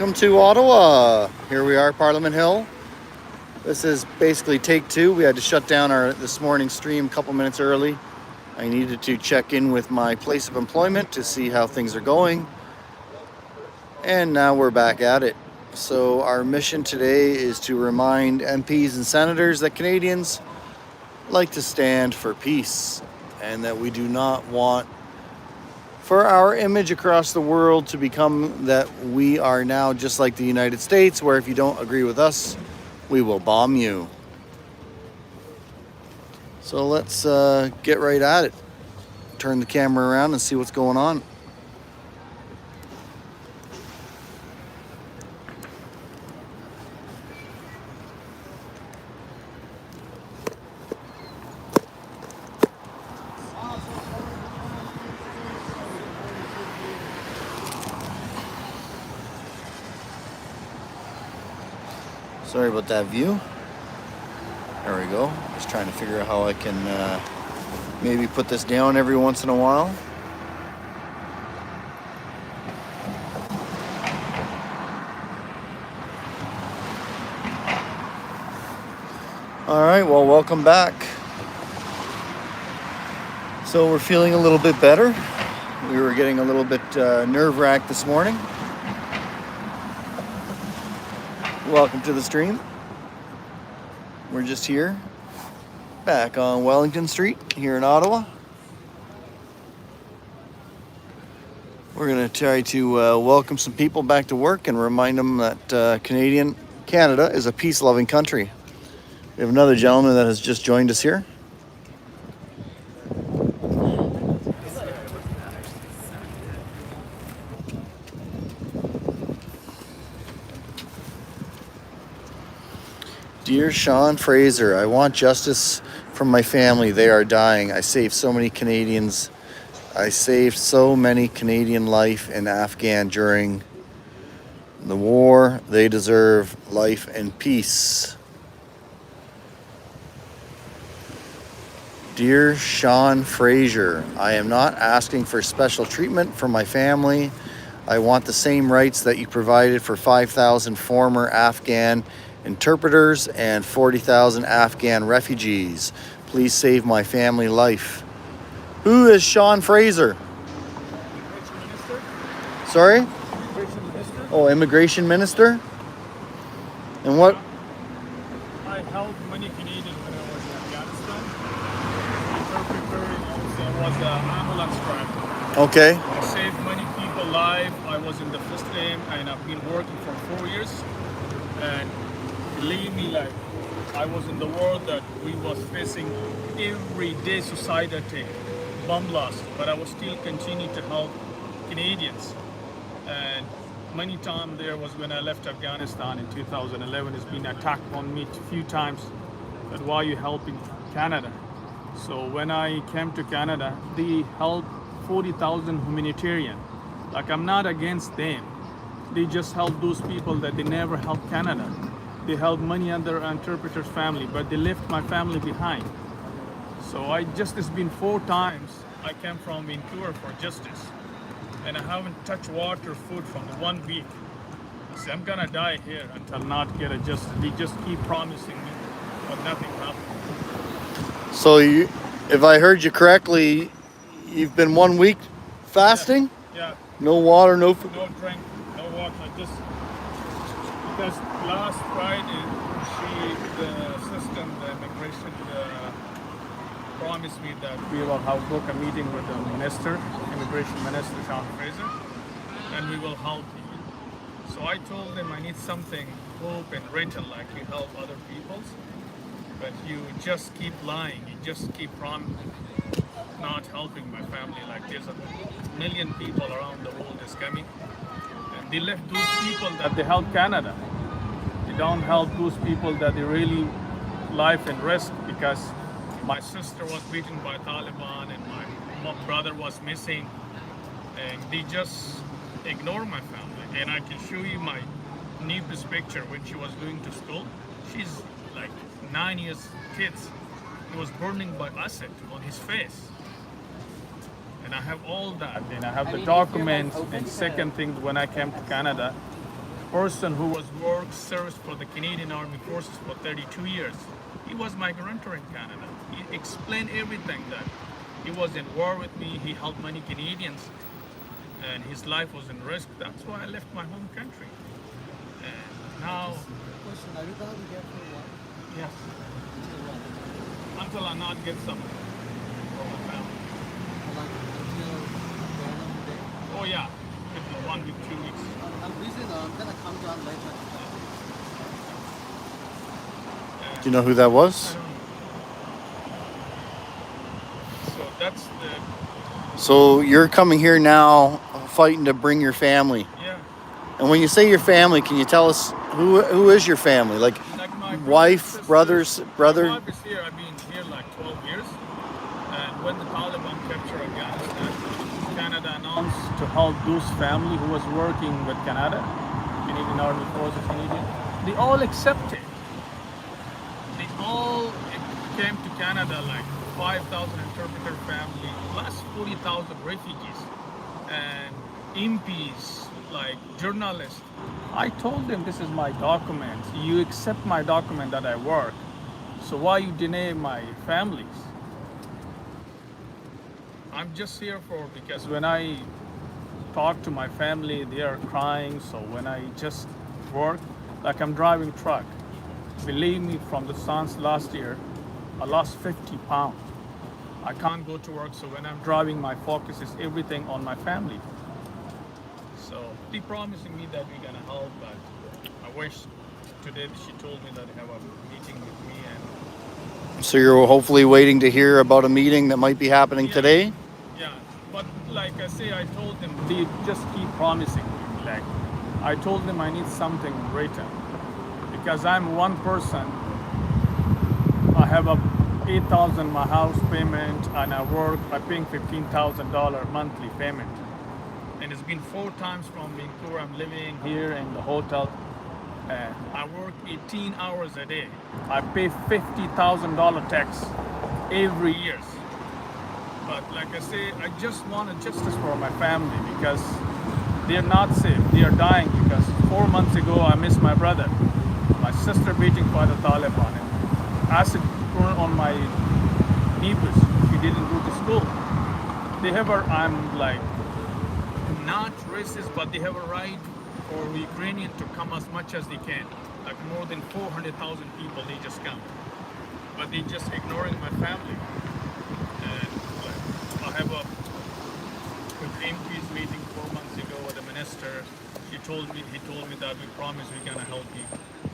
Welcome to Ottawa. Here we are, Parliament Hill. This is basically take two. We had to shut down our this morning's stream a couple minutes early. I needed to check in with my place of employment to see how things are going. And now we're back at it. So our mission today is to remind MPs and senators that Canadians like to stand for peace and that we do not want for our image across the world to become that we are now just like the United States, where if you don't agree with us, we will bomb you. So let's get right at it. Turn the camera around and see what's going on. Sorry about that view. There we go. Just trying to figure out how I can maybe put this down every once in a while. All right, well, welcome back. So we're feeling a little bit better. We were getting a little bit nerve-wracked this morning. Welcome to the stream. We're just here, back on Wellington Street here in Ottawa. We're going to try to welcome some people back to work and remind them that Canada is a peace-loving country. We have another gentleman that has just joined us here. Dear Sean Fraser, I want justice from my family. They are dying. I saved so many Canadian life in Afghan during the war. They deserve life and peace. Dear Sean Fraser, I am not asking for special treatment for my family. I want the same rights that you provided for 5,000 former Afghan interpreters and 40,000 Afghan refugees. Please save my family life. Who is Sean Fraser? Immigration Minister. Sorry? Immigration Minister. Oh, Immigration Minister? And what? I helped many Canadians when I was in Afghanistan. Interpreter and I was an ambulance driver. Okay. I saved many people life. I was in the first aim and I've been working for 4 years. And believe me, like I was in the world that we was facing every day suicide attack, bomb blast, but I was still continue to help Canadians. And many times there was when I left Afghanistan in 2011, it's been attacked on me a few times. But why are you helping Canada? So when I came to Canada, they helped 40,000 humanitarian. Like I'm not against them. They just help those people that they never helped Canada. They helped many other interpreters' family, but they left my family behind. So it's been 4 times I came from Vancouver for justice. And I haven't touched water, food from 1 week. So I'm gonna die here until not get a justice. They just keep promising me, but nothing happens. So if I heard you correctly, you've been 1 week fasting? Yeah. No water, no food? No drink, no water, just because last Friday, the immigration promised me that we will have book a meeting with the minister, immigration minister, Sean Fraser, and we will help you. So I told them I need something, hope and written like you help other people, but you just keep lying, you just keep not helping my family. Like there's a million people around the world is coming, and they left those people that they help Canada. They don't help those people that they really life and risk, because my sister was beaten by Taliban and my brother was missing, and they just ignore my family. And I can show you my niece's picture when she was going to school. She's like 9 years kids. He was burning by acid on his face. And I have all that, and I have the documents. And second thing, when I came to Canada, person who was served for the Canadian Army Forces for 32 years. He was my guarantor in Canada. He explained everything that he was in war with me. He helped many Canadians, and his life was in risk. That's why I left my home country. And now, Question, are you gonna be here for what? yes, Until what? until I not get some for my family. Like until the end of the day? Oh yeah, maybe 1 week, 2 weeks. I'm busy though, I'm gonna come down later. Do you know who that was? I don't know. So that's the So you're coming here now, fighting to bring your family. yeah. And when you say your family, can you tell us who is your family? Like Like my wife, brothers, brother? My wife is here. I've been here like 12 years. And when the Taliban captured Afghanistan, Canada announced to help those family who was working with Canada, Canadian Army Forces, Canadian. They all accepted. They all came to Canada, like 5,000 interpreter family, plus 40,000 refugees and MPs, like journalists. I told them this is my document. You accept my document that I work. So why you deny my families? I'm just here for because when I talk to my family, they are crying. So when I just work, like I'm driving truck, believe me, from the suns last year, I lost 50 pounds. I can't go to work, so when I'm driving, my focus is everything on my family. So they promising me that we're gonna help, but I wish today she told me that they have a meeting with me and So you're hopefully waiting to hear about a meeting that might be happening yeah, today? yeah. But like I say, I told them they just keep promising me. Like I told them I need something written because I'm one person. I have a 8,000 my house payment and I work. I'm paying $15,000 monthly payment, and it's been 4 times from Vancouver. I'm living here in the hotel. And I work 18 hours a day. I pay $50,000 tax every year. But like I say, I just wanted justice for my family because they're not safe. They are dying because 4 months ago I missed my brother. My sister beating by the Taliban and acid thrown on my neighbors. She didn't go to school. They have a, I'm like not racist, but they have a right for Ukrainian to come as much as they can. Like more than 400,000 people, they just come. But they just ignoring my family. And like, I have a with MP's meeting 4 months ago with the minister. He told me that we promise we're gonna help you.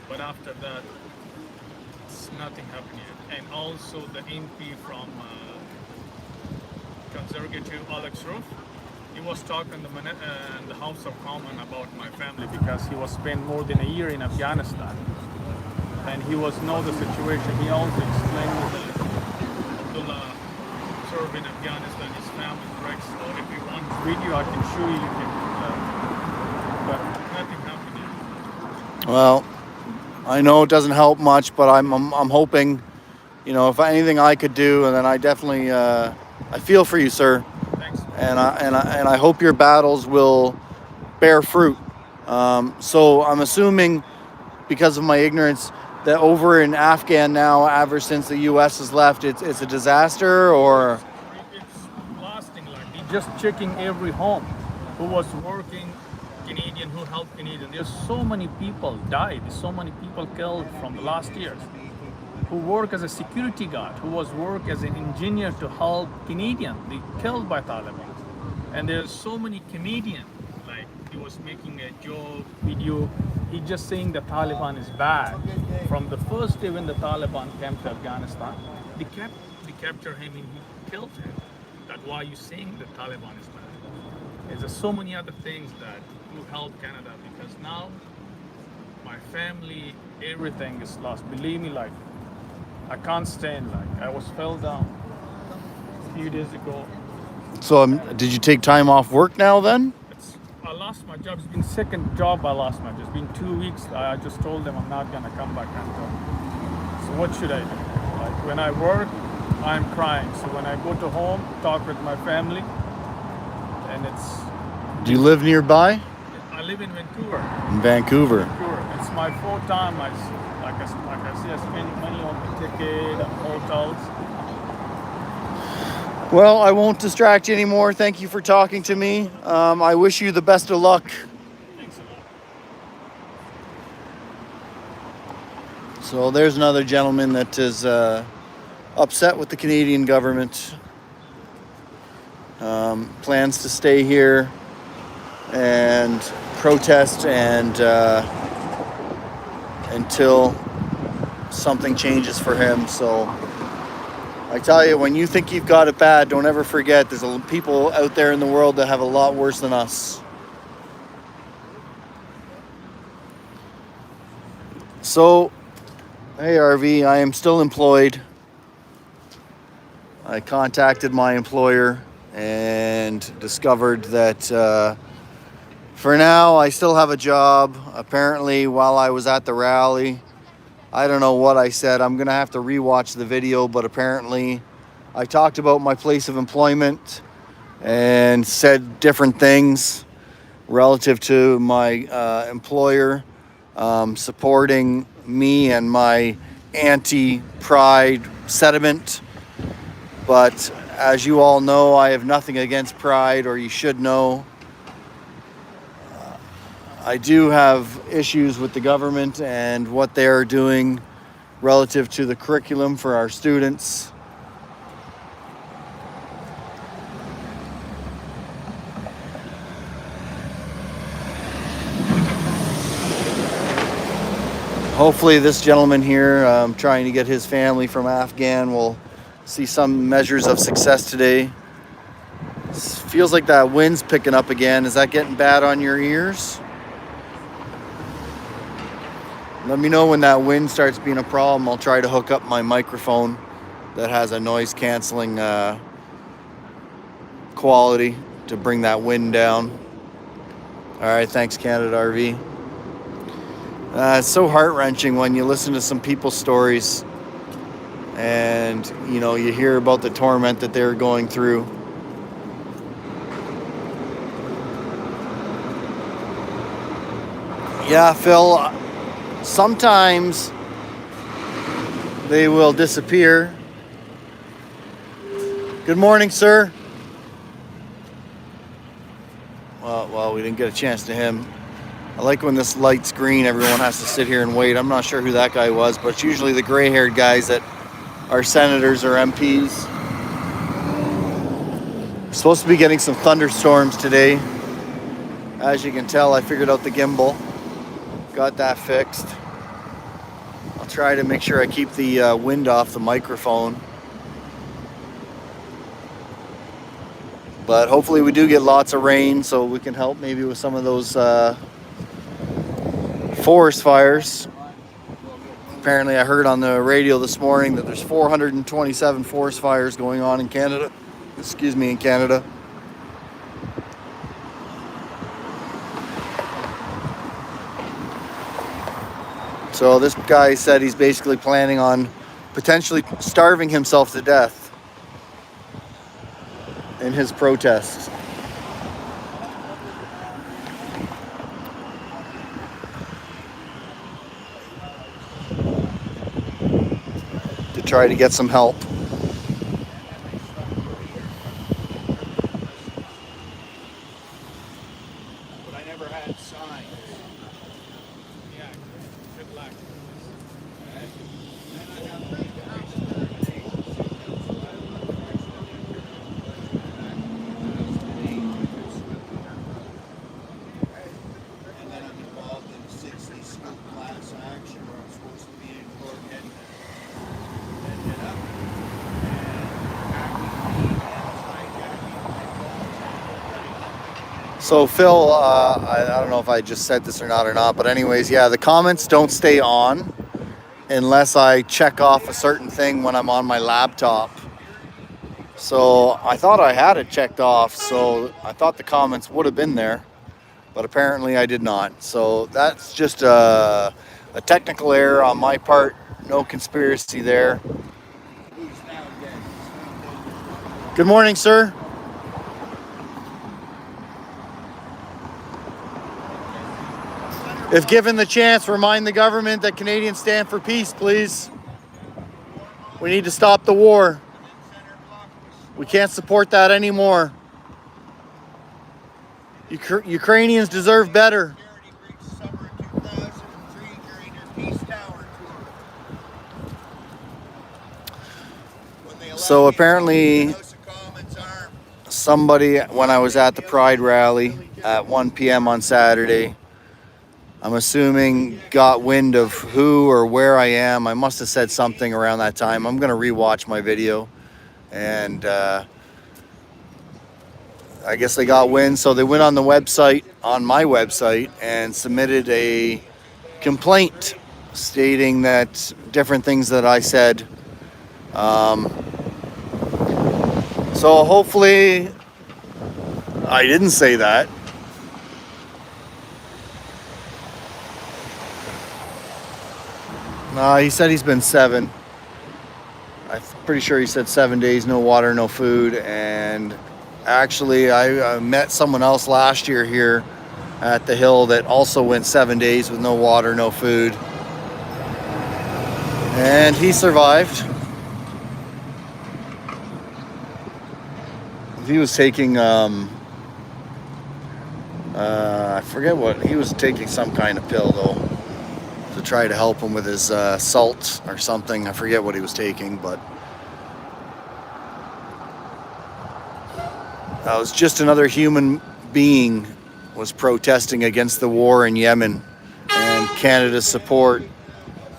But after that, it's nothing happening yet. And also the MP from Conservative, Alex Roof, he was talking in the House of Commons about my family because he was spent more than a year in Afghanistan. And he was know the situation. He also explained me that Abdullah served in Afghanistan, his family breaks. So if you want video, I can show you. You can, but nothing happened yet. Well, I know it doesn't help much, but I'm hoping, you know, if anything I could do, and then I definitely I feel for you, sir, Thanks. and I hope your battles will bear fruit. So I'm assuming, because of my ignorance, that over in Afghan now, ever since the U.S. has left, it's a disaster, or It's lasting like they just checking every home who was working Canadian, who helped Canadian. There's so many people died, there's so many people killed from the last years who work as a security guard, who was work as an engineer to help Canadian. They killed by Taliban. And there's so many Canadian, like he was making a joke video. He just saying the Taliban is bad. From the first day when the Taliban came to Afghanistan, they captured him and he killed him. That's why you saying the Taliban is bad. There's so many other things that will help Canada because now my family, everything is lost. Believe me, like I can't stand. Like I was fell down a few days ago. so. Did you take time off work now then? I lost my job. It's been second job I lost my job. It's been 2 weeks. I just told them I'm not gonna come back and so what should I do? Like when I work, I'm crying. So when I go to home, talk with my family, and it's Do you live nearby? I live in Vancouver. In Vancouver. Vancouver. It's my fourth time. Like I say, I spend money on the ticket and hotels. Well, I won't distract you anymore. Thank you for talking to me. I wish you the best of luck. Thanks a lot. So there's another gentleman that is upset with the Canadian government. Plans to stay here and protest and until something changes for him. So I tell you, when you think you've got it bad, don't ever forget there's people out there in the world that have a lot worse than us. So, hey RV, I am still employed. I contacted my employer and discovered that for now I still have a job. Apparently, while I was at the rally, I don't know what I said. I'm going to have to rewatch the video, but apparently I talked about my place of employment and said different things relative to my employer supporting me and my anti-pride sentiment. But as you all know, I have nothing against pride, or you should know. I do have issues with the government and what they are doing relative to the curriculum for our students. Hopefully this gentleman here, trying to get his family from Afghan, will see some measures of success today. Feels like that wind's picking up again. Is that getting bad on your ears? Let me know when that wind starts being a problem. I'll try to hook up my microphone that has a noise canceling quality to bring that wind down. All right, thanks Canada RV. It's so heart-wrenching when you listen to some people's stories and you hear about the torment that they're going through. Yeah, Phil, sometimes they will disappear. Good morning, sir. Well, we didn't get a chance to him. I like when this light's green, everyone has to sit here and wait. I'm not sure who that guy was, but it's usually the gray-haired guys that are senators or MPs. We're supposed to be getting some thunderstorms today. As you can tell, I figured out the gimbal. Got that fixed. I'll try to make sure I keep the wind off the microphone. But hopefully we do get lots of rain so we can help maybe with some of those forest fires. Apparently I heard on the radio this morning that there's 427 forest fires going on in Canada. In Canada. So this guy said he's basically planning on potentially starving himself to death in his protest. To try to get some help. But I never had signs. Yeah, good luck. And then I'm involved in a 60 school class action where I'm supposed to be in court heading it up. So Phil, I don't know if I just said this or not, but anyways, yeah, the comments don't stay on unless I check off a certain thing when I'm on my laptop. So I thought I had it checked off, so I thought the comments would have been there, but apparently I did not. So that's just a technical error on my part, no conspiracy there. Good morning, sir. If given the chance, remind the government that Canadians stand for peace, please. We need to stop the war. We can't support that anymore. Ukrainians deserve better. So apparently somebody, when I was at the Pride rally at 1 p.m. on Saturday, I'm assuming got wind of who or where I am. I must have said something around that time. I'm going to rewatch my video. And I guess they got wind. So they went on the website, on my website, and submitted a complaint stating that different things that I said. So hopefully I didn't say that. He said he's been 7. I'm pretty sure he said 7 days, no water, no food. And actually, I met someone else last year here at the Hill that also went 7 days with no water, no food. And he survived. He was taking, I forget what, he was taking some kind of pill though, to try to help him with his salt or something. I forget what he was taking, but that was just another human being was protesting against the war in Yemen and Canada's support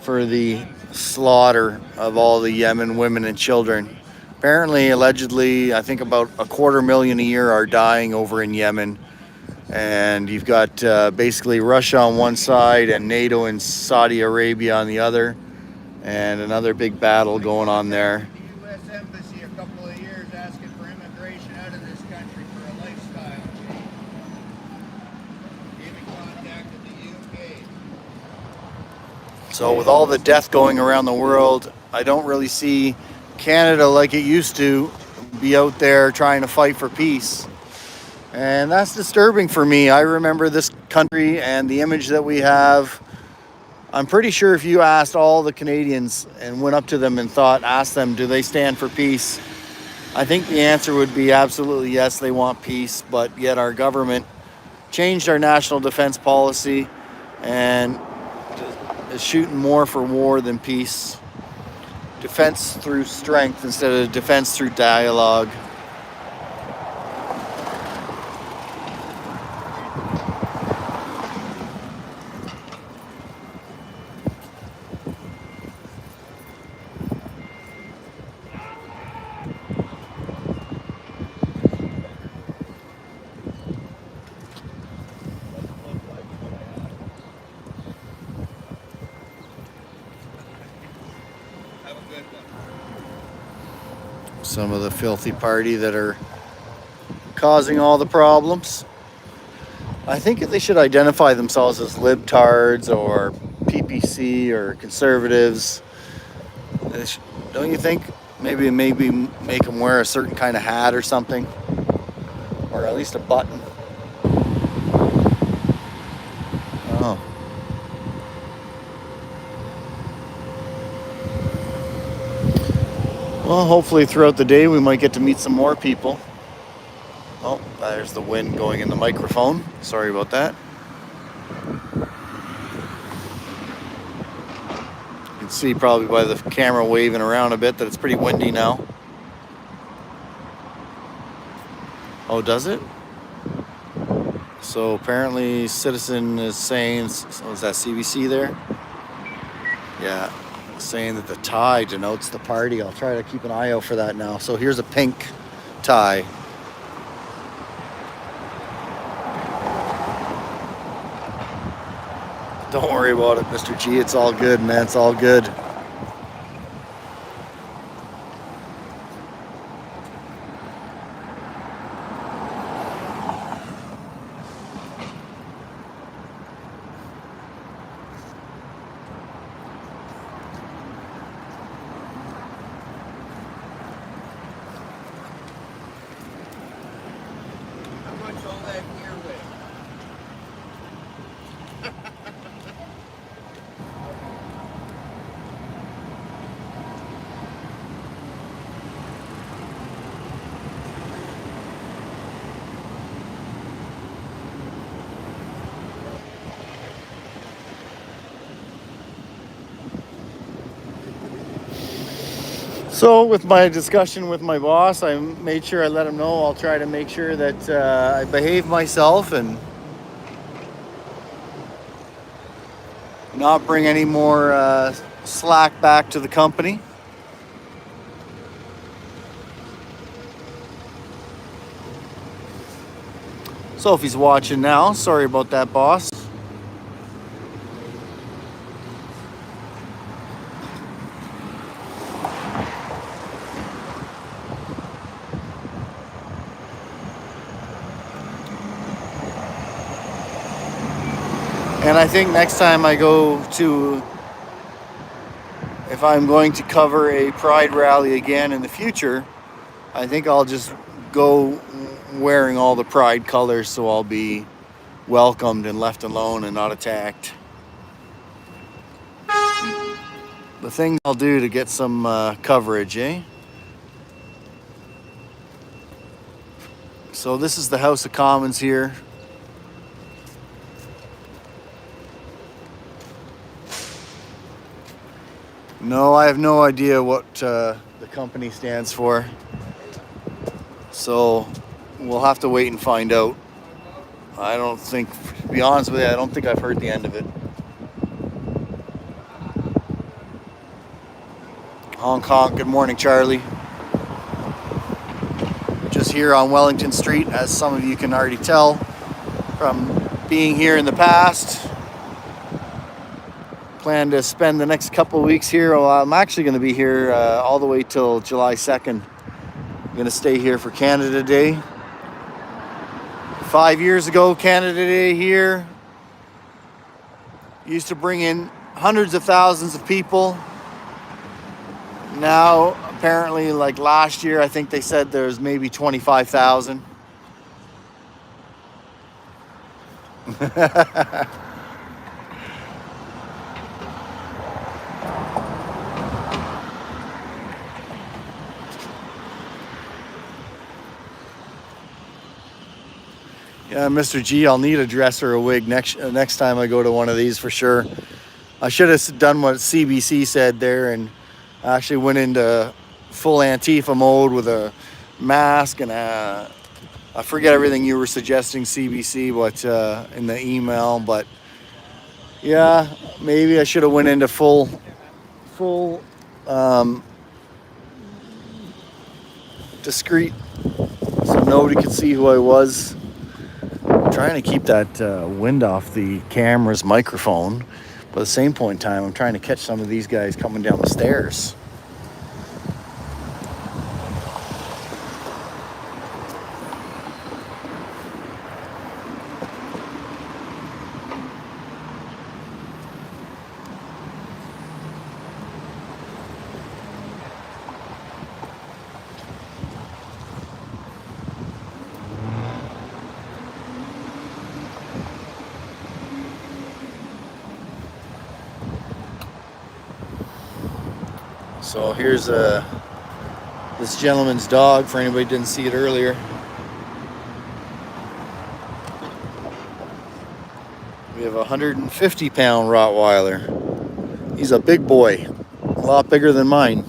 for the slaughter of all the Yemen women and children. Apparently, allegedly, I think about 250,000 a year are dying over in Yemen. And you've got basically Russia on one side and NATO and Saudi Arabia on the other. And another big battle going on there. The U.S. Embassy a couple of years asking for immigration out of this country for a lifestyle change. Even contacted the UK. So with all the death going around the world, I don't really see Canada like it used to be out there trying to fight for peace. And that's disturbing for me. I remember this country and the image that we have. I'm pretty sure if you asked all the Canadians and went up to them and asked them, do they stand for peace? I think the answer would be absolutely yes, they want peace. But yet our government changed our national defense policy and is shooting more for war than peace. Defense through strength instead of defense through dialogue. Some of the filthy party that are causing all the problems. I think they should identify themselves as libtards or PPC or conservatives. Don't you think? Maybe make them wear a certain kind of hat or something, or at least a button. Oh. Well, hopefully throughout the day we might get to meet some more people. Oh, there's the wind going in the microphone. Sorry about that. You can see probably by the camera waving around a bit that it's pretty windy now. Oh, does it? So apparently Citizen is saying, oh, is that CBC there? Yeah. Saying that the tie denotes the party. I'll try to keep an eye out for that now. So here's a pink tie. Don't worry about it, Mr. G. It's all good, man. It's all good. How much all that gear weigh? So with my discussion with my boss, I made sure I let him know I'll try to make sure that I behave myself and not bring any more slack back to the company. So if he's watching now, sorry about that, boss. And I think next time I go to, if I'm going to cover a Pride rally again in the future, I think I'll just go wearing all the Pride colors so I'll be welcomed and left alone and not attacked. The thing I'll do to get some coverage, eh? So this is the House of Commons here. No, I have no idea what the company stands for. So we'll have to wait and find out. I don't think, to be honest with you, I don't think I've heard the end of it. Hong Kong, good morning, Charlie. Just here on Wellington Street, as some of you can already tell from being here in the past. Plan to spend the next couple of weeks here. Well, I'm actually going to be here all the way till July 2nd. I'm going to stay here for Canada Day. 5 years ago, Canada Day here used to bring in hundreds of thousands of people. Now, apparently, like last year, I think they said there's maybe 25,000. Yeah, Mr. G, I'll need a dress or a wig next time I go to one of these for sure. I should have done what CBC said there and actually went into full Antifa mode with a mask and I forget everything you were suggesting, CBC, but in the email. But yeah, maybe I should have went into full discreet so nobody could see who I was. Trying to keep that wind off the camera's microphone, but at the same point in time, I'm trying to catch some of these guys coming down the stairs. So here's this gentleman's dog, for anybody who didn't see it earlier. We have a 150-pound Rottweiler. He's a big boy, a lot bigger than mine.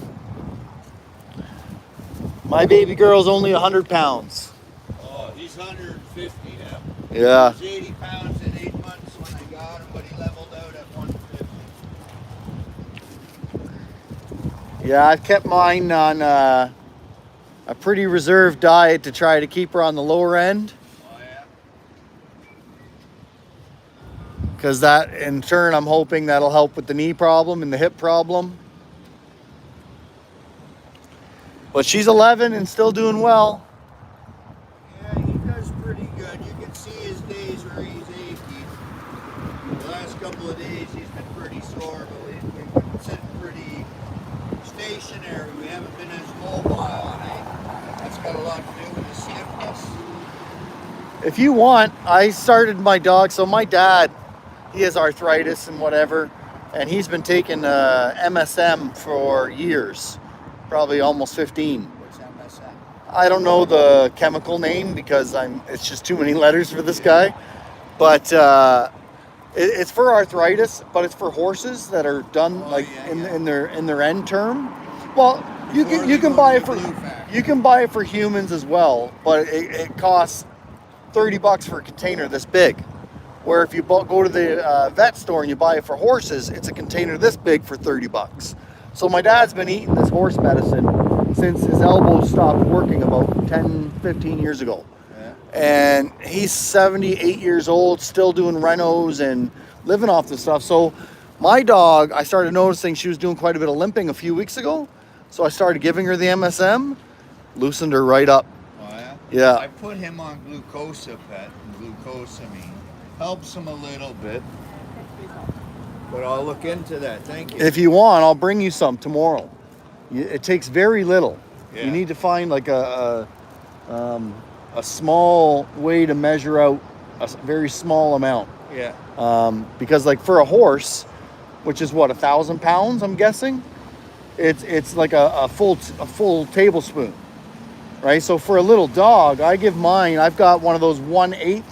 My baby girl's only 100 pounds. Oh, he's 150 now. Yeah. He was 80 pounds in 8 months when I got him, but he leveled out at 150. Yeah, I've kept mine on a pretty reserved diet to try to keep her on the lower end. Oh, yeah? Because that, in turn, I'm hoping that'll help with the knee problem and the hip problem. But she's 11 and still doing well. Yeah, he does pretty good. You can see his days where he's achy. The last couple of days he's been pretty sore, but we've been sitting pretty stationary. We haven't been as mobile, and that's got a lot to do with the stiffness. If you want, I started my dog. So my dad, he has arthritis and whatever, and he's been taking MSM for years, probably almost 15. What's MSM? I don't know the chemical name because it's just too many letters for this guy. But it's for arthritis, but it's for horses that are done in their end term. Well, before you they can go buy to it the for glue factory. you can buy it for humans as well, but it costs $30 for a container this big. Where if you go to the vet store and you buy it for horses, it's a container this big for $30. So my dad's been eating this horse medicine since his elbow stopped working about 10, 15 years ago. Yeah. And he's 78 years old, still doing renos and living off this stuff. So my dog, I started noticing she was doing quite a bit of limping a few weeks ago. So I started giving her the MSM, loosened her right up. Oh, yeah? Yeah. I put him on glucosamine and glucosamine. Helps him a little bit. But I'll look into that. Thank you. If you want, I'll bring you some tomorrow. It takes very little. Yeah. You need to find like a small way to measure out a very small amount. Yeah. Because like for a horse, which is what, 1,000 pounds, I'm guessing, it's like a full tablespoon, right? So for a little dog, I give mine. I've got one of those 1/8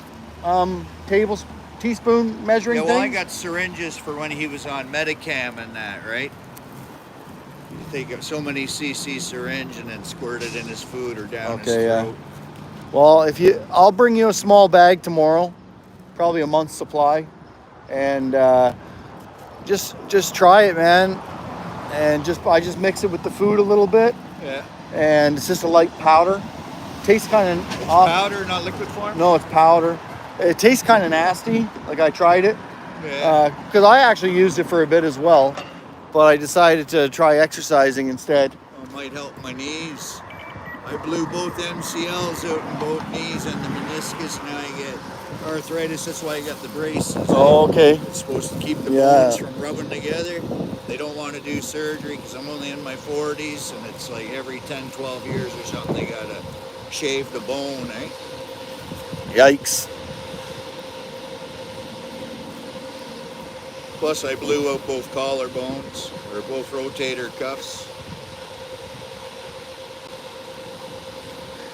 teaspoon measuring Yeah, well, I things. got syringes for when he was on Medicam and that, right? You take so many cc syringe and then squirt it in his food or down his Okay, yeah. throat. Well, I'll bring you a small bag tomorrow, probably a month's supply, and just try it, man. And I just mix it with the food a little bit, Yeah. and it's just a light powder. Tastes kind of off. Powder, not liquid form? No, it's powder. It tastes kind of nasty. Like I tried it, Yeah. because I actually used it for a bit as well, but I decided to try exercising instead. It might help my knees. I blew both MCLs out in both knees and the meniscus. Now I get arthritis. That's why I got the braces. Oh, okay. It's supposed to keep the Yeah. bones from rubbing together. They don't want to do surgery because I'm only in my 40s, and it's like every 10, 12 years or something they gotta shave the bone, eh? Yikes. Plus, I blew out both collarbones, or both rotator cuffs.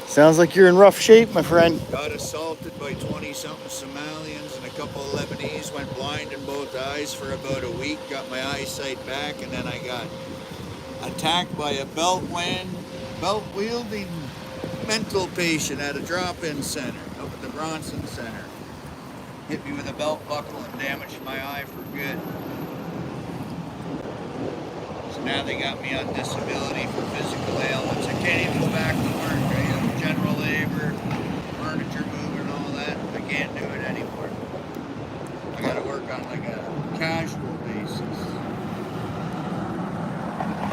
Sounds like you're in rough shape, my friend. Got assaulted by 20-something Somalians and a couple of Lebanese. Went blind in both eyes for about a week. Got my eyesight back, and then I got attacked by a belt-wielding mental patient at a drop-in center up at the Bronson Center. Hit me with a belt buckle and damaged my eye for good. So now they got me on disability for physical ailments. I can't even go back to work. I have general labor, furniture moving and all that. I can't do it anymore. I gotta work on like a casual basis.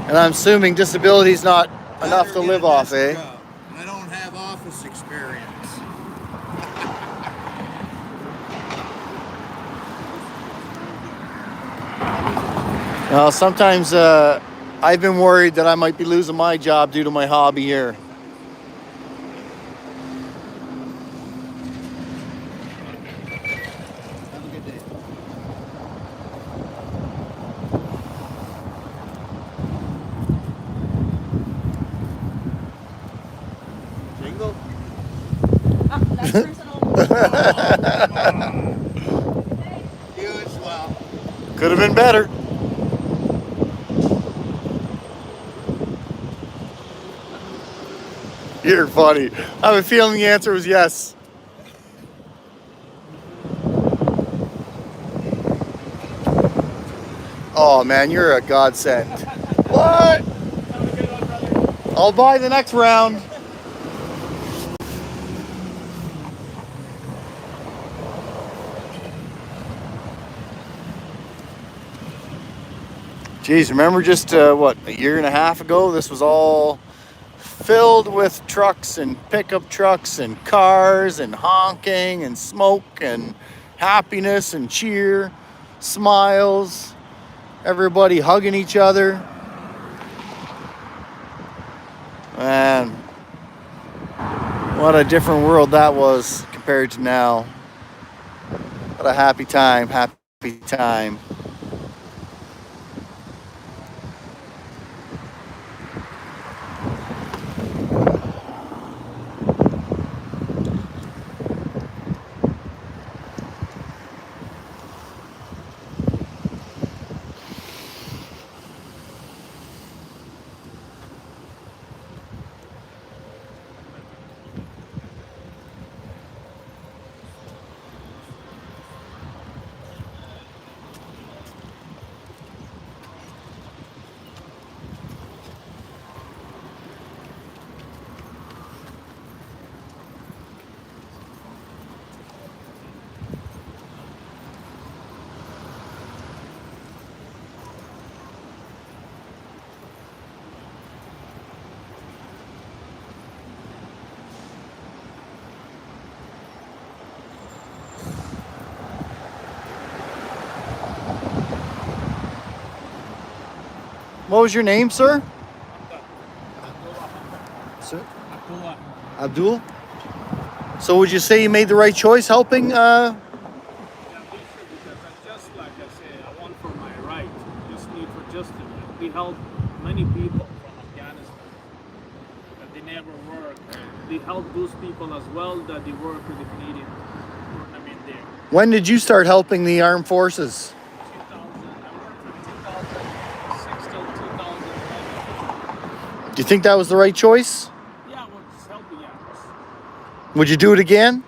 And I'm assuming disability's not enough Better to get live a off, desk eh? job. And I don't have office experience. Sometimes I've been worried that I might be losing my job due to my hobby here. Have a good day. Jingle? That's personal. You as well. Could have been better. You're funny. I have a feeling the answer was yes. Oh man, you're a godsend. What? I'll buy the next round. Geez, remember just a year and a half ago, this was all filled with trucks and pickup trucks and cars and honking and smoke and happiness and cheer, smiles, everybody hugging each other. Man, what a different world that was compared to now. What a happy time, happy time. What was your name, sir? Sir? Abdullah. Abdul? So would you say you made the right choice helping? Yeah, we should, because I just, like I say, I want for my right. Just need for justice. We help many people from Afghanistan that they never work. We help those people as well that they work with the Canadian government there. When did you start helping the armed forces? 2000, I worked from 2006 till 2011. Do you think that was the right choice? Yeah, well, just helping others. Would you do it again?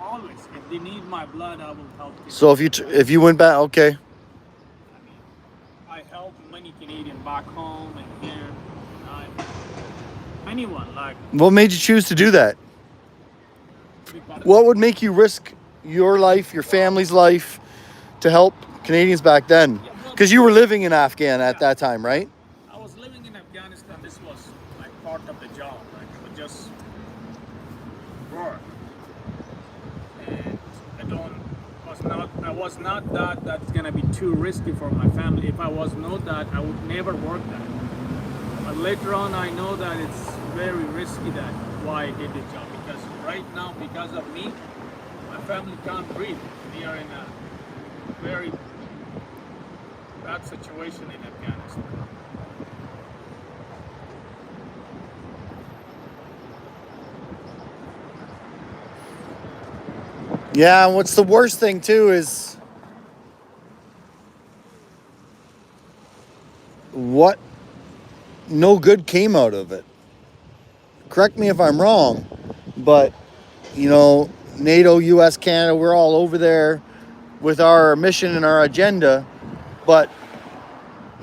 Always. If they need my blood, I will help them. So if you went back, okay. I mean, I help many Canadians back home and here. Anyone, like, What made you choose to do that? What would make you risk your life, your family's life, to help Canadians back then? Because you were living in Afghan at that time, right? I was living in Afghanistan. This was like part of the job. Like, it was just work. And I was not that that's gonna be too risky for my family. If I was not that, I would never work that. But later on, I know that it's very risky that why I did the job, because right now, because of me, my family can't breathe. We are in a very bad situation in Afghanistan. Yeah, and what's the worst thing too is what no good came out of it. Correct me if I'm wrong, but you know, NATO, US, Canada, we're all over there with our mission and our agenda, but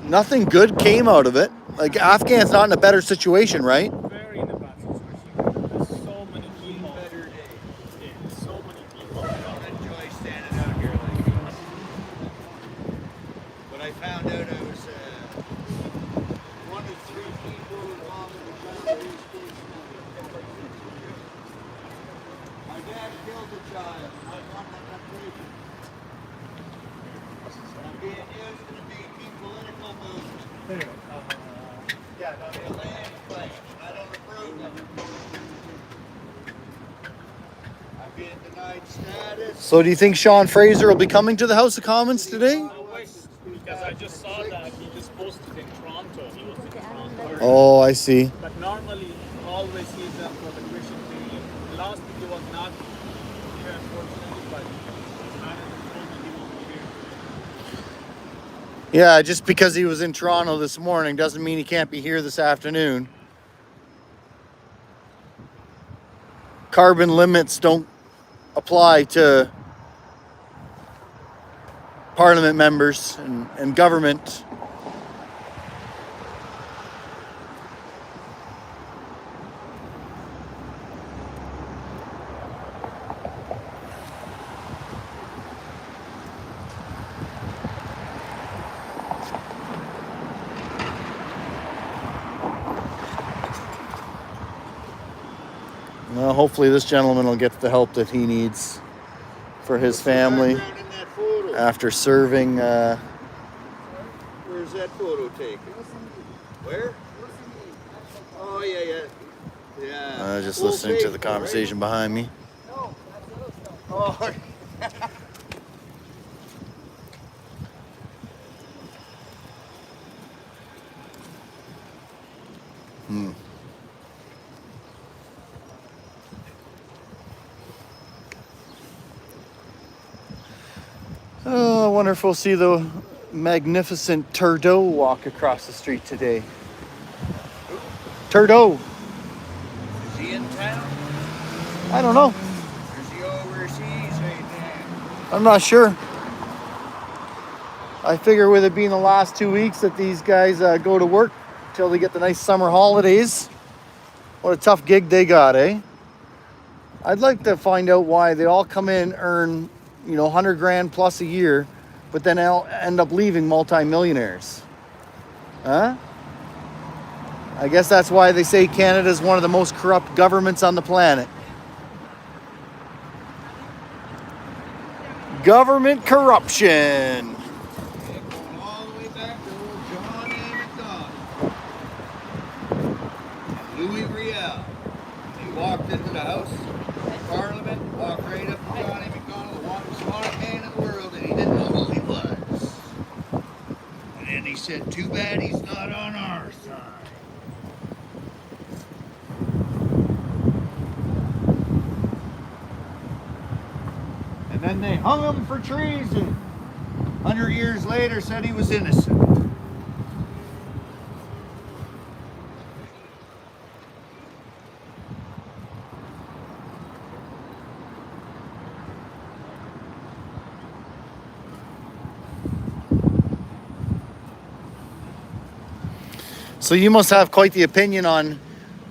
nothing good came out of it. Like Afghan's not in a better situation, right? Very in a bad situation. There's so many people. Better day. Yeah, so many people. I enjoy standing out here like this. When I found out I was one of 3 people involved in the Chinese case. My dad killed a child. I won that operation. I'm being used to be political movement. Yeah, no, the land claim. I don't approve of it. I'm being denied status. So do you think Sean Fraser will be coming to the House of Commons today? No way, because I just saw that he just posted in Toronto. He was in Toronto. Oh, I see. But normally, always he's done for the Christian period. Last week he was not here, unfortunately, but manager told me he won't be here. Yeah, just because he was in Toronto this morning doesn't mean he can't be here this afternoon. Carbon limits don't apply to parliament members and government. Well, hopefully this gentleman will get the help that he needs for his family Background in that photo. after serving. Where's that photo taken? Where? Oh yeah. Yeah. Just Full listening to page, the conversation behind me. Right? Oh. Oh, I wonder if we'll see the magnificent Trudeau walk across the street today. Trudeau. Is he in town? I don't know. Or is he overseas right now? I'm not sure. I figure with it being the last 2 weeks that these guys go to work till they get the nice summer holidays. What a tough gig they got, eh? I'd like to find out why they all come in, earn, 100 grand plus a year, but then end up leaving multimillionaires. Huh? I guess that's why they say Canada is one of the most corrupt governments on the planet. Government corruption. Going all the way back to old John A. McDonald. yeah. He walked into the House of Parliament, walked right up to Johnny McDonald, the smartest man in the world, and he didn't know who he was. And then he said, too bad he's not on our side. And then they hung him for treason. 100 years later, said he was innocent. So you must have quite the opinion on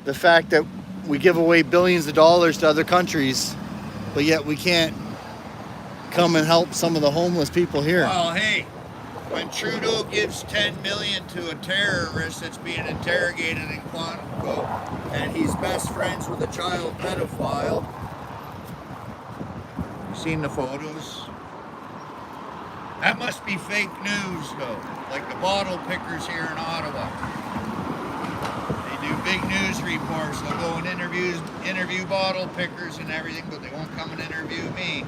the fact that we give away billions of dollars to other countries, but yet we can't come and help some of the homeless people here. Well, hey, when Trudeau gives $10 million to a terrorist that's being interrogated in Quantico, and he's best friends with a child pedophile, you seen the photos? That must be fake news, though. Like the bottle pickers here in Ottawa. They do big news reports. They'll go and interview bottle pickers and everything, but they won't come and interview me.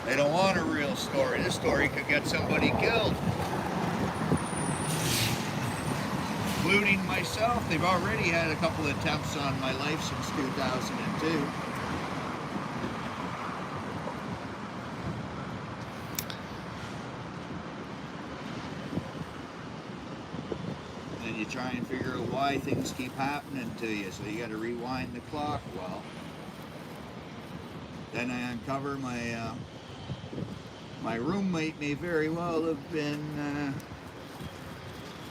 They don't want a real story. This story could get somebody killed. Including myself. They've already had a couple of attempts on my life since 2002. And you try and figure out why things keep happening to you, so you got to rewind the clock. Well, then I uncover my roommate may very well have been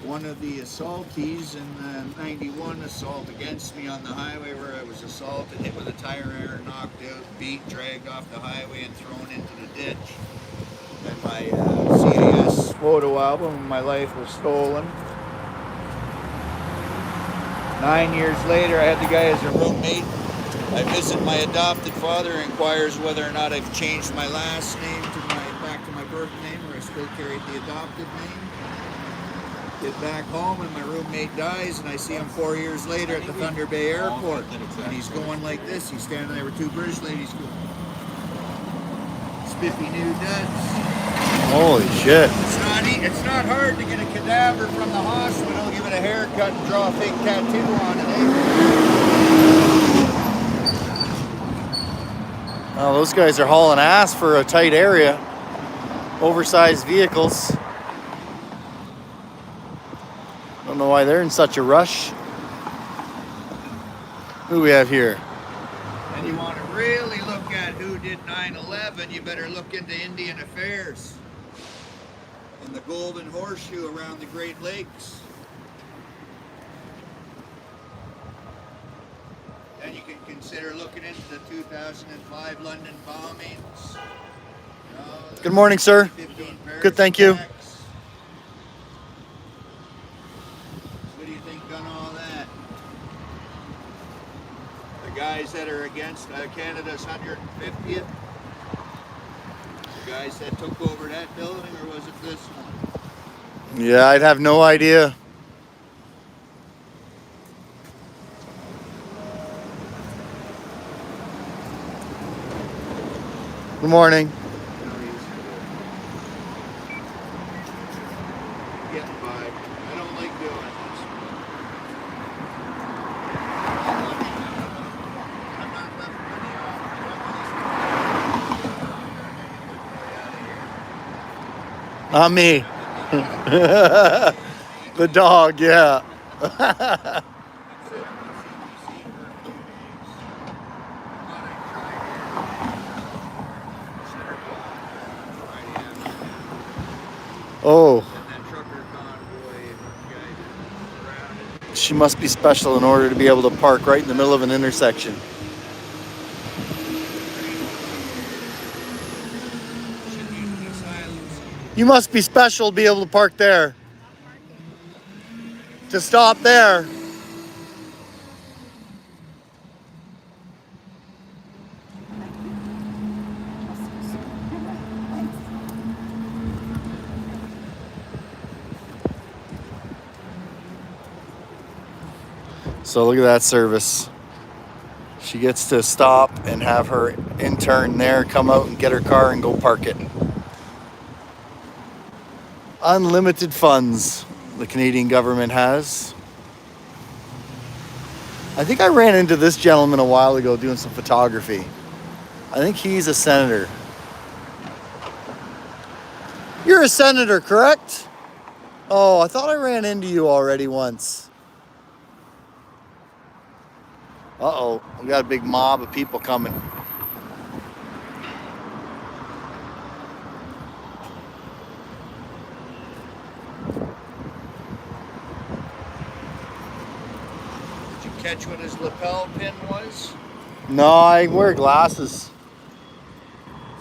one of the assaultees in the 91 assault against me on the highway, where I was assaulted, hit with a tire iron, knocked out, beat, dragged off the highway and thrown into the ditch. And my CAS photo album of my life was stolen. 9 years later, I had the guy as a roommate. I visit my adopted father, inquires whether or not I've changed my last name back to my birth name, or I still carried the adopted name. Get back home and my roommate dies, and I see him 4 years later at the Thunder Bay Airport, and he's going like this. He's standing there with two British ladies going, spiffy new duds. Holy shit. It's not hard to get a cadaver from the hospital, give it a haircut, and draw a fake tattoo on it, Well, those guys are hauling ass for a tight area. Oversized vehicles. Don't know why they're in such a rush. Who do we have here? And you want to really look at who did 9/11, you better look into Indian affairs and the Golden Horseshoe around the Great Lakes. Then you can consider looking into the 2005 London bombings. Good morning, sir. 15 Paris Good, thank you. attacks. What do you think done all that? The guys that are against Canada's 150th? The guys that took over that building, or was it this one? Yeah, I'd have no idea. Good morning. Getting by. I don't like doing this. I'm not left money off. Not me. The dog, yeah. Oh, she must be special in order to be able to park right in the middle of an intersection. You must be special to be able to park there. To stop there. So look at that service. She gets to stop and have her intern there come out and get her car and go park it. Unlimited funds the Canadian government has. I think I ran into this gentleman a while ago doing some photography. I think he's a senator. You're a senator, correct? Oh, I thought I ran into you already once. Uh-oh, we got a big mob of people coming. Did you catch what his lapel pin was? No, I wear glasses.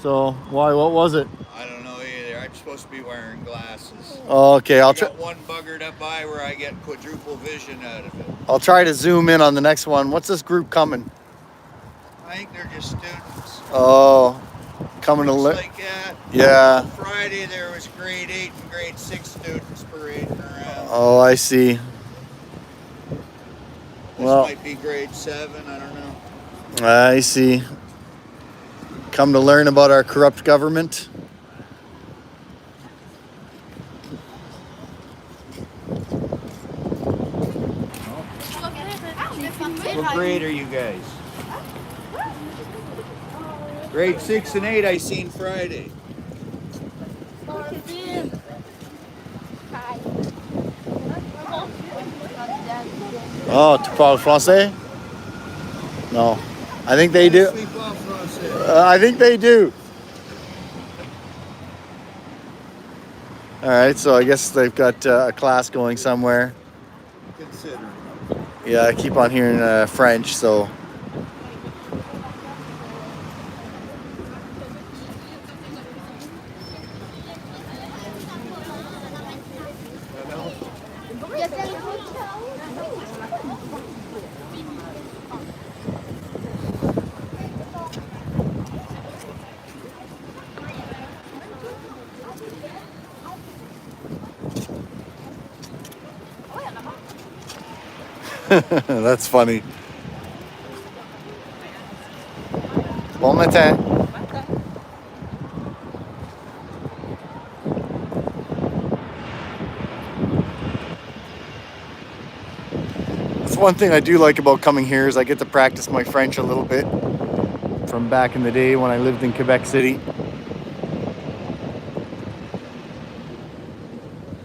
So, why, what was it? I don't know either. I'm supposed to be wearing glasses. Oh, okay, I I'll try. got one buggered up eye where I get quadruple vision out of it. I'll try to zoom in on the next one. What's this group coming? I think they're just students. Oh, coming to Looks learn. like, Yeah. Friday there was grade 8 and grade 6 students parading around. Oh, I see. This Well, might be grade 7, I don't know. I see. Come to learn about our corrupt government. What grade are you guys? Grade 6 and 8 I seen Friday. Oh, tu parles français? No. I think they do. Sleep off français. I think they do. All right, so I guess they've got a class going somewhere. Consider. Yeah, I keep on hearing French, so. That's funny. Bon matin. That's one thing I do like about coming here is I get to practice my French a little bit from back in the day when I lived in Quebec City.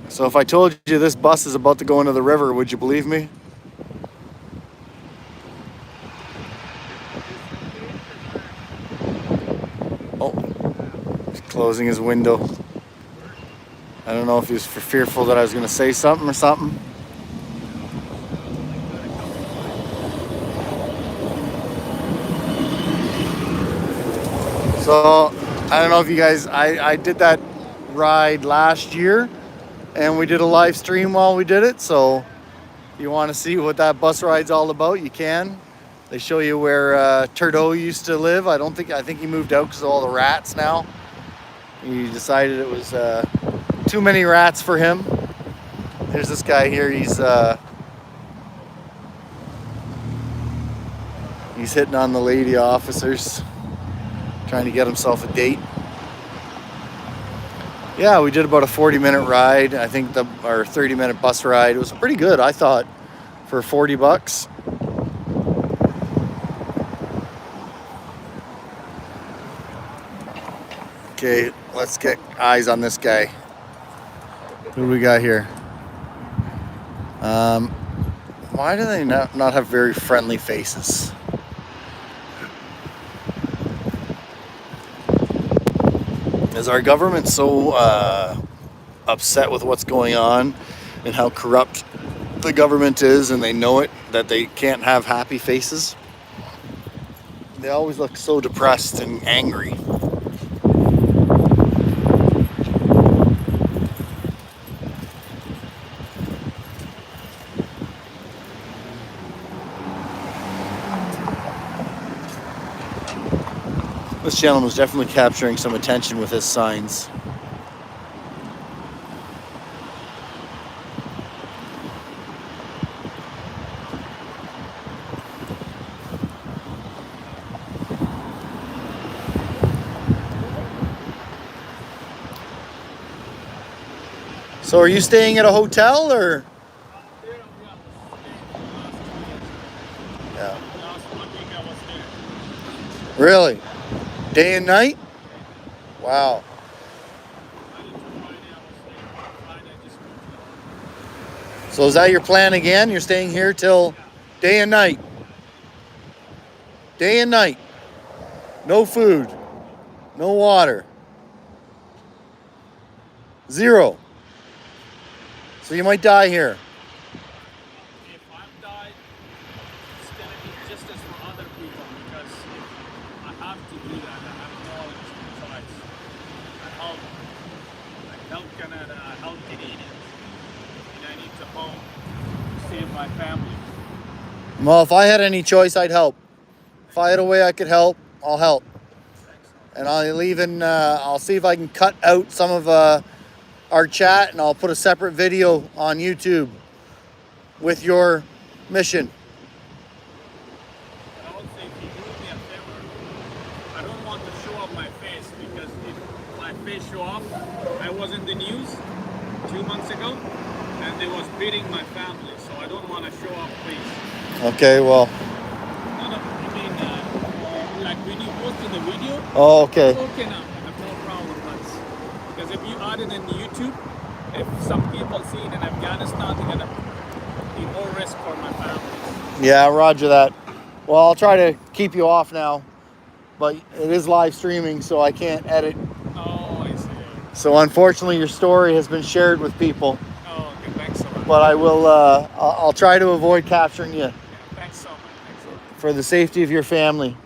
So if I told you this bus is about to go into the river, would you believe me? Oh, he's closing his window. I don't know if he was fearful that I was going to say something or something. So, I don't know if you guys, I did that ride last year and we did a live stream while we did it. So, if you want to see what that bus ride's all about, you can. They show you where Trudeau used to live. I think he moved out because of all the rats now. He decided it was too many rats for him. There's this guy here. He's hitting on the lady officers, trying to get himself a date. Yeah, we did about a 40-minute ride. I think our 30-minute bus ride. It was pretty good, I thought, for $40. Okay, let's get eyes on this guy. Who do we got here? Why do they not have very friendly faces? Is our government so upset with what's going on and how corrupt the government is, and they know it, that they can't have happy faces? They always look so depressed and angry. This gentleman was definitely capturing some attention with his signs. So are you staying at a hotel or? Yeah. Last 1 week I was there. Really? Day and night? Wow. Monday to Friday I was there. Friday I just moved here. So is that your plan again? You're staying here till day and night? Day and night. No food. No water. Zero. So you might die here. If I'm died, it's gonna be just as for other people because I have to do that. I have no other choice. I help Canada, I help Canadians, and I need to home to save my family. Well, if I had any choice, I'd help. If I had a way I could help, I'll help. And I'll even, I'll see if I can cut out some of our chat and I'll put a separate video on YouTube with your mission. But I would say if you do me a favor, I don't want to show up my face because if my face show up, I was in the news 2 months ago and they was beating my family, so I don't want to show up face. Okay, well. No, I mean, like when you post in the video, Oh, okay. it's okay now. I have no problem. Because if you add it in YouTube, if some people see it in Afghanistan, they're gonna be more risk for my family. Yeah, roger that. Well, I'll try to keep you off now, but it is live streaming, so I can't edit. Oh, I see. So unfortunately, your story has been shared with people, Oh, okay. Thanks so much. but I will. I'll try to avoid capturing you Yeah, thanks so much. Thanks so much. for the safety of your family.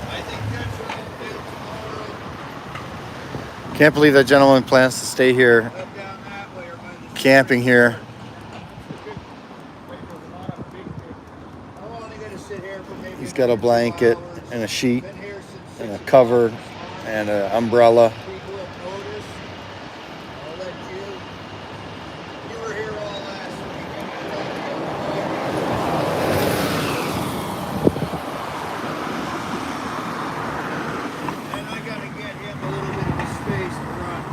I think that's what I'll do tomorrow. Can't believe that gentleman plans to stay here, Up down that way or by the camping here. I'm only gonna sit here for maybe He's got a 2 blanket hours. and a sheet Been here since and a 6 cover o'clock this morning. and an umbrella. People have noticed. I'll let you were here all last week. And I gotta get him a little bit of a space to run.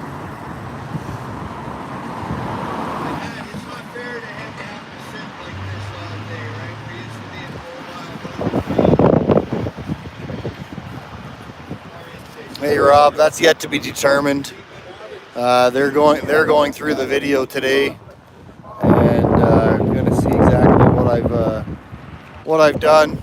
It's not fair to him to have to sit like this all day, right? We're used to being mobile. Hey Rob, that's yet to be determined. They're going through the video today, and I'm gonna see exactly what I've done.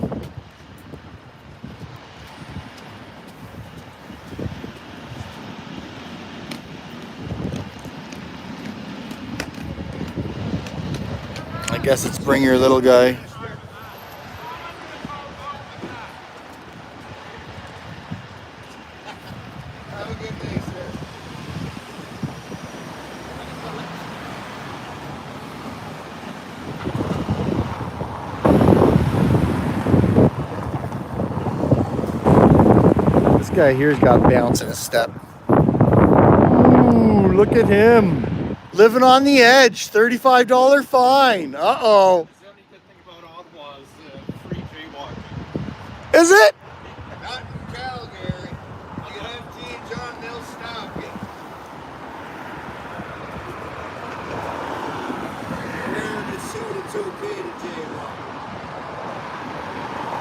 I guess it's bring your little guy. Have a good day, sir. This guy here's got bounce in his step. Ooh, look at him. Living on the edge. $35 fine. Uh-oh. The only good thing about Ottawa is free jaywalking. Is it? Not in Calgary. You have T and John, they'll stop you. Wearing a suit, it's okay to jaywalk.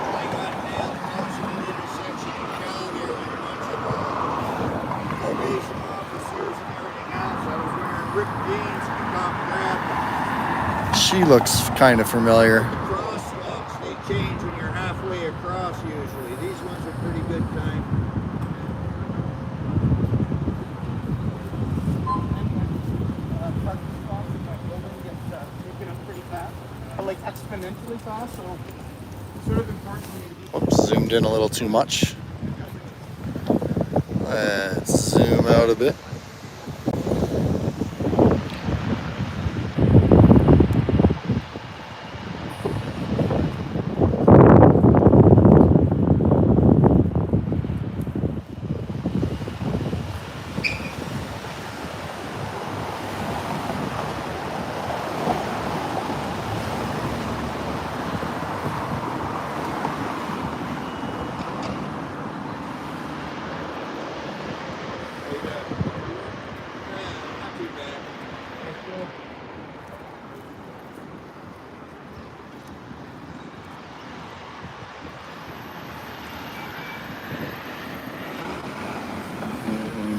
I got nailed crossing an intersection in Calgary with a bunch of probation officers and everything else. I was wearing ripped jeans and the cop grabbed me. She looks kind of familiar. Crosswalks, they change when you're halfway across usually. These ones are pretty good time. so it's sort of important for me to be. Oops, zoomed in a little too much. Let's zoom out a bit. Not too bad.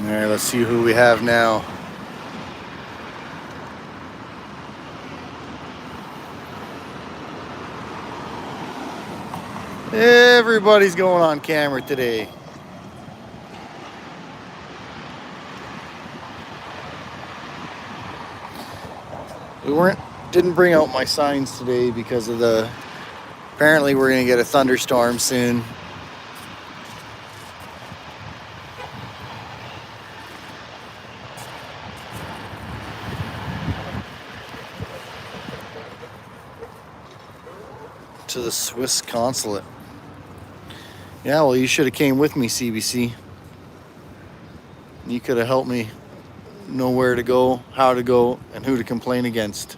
All right, let's see who we have now. Everybody's going on camera today. Didn't bring out my signs today because of apparently we're gonna get a thunderstorm soon. To the Swiss consulate. Yeah, well, you should have came with me, CBC. You could have helped me know where to go, how to go, and who to complain against.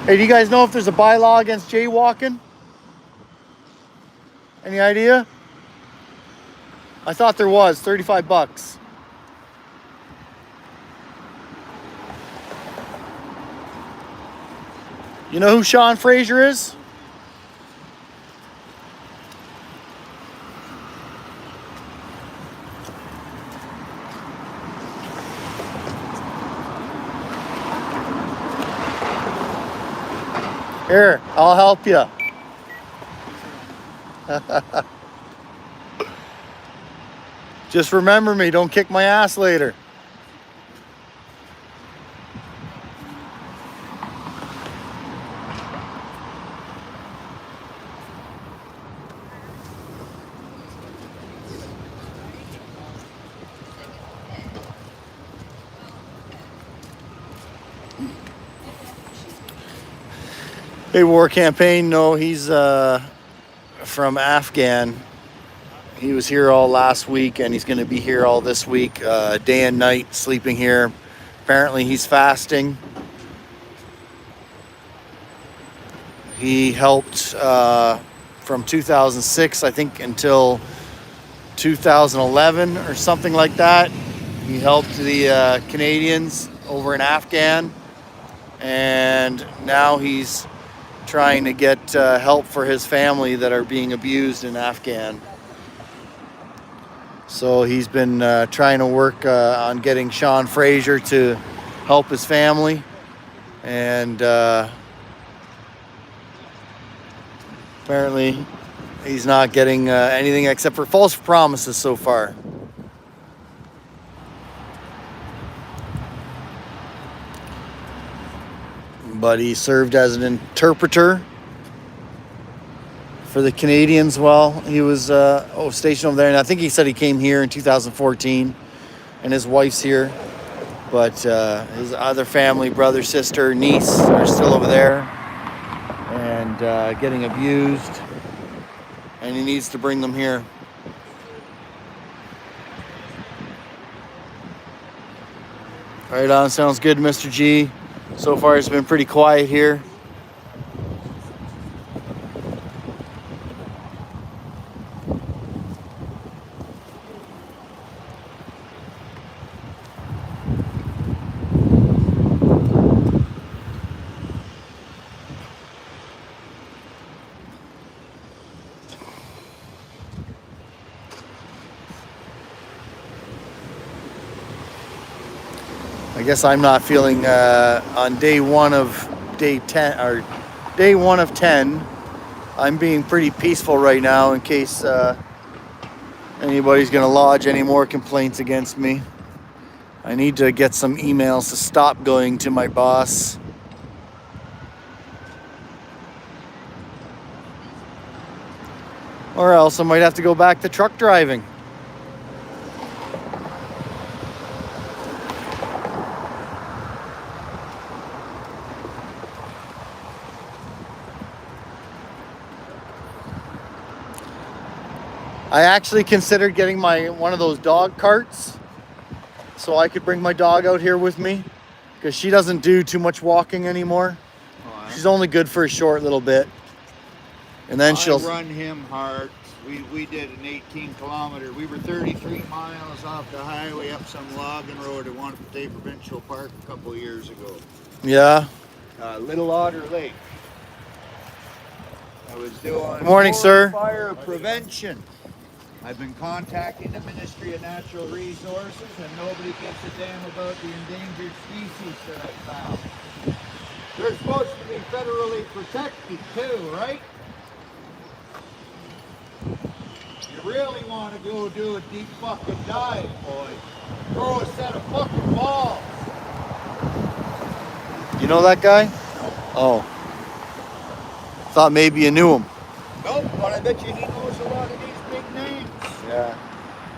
Hey, do you guys know if there's a bylaw against jaywalking? Any idea? I thought there was, 35 bucks. You know who Sean Fraser is? Here, I'll help you. Just remember me, don't kick my ass later. Hey, War Campaign, no, he's from Afghan. He was here all last week and he's going to be here all this week, day and night, sleeping here. Apparently he's fasting. He helped from 2006, I think, until 2011 or something like that. He helped the Canadians over in Afghan, and now he's trying to get help for his family that are being abused in Afghan. So he's been trying to work on getting Sean Fraser to help his family. And apparently he's not getting anything except for false promises so far. But he served as an interpreter for the Canadians while he was stationed over there. And I think he said he came here in 2014, and his wife's here. But his other family, brother, sister, niece, are still over there and getting abused. And he needs to bring them here. Right on, sounds good, Mr. G. So far, it's been pretty quiet here. I guess I'm not feeling on day one of 10. I'm being pretty peaceful right now in case anybody's going to lodge any more complaints against me. I need to get some emails to stop going to my boss. Or else I might have to go back to truck driving. I actually considered getting one of those dog carts so I could bring my dog out here with me, because she doesn't do too much walking anymore. She's only good for a short little bit, and then she'll run him hard. We did an 18-kilometer. We were 33 miles off the highway up some logging road at Wanapate Provincial Park a couple years ago. Yeah. Little Otter Lake. I was doing Good morning, sir. fire prevention. I've been contacting the Ministry of Natural Resources, and nobody gives a damn about the endangered species that I found. They're supposed to be federally protected too, right? You really want to go do a deep fucking dive, boy. Throw a set of fucking balls. You know that guy? Oh. Thought maybe you knew him. Nope, but I bet you he knows a lot of these big names. Yeah.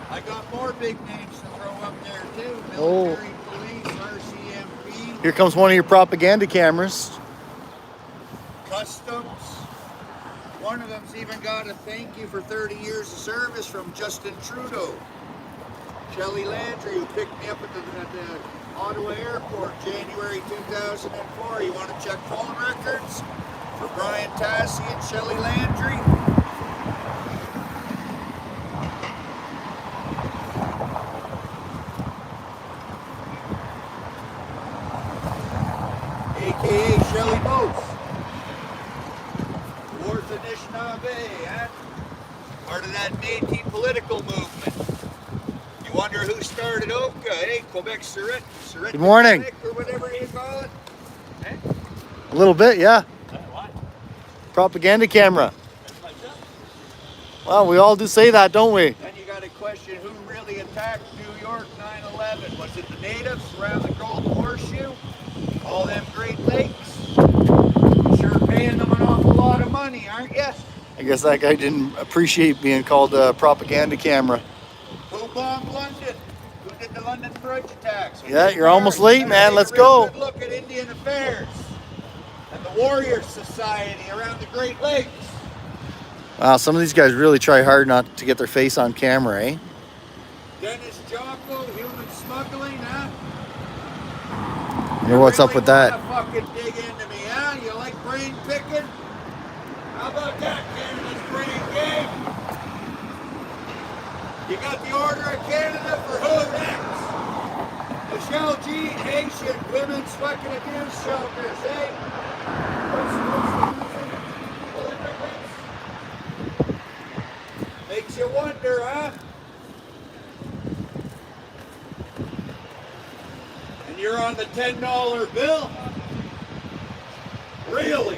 I got more big names to throw up there too. Oh. Military police, RCMP, Here comes one of your propaganda cameras. customs. One of them's even got a thank you for 30 years of service from Justin Trudeau. Shelley Landry, who picked me up at the Ottawa airport January 2004. You want to check phone records for Brian Tassie and Shelley Landry? AKA Shelley Boats. Wars Anishinaabe, huh? Part of that Métis political movement. You wonder who started Oka, eh? Quebec Surrette. Good morning. Or whatever you call it. Eh? A little bit, yeah. Propaganda camera. Well, we all do say that, don't we? Then you got to question who really attacked New York 9/11. Was it the natives around the Golden Horseshoe? All them Great Lakes? Sure paying them an awful lot of money, aren't you? I guess that guy didn't appreciate being called a propaganda camera. Who bombed London? Who did the London Bridge attacks? Yeah, you're almost late, man. Let's go. Good look at Indian affairs and the Warrior Society around the Great Lakes. Wow, some of these guys really try hard not to get their face on camera, eh? Dennis Jocko, human smuggling, huh? You know what's up with that? Wanna fucking dig into me, huh? You like brain picking? How about that, Canada's brain game? You got the Order of Canada for who next? Michelle G. Haitian Women's Fucking Abuse Shelters, eh? What's the Makes you wonder, huh? And you're on the $10 bill? Really?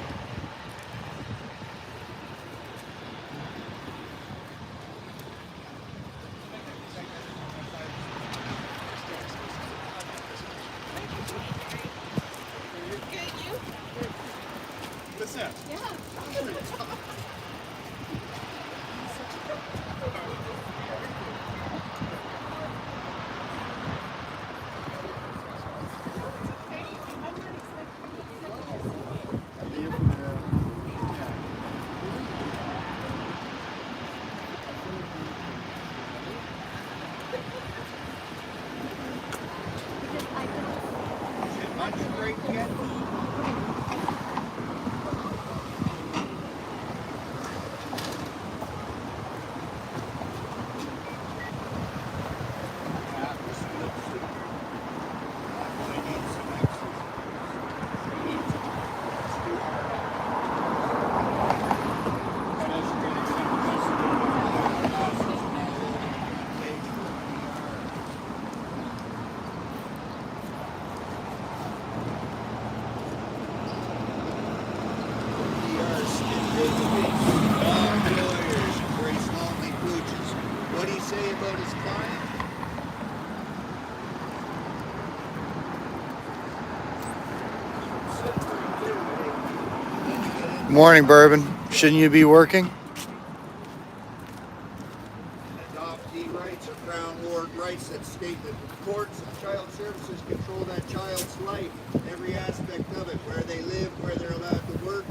What's that? Is it much great yet? What do you say about his client? Morning, Bourbon. Shouldn't you be working? Adoptee rights are Crown Ward rights that state that the courts and child services control that child's life, every aspect of it, where they live, where they're allowed to work.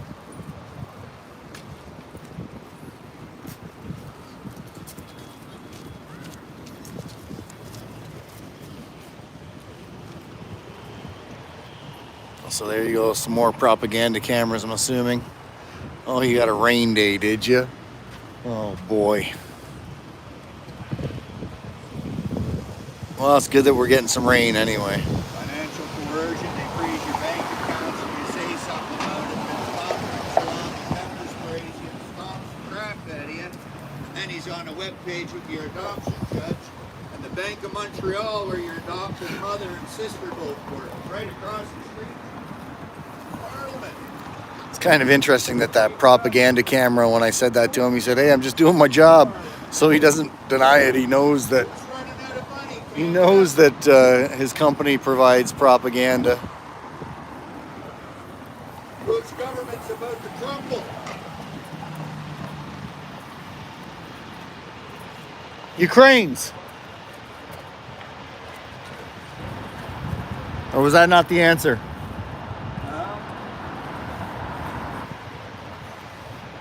So there you go, some more propaganda cameras, I'm assuming. Oh, you got a rain day, did you? Oh boy. Well, it's good that we're getting some rain anyway. Financial coercion, they freeze your bank accounts if you say something about it, then stop and salon and pepper sprays you and stop the crap out of you. Then he's on a webpage with your adoption judge and the Bank of Montreal where your adopted mother and sister both work, right across the street. Parliament. It's kind of interesting that propaganda camera, when I said that to him, he said, "Hey, I'm just doing my job." So he doesn't deny it. He knows that It's running out of money. he knows that his company provides propaganda. Whose government's about to crumble? Ukraine's. Or was that not the answer?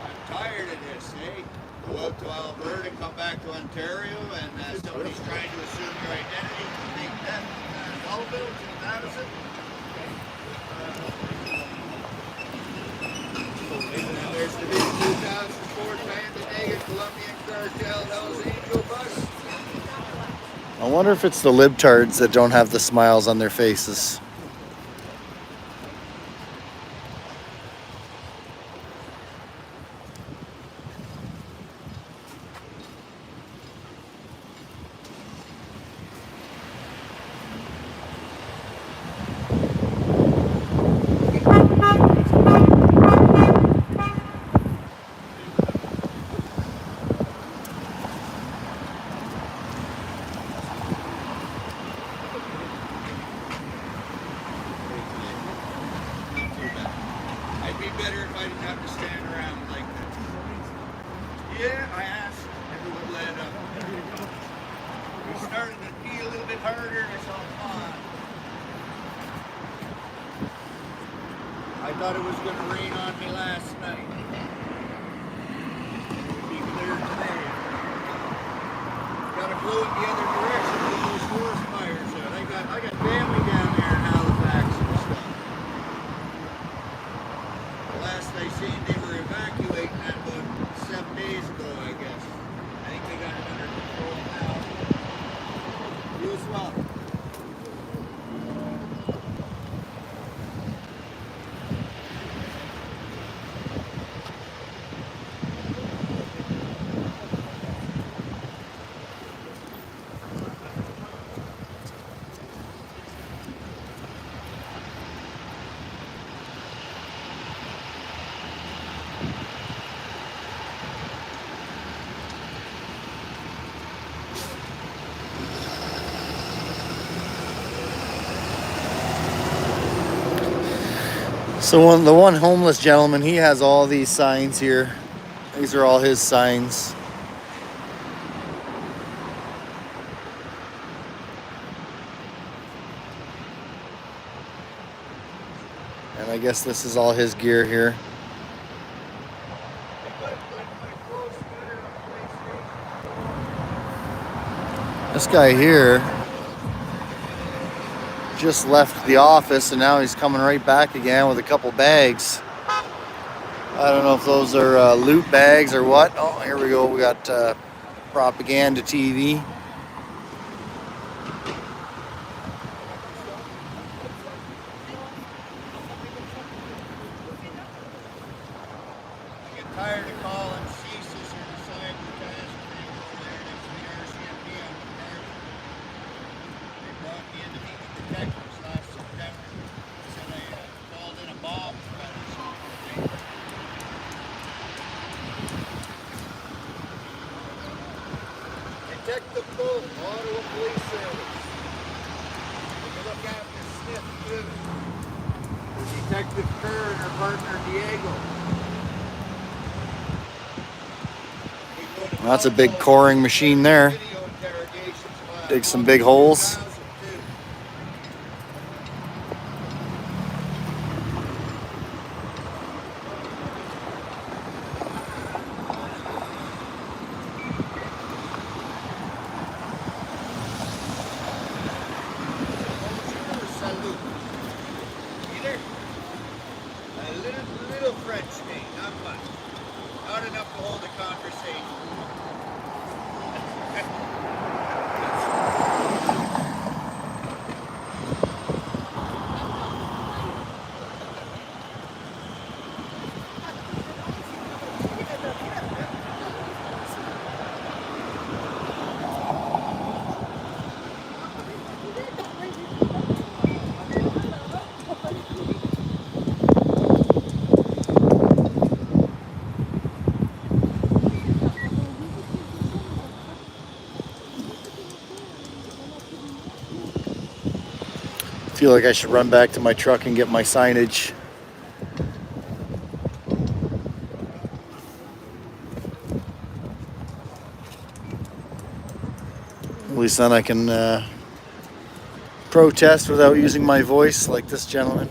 I'm tired of this, eh? Go out to Alberta, come back to Ontario, and somebody's trying to assume your identity, make that Melville, 2000. And there's the big 2004 Bandanaga Colombian cartel Hells Angel bus. I wonder if it's the libtards that don't have the smiles on their faces. I'd be better if I didn't have to stand around like this. Yeah, I asked. Everyone let up. We started to pee a little bit harder, and I saw fun. I thought it was going to rain on me last night. It would be clear today. Got to blow it the other direction to those forest fires out. I got family down there in Halifax and stuff. Last I seen, they were evacuating that about 7 days ago, I guess. I think they got it under control now. You as well. So the one homeless gentleman, he has all these signs here. These are all his signs. And I guess this is all his gear here. This guy here just left the office and now he's coming right back again with a couple bags. I don't know if those are loot bags or what. Oh, here we go. We got propaganda TV. I get tired of calling CSIS or the side of the task thing over there next to the RCMP on the park. They brought me in to meet with detectives last September. Said I called in a bomb threat or something. Detective Bull, Ottawa Police Service. You look after Smith too. Detective Kerr and her partner Diego. That's a big coring machine there. Dig some big holes. A little French name, not much. Not enough to hold a conversation. I feel like I should run back to my truck and get my signage. At least then I can protest without using my voice like this gentleman.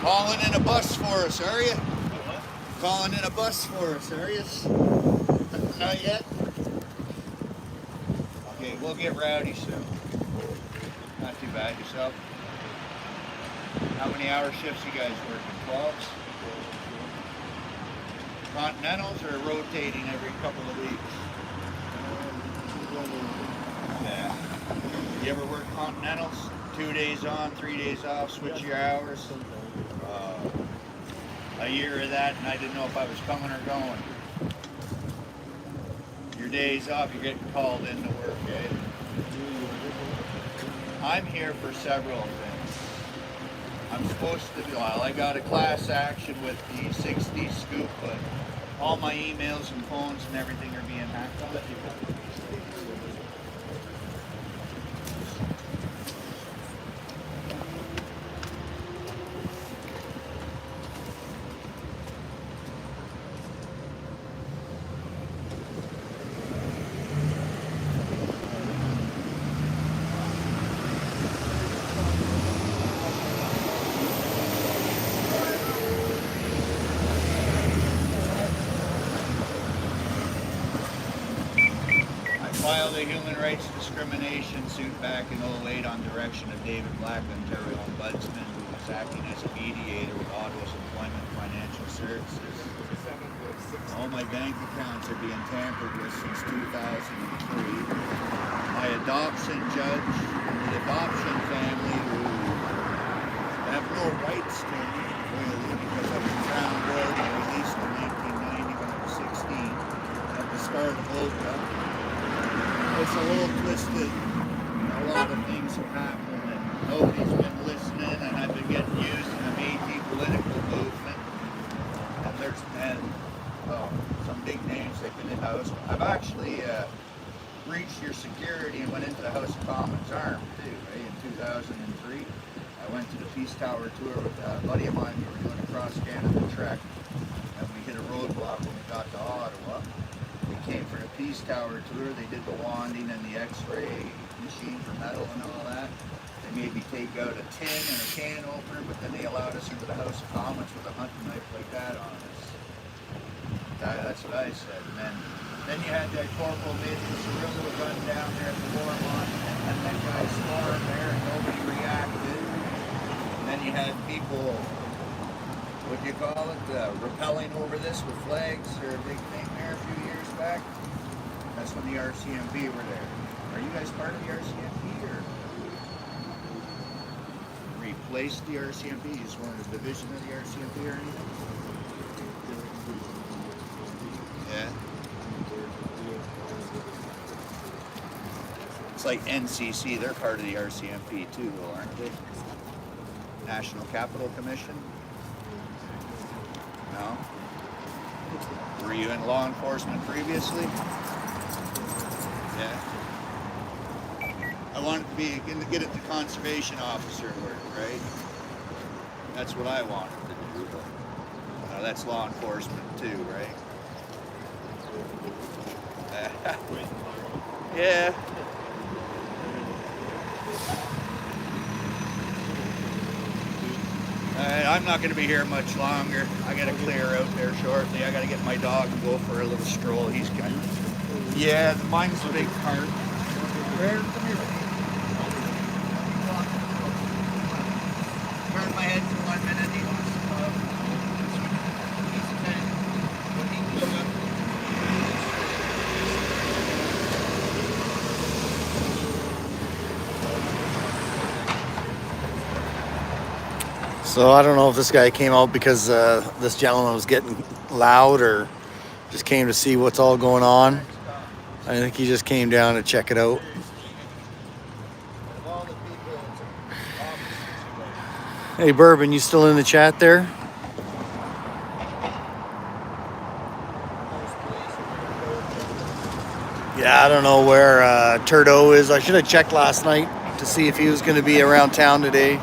Calling in a bus for us, are you? Calling in a bus for us, are you? Not yet? Okay, we'll get rowdy soon. Not too bad. Yourself? How many hour shifts you guys working? 12s? Continentals or rotating every couple of weeks? Yeah. You ever work continentals? 2 days on, 3 days off, switch your hours? A year of that, and I didn't know if I was coming or going. Your days off, you're getting called in to work, eh? I'm here for several things. I'm supposed to, well, I got a class action with the 60 scoop, but all my emails and phones and everything are being hacked on. Filed a human rights discrimination suit back in '08 on direction of David Black, Ontario Ombudsman, who was acting as a mediator with Ottawa's Employment Financial Services. All my bank accounts are being tampered with since 2003. My adoption judge the adoption family who have no rights to me, really, because I was found out and released in 1990 when I was 16 at the start of OCA. It's a little twisted. A lot of things have happened and nobody's been listening, and I've been getting used in the Métis political movement. And there's been some big names that have been in the house. I've actually breached your security and went into the House of Commons armed too, right? In 2003. I went to the Peace Tower tour with a buddy of mine. We were doing a cross Canada trek, and we hit a roadblock when we got to Ottawa. We came for the Peace Tower tour. They did the wanding and the X-ray machine for metal and all that. They made me take out a tin and a can opener, but then they allowed us into the House of Commons with a hunting knife like that on us. That's what I said. And then you had that Corporal Business Cirillo run down there at the War Monument, and that guy stormed there and nobody reacted. And then you had people, what do you call it, rappelling over this with flags, or a big thing there a few years back. That's when the RCMP were there. Are you guys part of the RCMP, or replaced the RCMP? You just weren't a division of the RCMP or anything? Yeah. It's like NCC, they're part of the RCMP too, though, aren't they? National Capital Commission? No? Were you in law enforcement previously? Yeah. I wanted to be, get it to conservation officer work, right? That's what I wanted to do. That's law enforcement too, right? Yeah. I'm not going to be here much longer. I got to clear out there shortly. I got to get my dog and go for a little stroll. He's kind of... Yeah, mine's a big cart. Where? Come here. Turn my head for 1 minute. He wants to go. He's a 10. What he can do. So I don't know if this guy came out because this gentleman was getting loud or just came to see what's all going on. I think he just came down to check it out. Hey Bourbon, you still in the chat there? Yeah, I don't know where Turdo is. I should have checked last night to see if he was going to be around town today.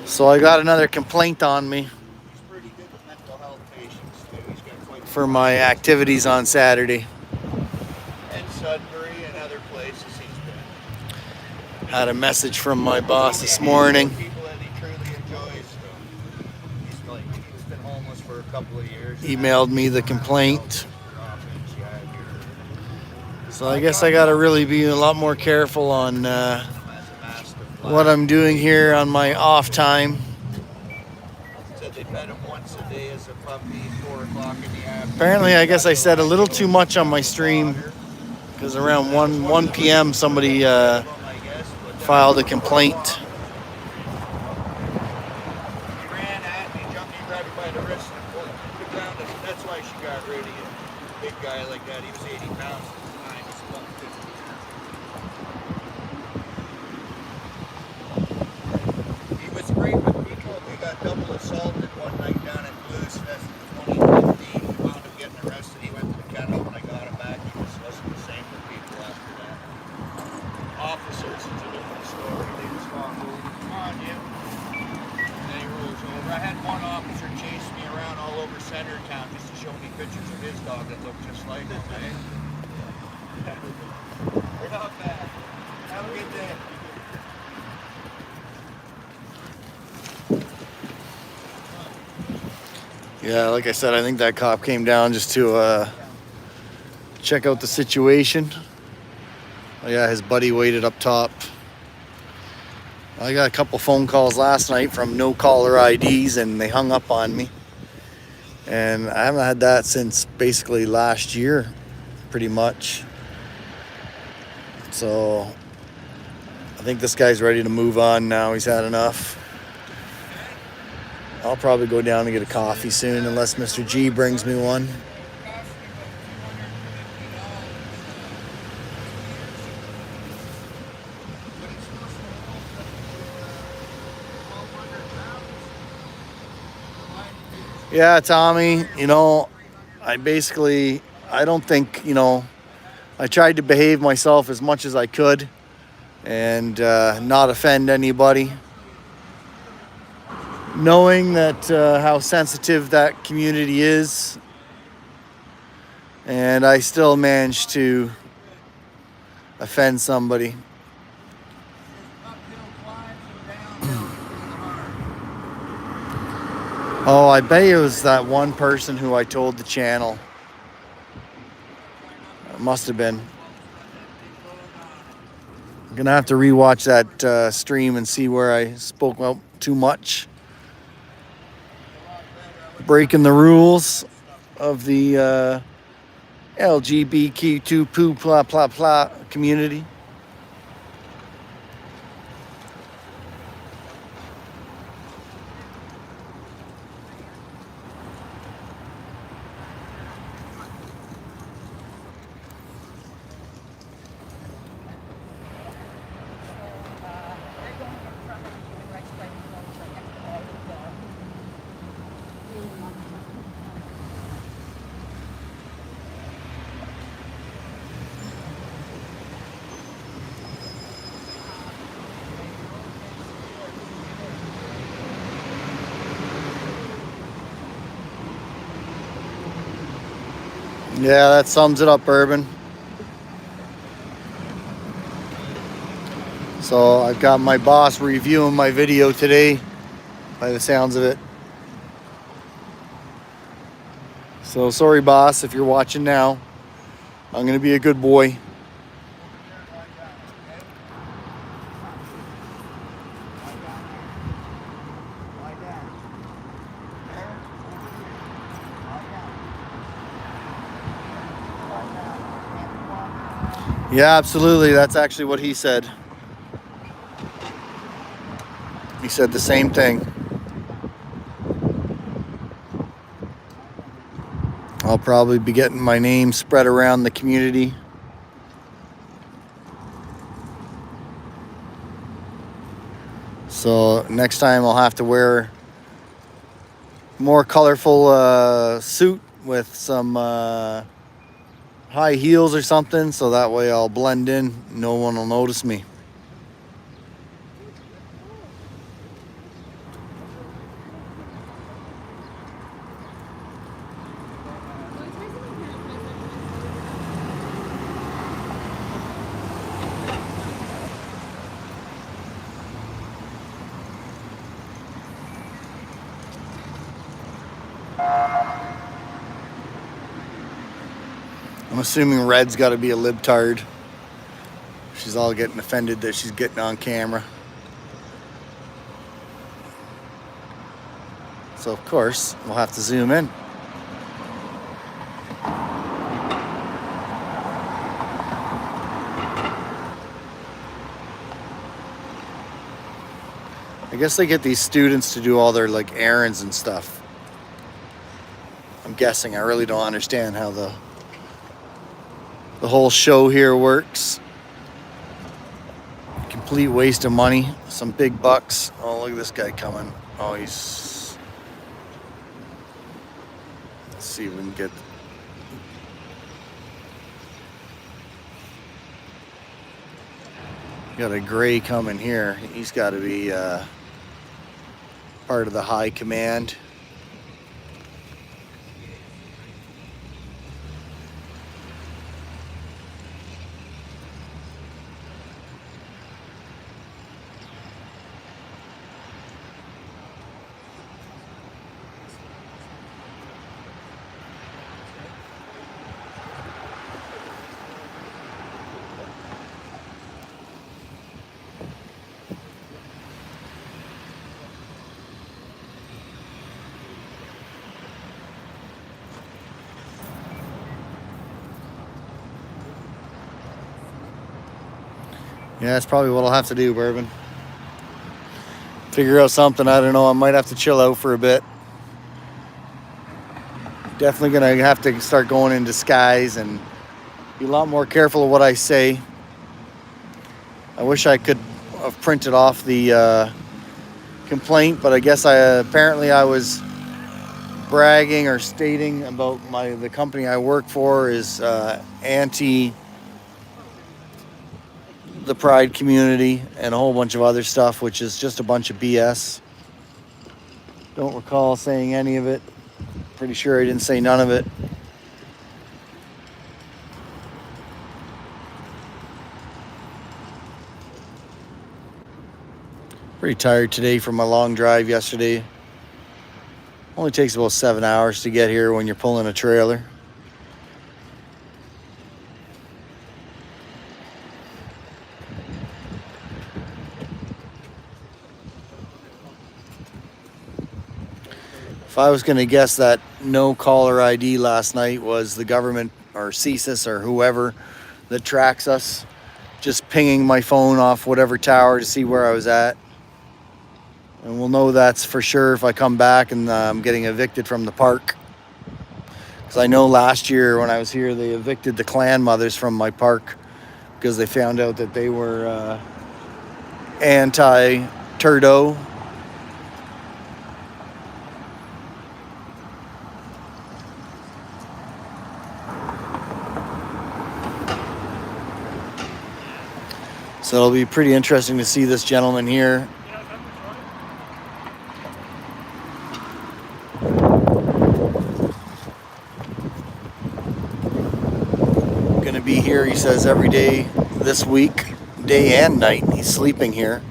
So I got another complaint on me for my activities on Saturday. And Sudbury and other places he's been. Had a message from my boss this morning. People that he truly enjoys. He's been homeless for a couple of years. Emailed me the complaint. So I guess I got to really be a lot more careful on what I'm doing here on my off time. Said they fed him once a day as a puppy, 4 o'clock in the afternoon. Apparently, I guess I said a little too much on my stream because around 1 p.m. somebody filed a complaint. He ran at me, jumped me, grabbed me by the wrist, and pulled the ground. That's why she got rid of you. Big guy like that. He was 80 pounds at the time. He's about 50. He was great with people. We got double assaulted one night down at Blues Fest in 2015. We wound up getting arrested. He went to the kennel. When I got him back, he just wasn't the same with people after that. Officers, it's a different story. They just walk over. Come on, Jim. And then he rolls over. I had one officer chase me around all over Centertown just to show me pictures of his dog that looked just like him, eh? We're not bad. Have a good day. Yeah, like I said, I think that cop came down just to check out the situation. Oh yeah, his buddy waited up top. I got a couple phone calls last night from no caller IDs and they hung up on me. And I haven't had that since basically last year, pretty much. So I think this guy's ready to move on now. He's had enough. I'll probably go down and get a coffee soon unless Mr. G brings me one. Yeah, Tommy, you know, I don't think, you know, I tried to behave myself as much as I could and not offend anybody. Knowing that how sensitive that community is, and I still managed to offend somebody. Oh, I bet it was that one person who I told the channel. It must have been. I'm gonna have to rewatch that stream and see where I spoke out too much. Breaking the rules of the LGBTQ poo blah blah blah community. Yeah, that sums it up, Urban. So I've got my boss reviewing my video today, by the sounds of it. So sorry, boss, if you're watching now. I'm gonna be a good boy. Yeah, absolutely. That's actually what he said. He said the same thing. I'll probably be getting my name spread around the community. So next time I'll have to wear more colorful suit with some high heels or something, so that way I'll blend in. No one will notice me. I'm assuming Red's got to be a libtard. She's all getting offended that she's getting on camera. So of course, we'll have to zoom in. I guess they get these students to do all their like errands and stuff. I'm guessing. I really don't understand how the whole show here works. Complete waste of money. Some big bucks. Oh, look at this guy coming. Oh, he's... Let's see if we can get... Got a gray coming here. He's got to be part of the high command. Yeah, that's probably what I'll have to do, Bourbon. Figure out something. I don't know. I might have to chill out for a bit. Definitely gonna have to start going in disguise and be a lot more careful of what I say. I wish I could have printed off the complaint, but I guess apparently I was bragging or stating about the company I work for is anti the Pride community and a whole bunch of other stuff, which is just a bunch of BS. Don't recall saying any of it. Pretty sure I didn't say none of it. Pretty tired today from my long drive yesterday. Only takes about 7 hours to get here when you're pulling a trailer. If I was going to guess that no caller ID last night was the government or CSIS or whoever that tracks us, just pinging my phone off whatever tower to see where I was at. And we'll know that's for sure if I come back and I'm getting evicted from the park. Because I know last year when I was here, they evicted the clan mothers from my park because they found out that they were anti-Turdo. So it'll be pretty interesting to see this gentleman here. Gonna be here, he says, every day this week, day and night. He's sleeping here.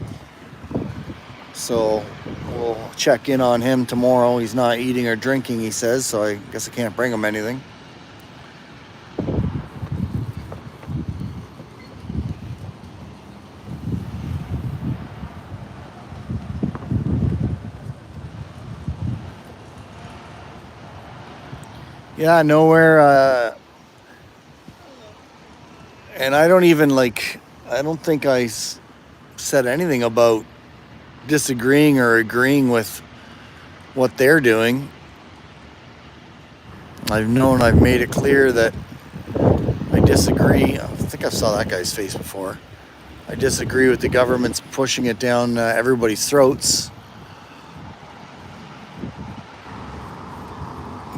So we'll check in on him tomorrow. He's not eating or drinking, he says, so I guess I can't bring him anything. Yeah, nowhere. And I don't even I don't think I said anything about disagreeing or agreeing with what they're doing. I've made it clear that I disagree. I think I saw that guy's face before. I disagree with the government's pushing it down everybody's throats.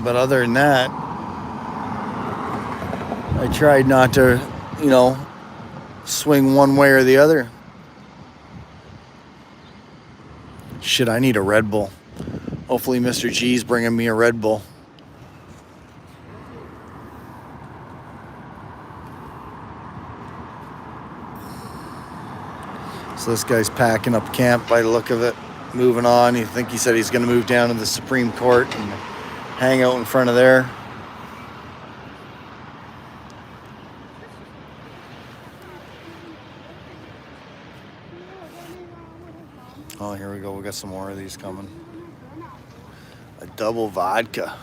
But other than that, I tried not to, swing one way or the other. Shit, I need a Red Bull. Hopefully Mr. G's bringing me a Red Bull. So this guy's packing up camp by the look of it, moving on. He said he's going to move down to the Supreme Court and hang out in front of there. Oh, here we go. We got some more of these coming. A double vodka.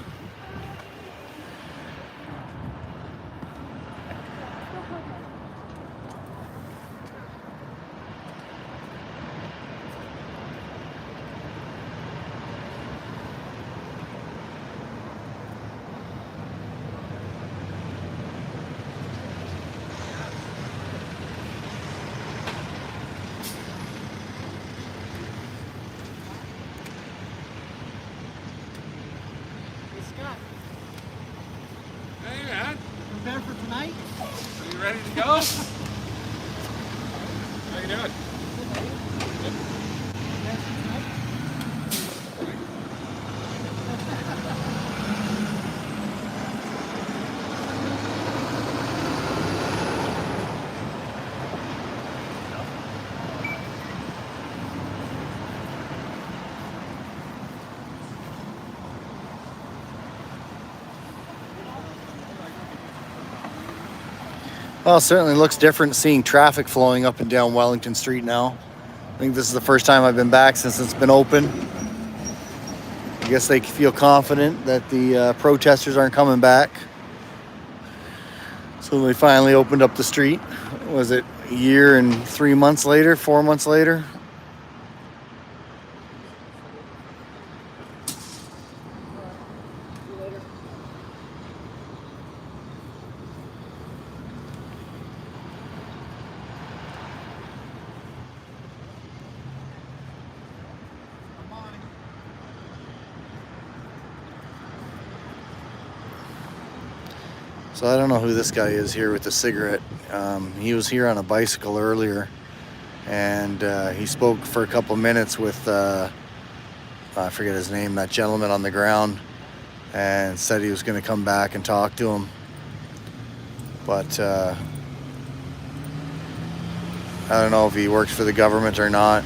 Hey man, Prepared for tonight? are you ready to go? How you doing? Prepared for tonight? Well, it certainly looks different seeing traffic flowing up and down Wellington Street now. I think this is the first time I've been back since it's been open. I guess they feel confident that the protesters aren't coming back. So they finally opened up the street. Was it a year and 3 months later, 4 months later. So I don't know who this guy is here with the cigarette. He was here on a bicycle earlier, and he spoke for a couple minutes with, I forget his name, that gentleman on the ground, and said he was going to come back and talk to him. But I don't know if he works for the government or not.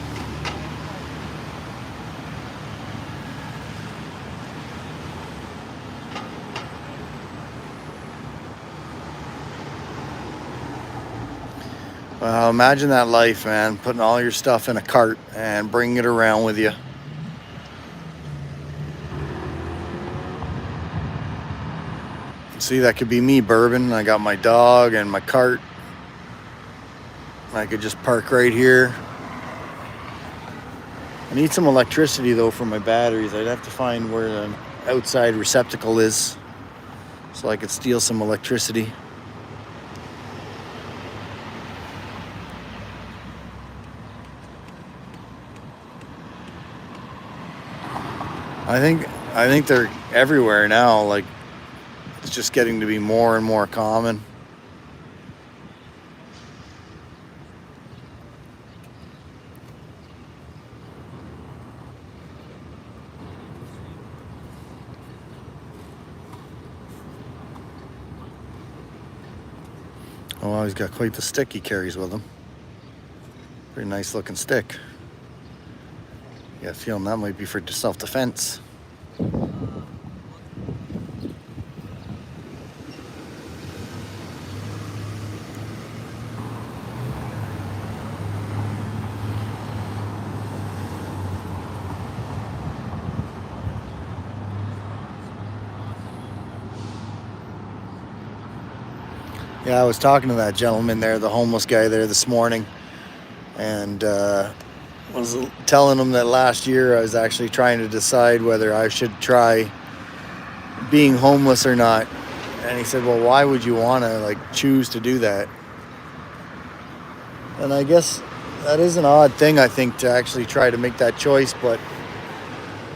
Well, imagine that life, man, putting all your stuff in a cart and bringing it around with you. See, that could be me, Bourbon. I got my dog and my cart. I could just park right here. I need some electricity, though, for my batteries. I'd have to find where an outside receptacle is so I could steal some electricity. I think they're everywhere now. Like, it's just getting to be more and more common. Oh, wow, he's got quite the stick he carries with him. Pretty nice looking stick. Yeah, feeling that might be for self-defense. Yeah, I was talking to that gentleman there, the homeless guy there this morning, and was telling him that last year I was actually trying to decide whether I should try being homeless or not. And he said, well, why would you want to choose to do that? And I guess that is an odd thing, I think, to actually try to make that choice. But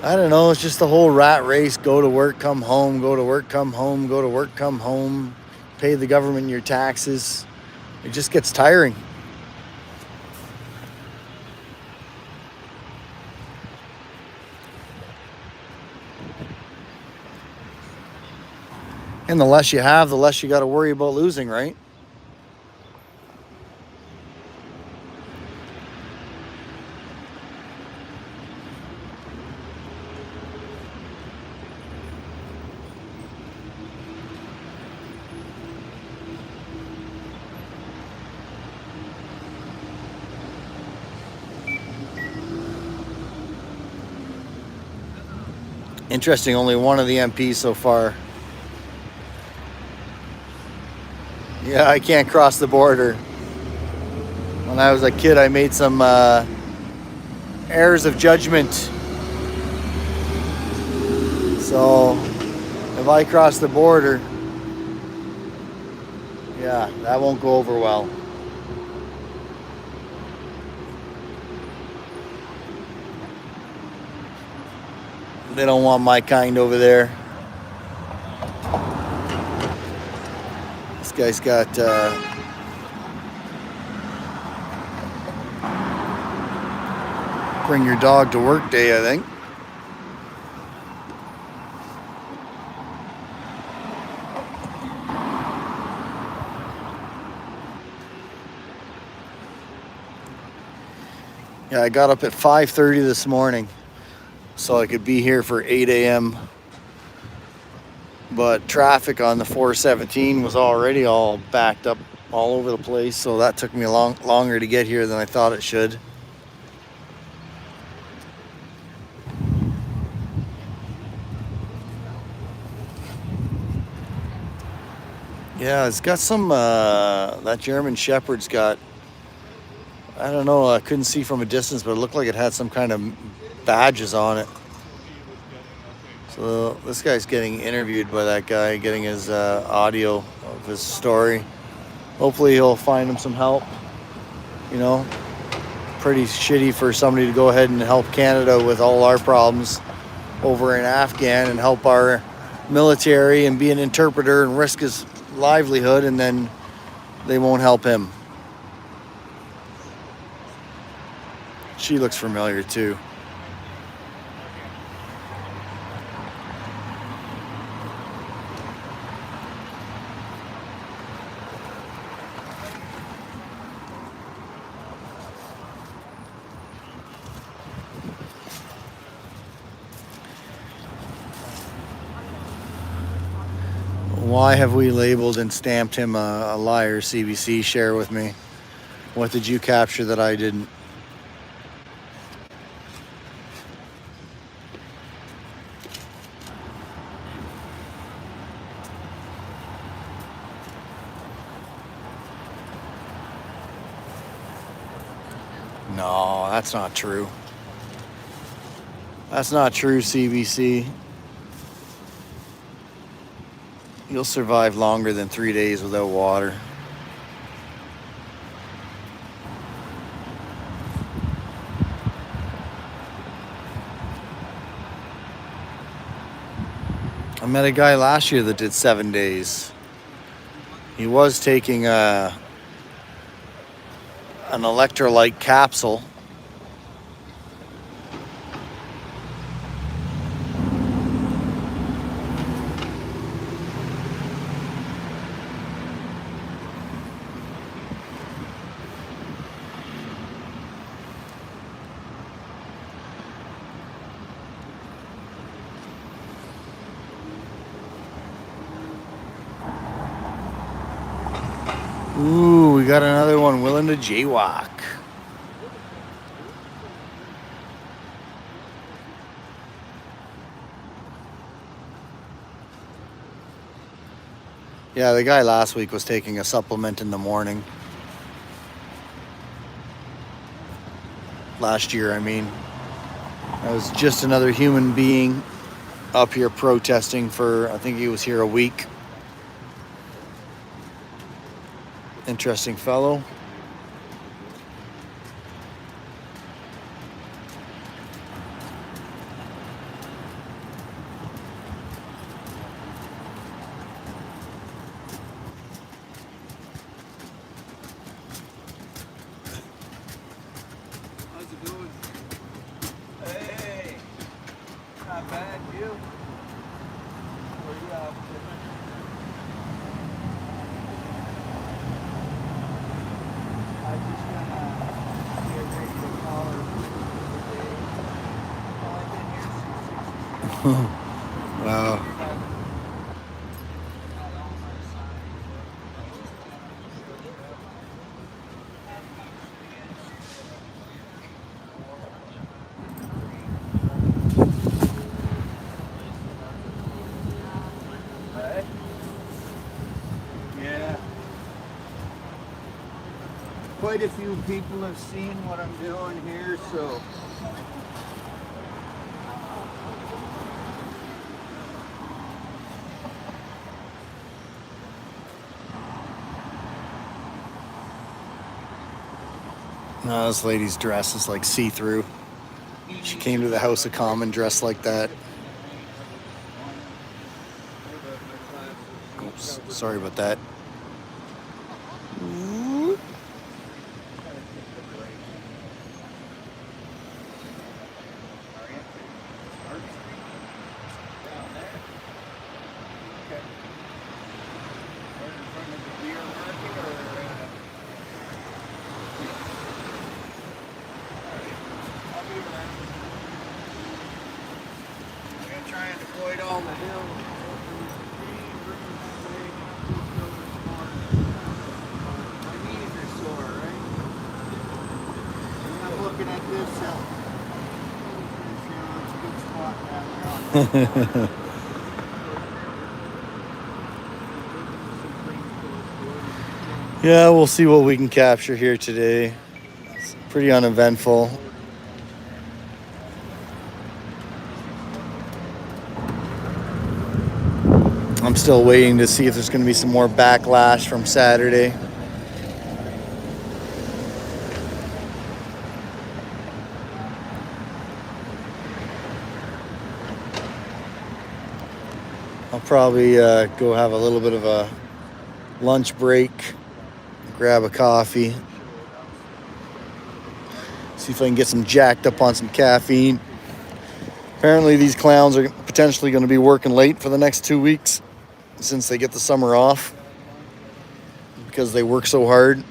I don't know, it's just the whole rat race. Go to work, come home, go to work, come home, go to work, come home, pay the government your taxes. It just gets tiring. And the less you have, the less you got to worry about losing, right? Interesting, only one of the MPs so far. Yeah, I can't cross the border. When I was a kid, I made some errors of judgment. So if I cross the border, yeah, that won't go over well. They don't want my kind over there. This guy's got bring your dog to work day, I think. Yeah, I got up at 5:30 this morning so I could be here for 8 a.m. But traffic on the 417 was already all backed up all over the place, so that took me longer to get here than I thought it should. Yeah, it's got some, that German Shepherd's got I don't know. I couldn't see from a distance, but it looked like it had some kind of badges on it. So this guy's getting interviewed by that guy, getting his audio of his story. Hopefully he'll find him some help. You know, pretty shitty for somebody to go ahead and help Canada with all our problems over in Afghan and help our military and be an interpreter and risk his livelihood, and then they won't help him. She looks familiar too. Why have we labeled and stamped him a liar, CBC? Share with me. What did you capture that I didn't? No, that's not true. That's not true, CBC. You'll survive longer than 3 days without water. I met a guy last year that did 7 days. He was taking an electrolyte capsule. Ooh, we got another one willing to jaywalk. Yeah, the guy last week was taking a supplement in the morning. Last year, I mean. I was just another human being up here protesting for, I think he was here a week. Interesting fellow. How's it going? Hey, not bad, you? Where you at? I just gonna get ready to call her today. I've been here since 6. Wow. Yeah. Quite a few people have seen what I'm doing here, so. No, this lady's dress is like see-through. She came to the House of Commons dressed like that. Oops, sorry about that. Trying to avoid all the hills. My knees are sore, right? And I'm looking at this hill. It's a good spot down there. Yeah, we'll see what we can capture here today. Pretty uneventful. I'm still waiting to see if there's going to be some more backlash from Saturday. I'll probably go have a little bit of a lunch break, grab a coffee, see if I can get some jacked up on some caffeine. Apparently these clowns are potentially going to be working late for the next 2 weeks since they get the summer off because they work so hard.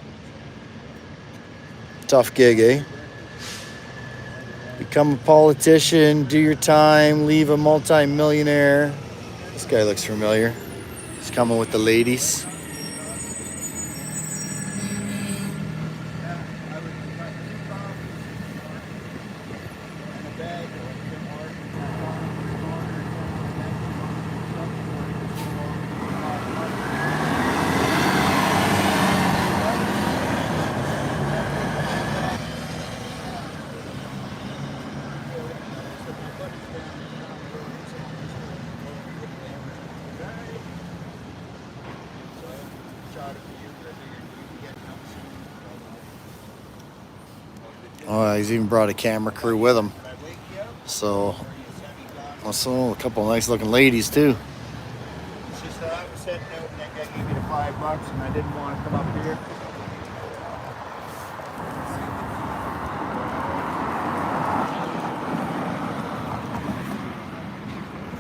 Tough gig, eh? Become a politician, do your time, leave a multi-millionaire. This guy looks familiar. He's coming with the ladies. Oh, he's even brought a camera crew with him. So, also a couple of nice looking ladies too. It's just that I was sitting out and that guy gave me the $5 and I didn't want to come up here.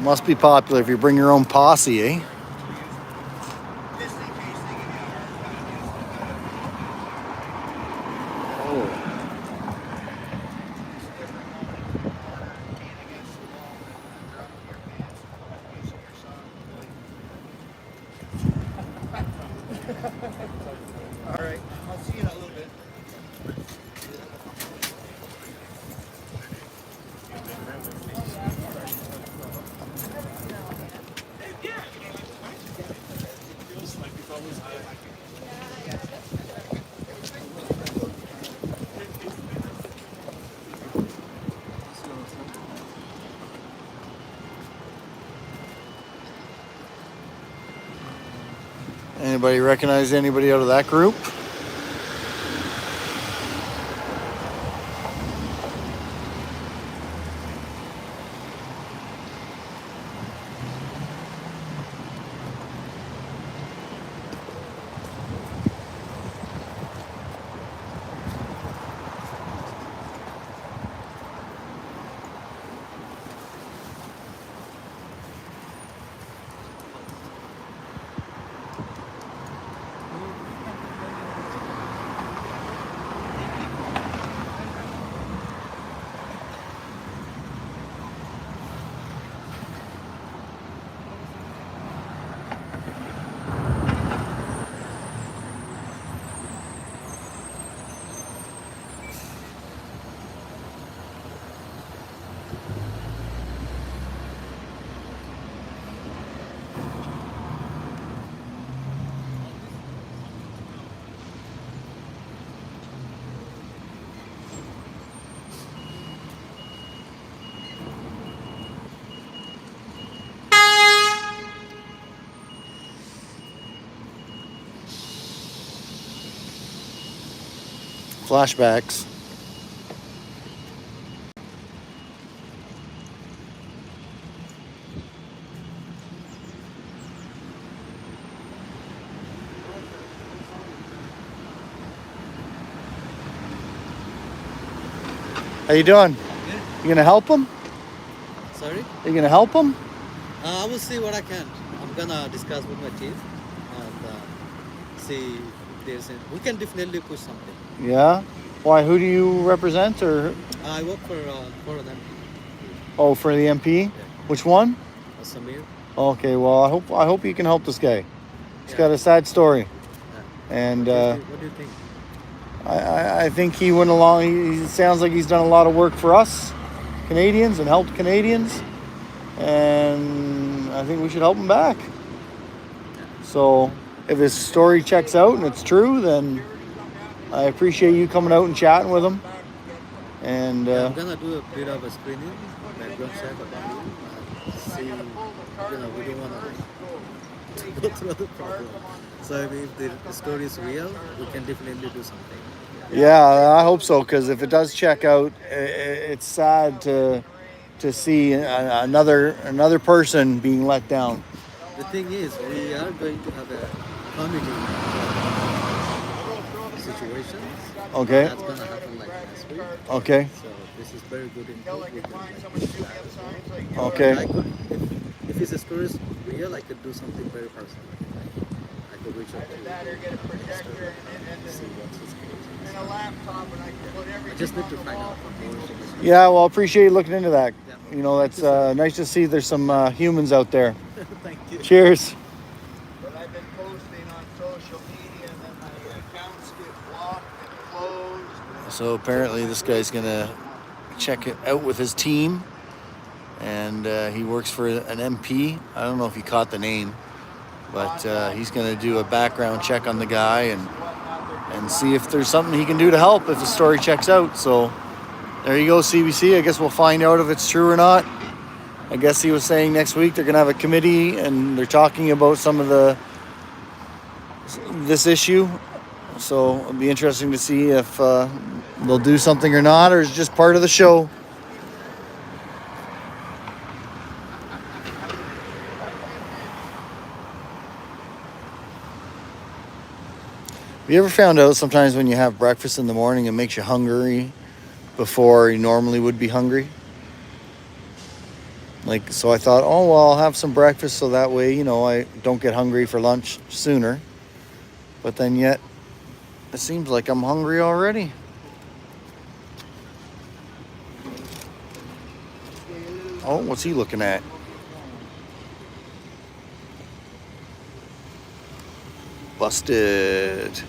Must be popular if you bring your own posse, eh? Just in case they give you a hard time. Oh. All right, I'll see you in a little bit. Anybody recognize anybody out of that group? Flashbacks. How you doing? You gonna help him? Sorry? You gonna help him? I will see what I can. I'm gonna discuss with my team and see if there's we can definitely push something. Yeah. Why? Who do you represent, or? I work for them. Oh, for the MP. Which one? Samir. Okay. Well, I hope you can help this guy. He's Yeah. got a sad story, Yeah. and What do you think? I think he went along. He sounds like he's done a lot of work for us, Canadians, and helped Canadians, and I think we should help him back. So, if his story checks out and it's true, then I appreciate you coming out and chatting with him. And I'm gonna do a bit of a screening, background check about you, and see. We don't wanna go through the problem. So if the story is real, we can definitely do something. yeah, I hope so, because if it does check out, it's sad to see another person being let down. The thing is, we are going to have a comedy situations. Okay. That's gonna happen like next week. Okay. So this is very good input. We can like push that as well. Okay. I could, if his story is real, I could do something very personal. Like, I could reach out to Instagram and see what's his case. I just need to find out more information. Yeah, well, I appreciate you looking into that. Yeah. You know, that's nice to see there's some humans out there. Thank you. Cheers. But I've been posting on social media and then my accounts get blocked and closed. So apparently this guy's gonna check it out with his team, and he works for an MP. I don't know if he caught the name, but he's gonna do a background check on the guy and see if there's something he can do to help if the story checks out. So there you go, CBC. I guess we'll find out if it's true or not. I guess he was saying next week they're gonna have a committee and they're talking about some of this issue. So it'll be interesting to see if they'll do something or not, or it's just part of the show. Have you ever found out sometimes when you have breakfast in the morning it makes you hungry before you normally would be hungry? Like, so I thought, oh, well, I'll have some breakfast so that way, you know, I don't get hungry for lunch sooner. But then yet, it seems like I'm hungry already. Oh, what's he looking at? Busted.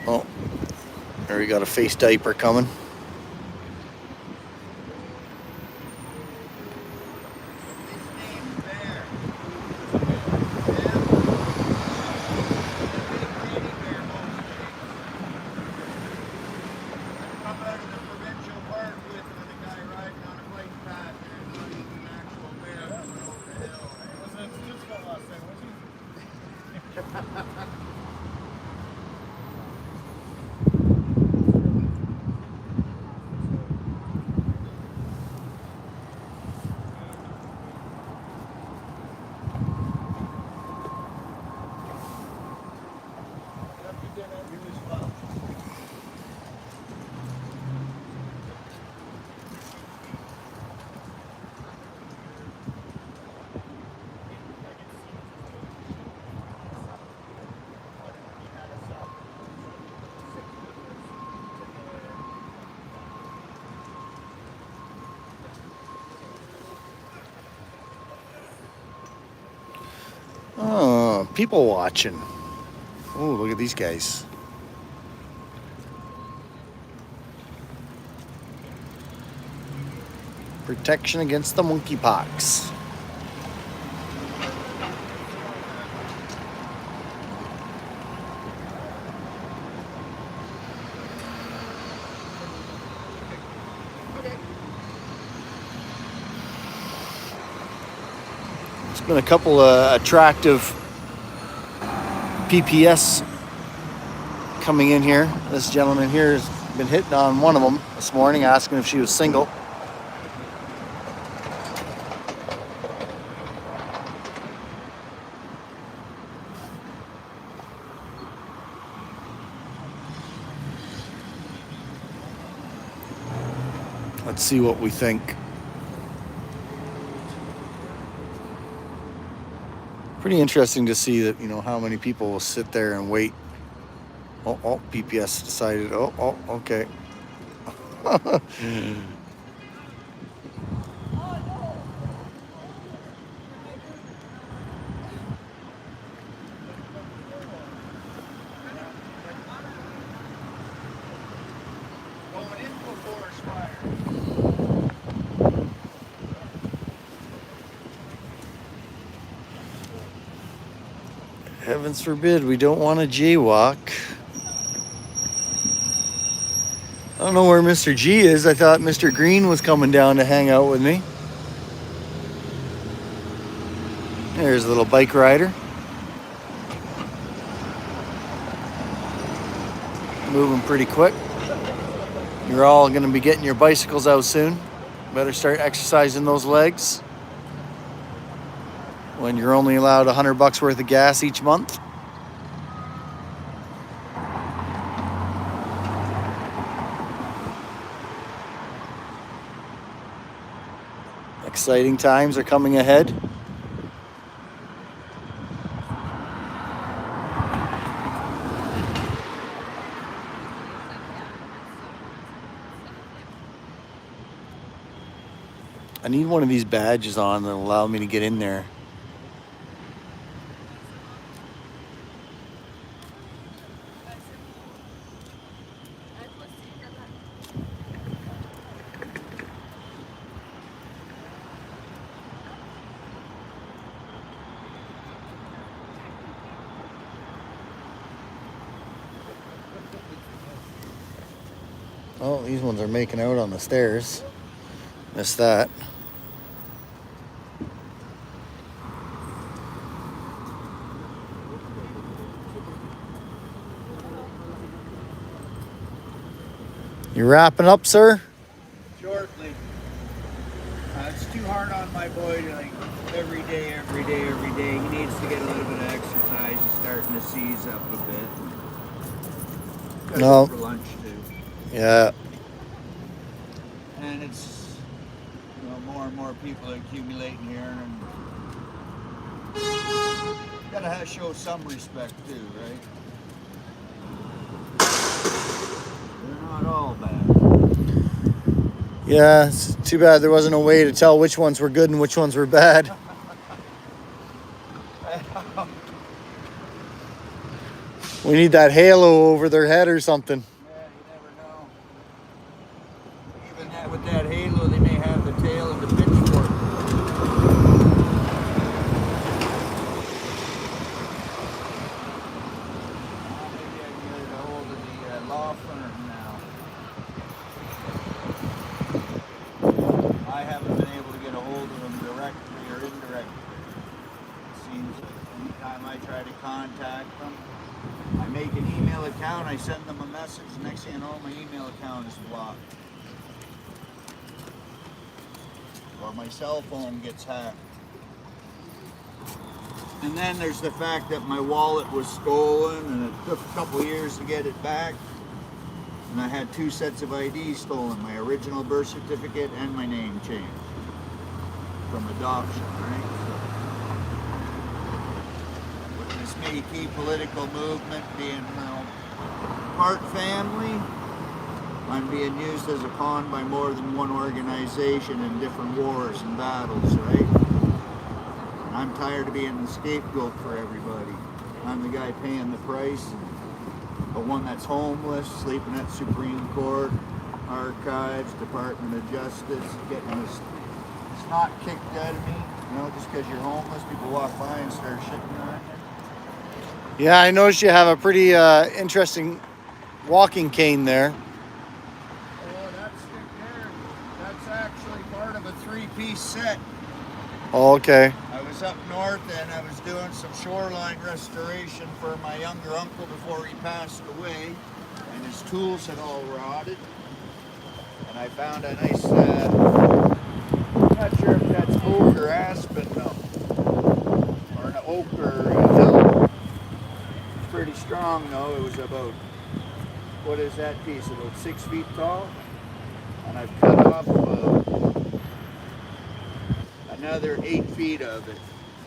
Oh, there we got a face diaper coming. Oh, people watching. Oh, look at these guys. Protection against the monkeypox. There's been a couple attractive PPS coming in here. This gentleman here has been hitting on one of them this morning, asking if she was single. Let's see what we think. Pretty interesting to see that, you know, how many people will sit there and wait. Oh, PPS decided, okay. Heavens forbid we don't want to jaywalk. I don't know where Mr. G is. I thought Mr. Green was coming down to hang out with me. There's a little bike rider. Moving pretty quick. You're all going to be getting your bicycles out soon. Better start exercising those legs when you're only allowed $100 worth of gas each month. Exciting times are coming ahead. I need one of these badges on that'll allow me to get in there. Oh, these ones are making out on the stairs. Missed that. You wrapping up, sir? Shortly. It's too hard on my boy to like every day. He needs to get a little bit of exercise. He's starting to seize up a bit. Gotta No. go for lunch too. Yeah. And it's, you know, more and more people are accumulating here, and gotta show some respect too, right? They're not all bad. Yeah, it's too bad there wasn't a way to tell which ones were good and which ones were bad. We need that halo over their head or something. Yeah, you never know. Even that, with that halo, they may have the tail of the pitchfork. Maybe I can get a hold of the law firm now. I haven't been able to get a hold of them directly or indirectly. It seems like anytime I try to contact them, I make an email account, I send them a message, next thing you know, my email account is blocked. Or my cell phone gets hacked. And then there's the fact that my wallet was stolen and it took a couple years to get it back. And I had 2 sets of IDs stolen, my original birth certificate and my name changed from adoption, right? This Métis political movement being part family, I'm being used as a pawn by more than one organization in different wars and battles, right? And I'm tired of being the scapegoat for everybody. I'm the guy paying the price, the one that's homeless, sleeping at Supreme Court, Archives, Department of Justice, getting this snot kicked out of me. You know, just because you're homeless, people walk by and start shitting on you. Yeah, I noticed you have a pretty interesting walking cane there. Oh, that stick there, that's actually part of a 3-piece set. Oh, okay. I was up north and I was doing some shoreline restoration for my younger uncle before he passed away, and his tools had all rotted. And I found a nice, I'm not sure if that's oak or aspen though, or an oak or hill. It's pretty strong though. It was about, what is that piece, about 6 feet tall? And I've cut off another 8 feet of it,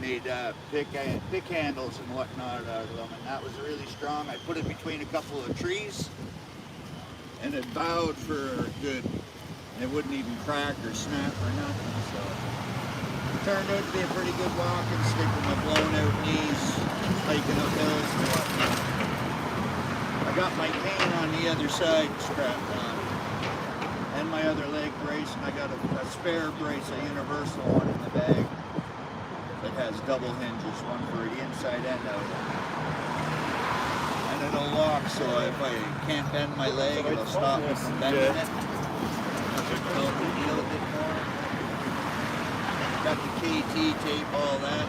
made pick handles and whatnot out of them, and that was really strong. I put it between a couple of trees, and it bowed for good. It wouldn't even crack or snap or nothing, so it turned out to be a pretty good walking stick with my blown out knees, hiking up hills and whatnot. I got my cane on the other side strapped on, and my other leg brace, and I got a spare brace, a universal one in the bag that has double hinges, one for the inside and out. and it'll lock, so if I can't bend my leg, it'll stop me from bending it. It'll help me heal a bit more. Got the KT tape, all that.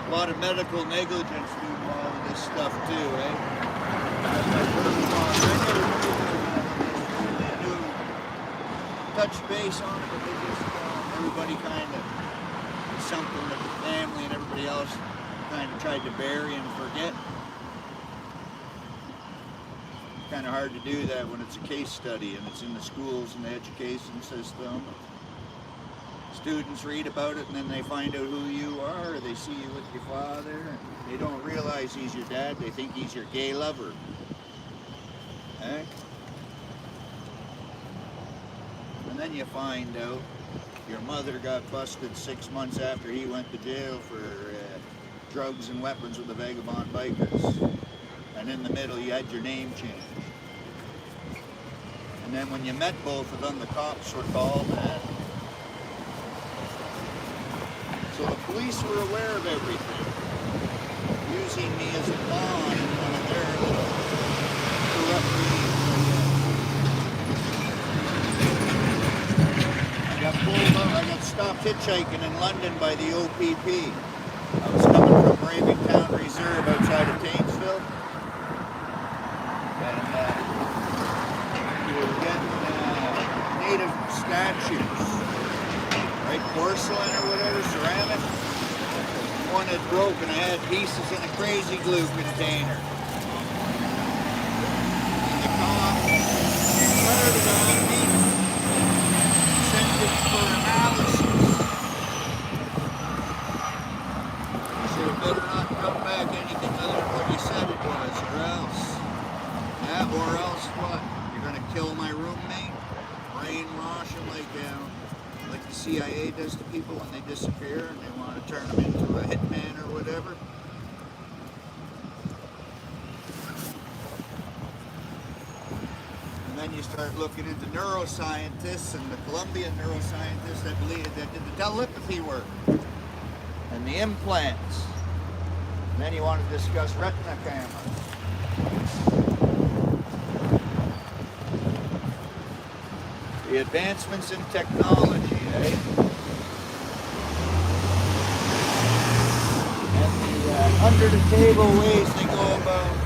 A lot of medical negligence due to all of this stuff too, eh? As I work on, I never knew touch base on it, but they just everybody kind of something that the family and everybody else kind of tried to bury and forget. Kind of hard to do that when it's a case study and it's in the schools and the education system. Students read about it and then they find out who you are, or they see you with your father, and they don't realize he's your dad, they think he's your gay lover. Eh? And then you find out your mother got busted 6 months after he went to jail for drugs and weapons with the vagabond bikers. And in the middle you had your name changed. And then when you met both of them, the cops were called, and so the police were aware of everything, using me as a pawn in one of their little corrupt games. I got pulled up, I got stopped hitchhiking in London by the OPP. I was coming from Ravingtown Reserve outside of Tainsville. And we were getting native statues, right? Porcelain or whatever, ceramic. One had broken, I had pieces in a crazy glue container. And the cop fired it on me, sent it for analysis. He said, it better not come back anything other than what you said it was, or else. Yeah, or else what? You're gonna kill my roommate? Brainwash him like the CIA does to people when they disappear and they want to turn them into a hitman or whatever. And then you start looking into neuroscientists and the Colombian neuroscientists that did the telepathy work and the implants. And then you want to discuss retina cameras. The advancements in technology, eh? And the under the table ways they go about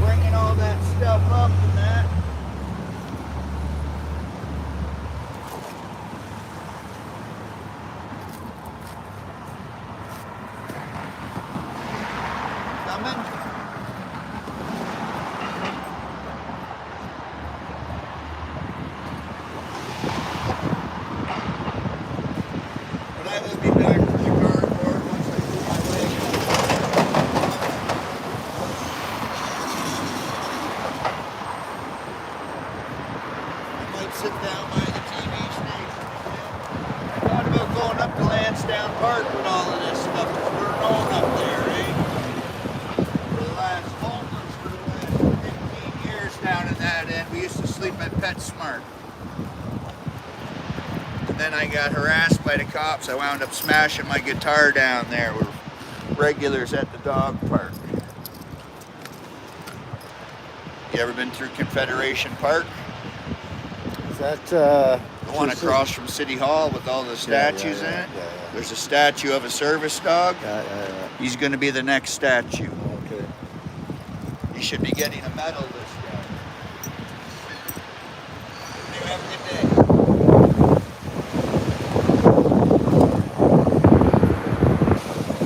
bringing all that stuff up and that. Coming? I will be back to the cardboard once I do my leg. I might sit down by the TV station. I thought about going up to Lansdowne Park with all of this stuff because we're known up there, eh? For the last 15 years down in that end, we used to sleep at PetSmart. Then I got harassed by the cops. I wound up smashing my guitar down there. We're regulars at the dog park. You ever been through Confederation Park? Is that The one across from City Hall with all the statues in it? Yeah. There's a statue of a service dog. Yeah. He's going to be the next statue. Okay. He should be getting a medal, this guy. You have a good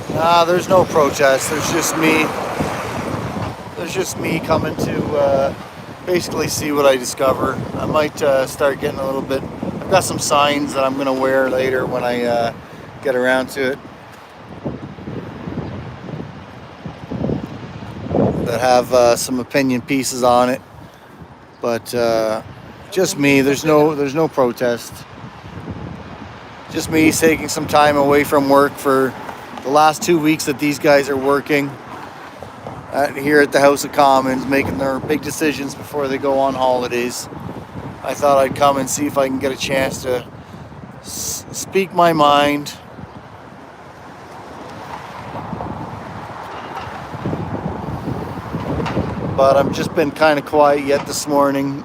day. Nah, there's no protest. There's just me. There's just me coming to basically see what I discover. I might start getting a little bit. I've got some signs that I'm gonna wear later when I get around to it. That have some opinion pieces on it, but just me. There's no protest. Just me taking some time away from work for the last 2 weeks that these guys are working here at the House of Commons, making their big decisions before they go on holidays. I thought I'd come and see if I can get a chance to speak my mind. but I've just been kind of quiet yet this morning.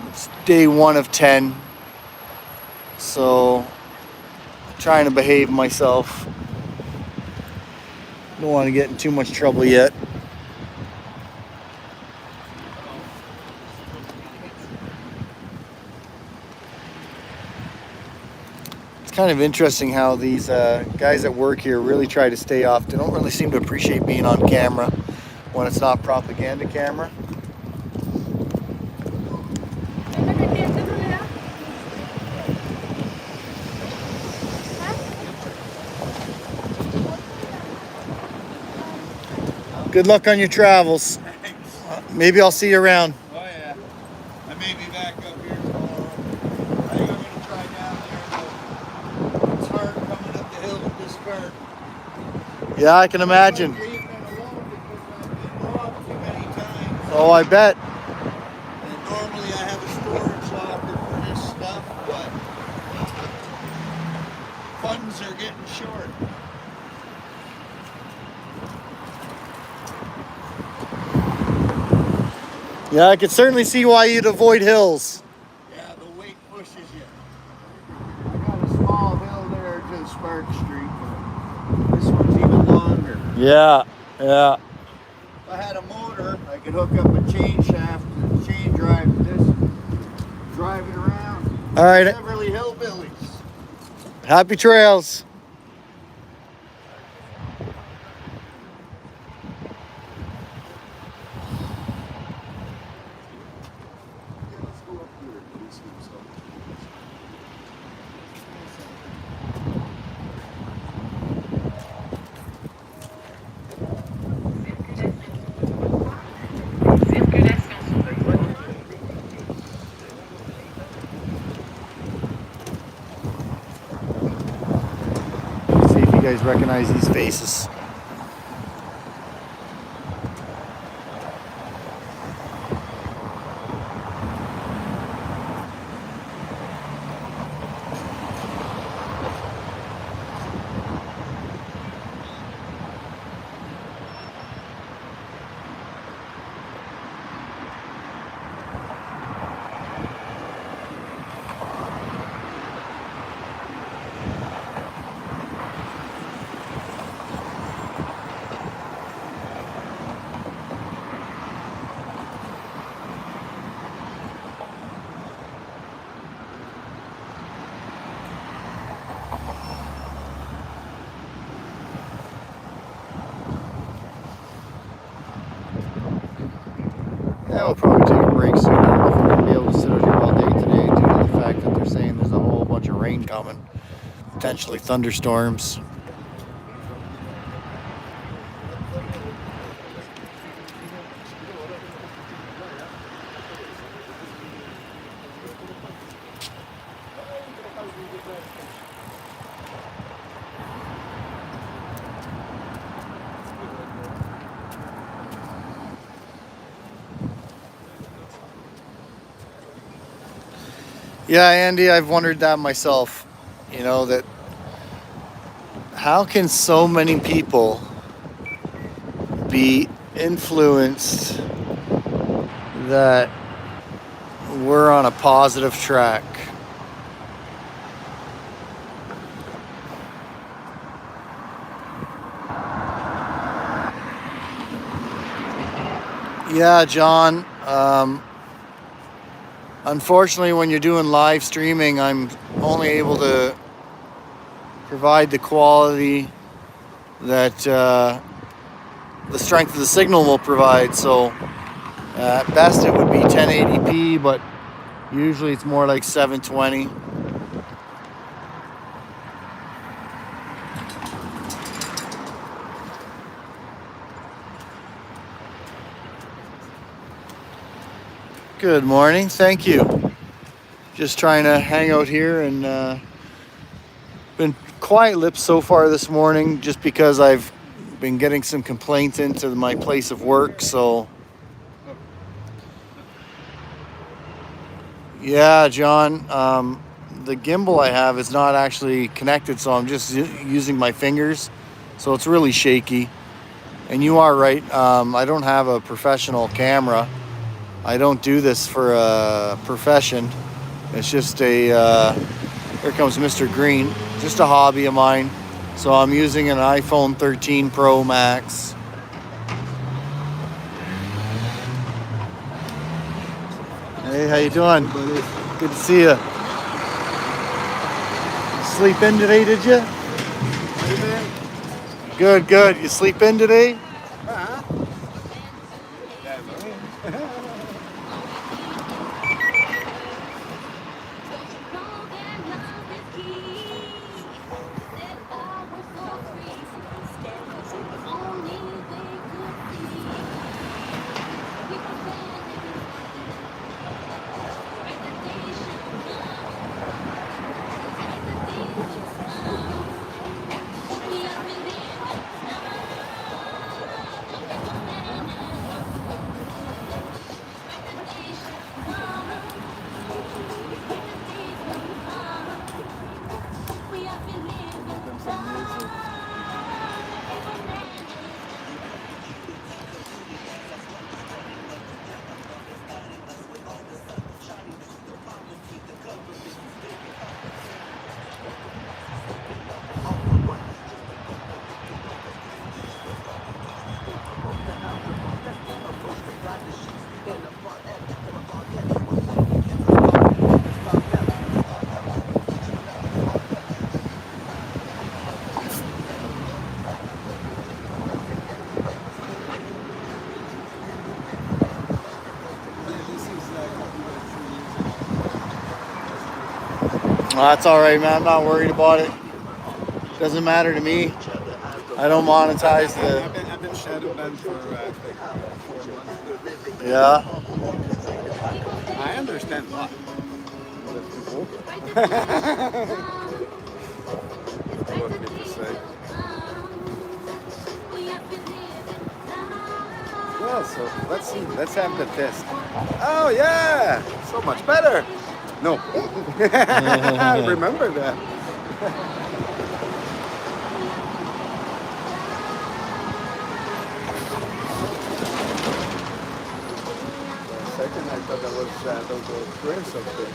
It's day 1 of 10, so trying to behave myself. Don't want to get in too much trouble yet. It's kind of interesting how these guys that work here really try to stay off. They don't really seem to appreciate being on camera when it's not propaganda camera. Good luck on your travels. Thanks. Maybe I'll see you around. Oh yeah. I may be back up here tomorrow. I think I'm gonna try down there, but it's hard coming up the hill with this cart. Yeah, I can imagine. I've been alone because I've been robbed too many times. Oh, I bet. And normally I have a storage locker for this stuff, but funds are getting short. Yeah, I could certainly see why you'd avoid hills. Yeah, the weight pushes you. I got a small hill there to Spark Street, but this one's even longer. Yeah, yeah. If I had a motor, I could hook up a chain shaft and chain drive this, drive it around. All right. Beverly Hillbillies. Happy trails. See if you guys recognize these faces. Yeah, we'll probably take a break soon. I don't know if we're going to be able to sit out here all day today due to the fact that they're saying there's a whole bunch of rain coming. Potentially thunderstorms. Yeah, Andy, I've wondered that myself. You know, that how can so many people be influenced that we're on a positive track? Yeah, John. Unfortunately, when you're doing live streaming, I'm only able to provide the quality that the strength of the signal will provide. So at best it would be 1080p, but usually it's more like 720. Good morning, thank you. Just trying to hang out here and been quiet lips so far this morning just because I've been getting some complaints into my place of work. So yeah, John, the gimbal I have is not actually connected, so I'm just using my fingers, so it's really shaky. And you are right. I don't have a professional camera. I don't do this for a profession. It's just a, here comes Mr. Green, just a hobby of mine. So I'm using an iPhone 13 Pro Max. Hey, how you doing? Good to see you. Sleep in today, did you? Good, good. You sleep in today? Well, that's all right, man. I'm not worried about it. Doesn't matter to me. I don't monetize the. I've been shadow banned for 4 months. Yeah. I understand why. What do you want me to say? Well, so let's see. Let's have the test. Oh yeah, so much better. No, I remember that. Second, I thought that was those Chris up there.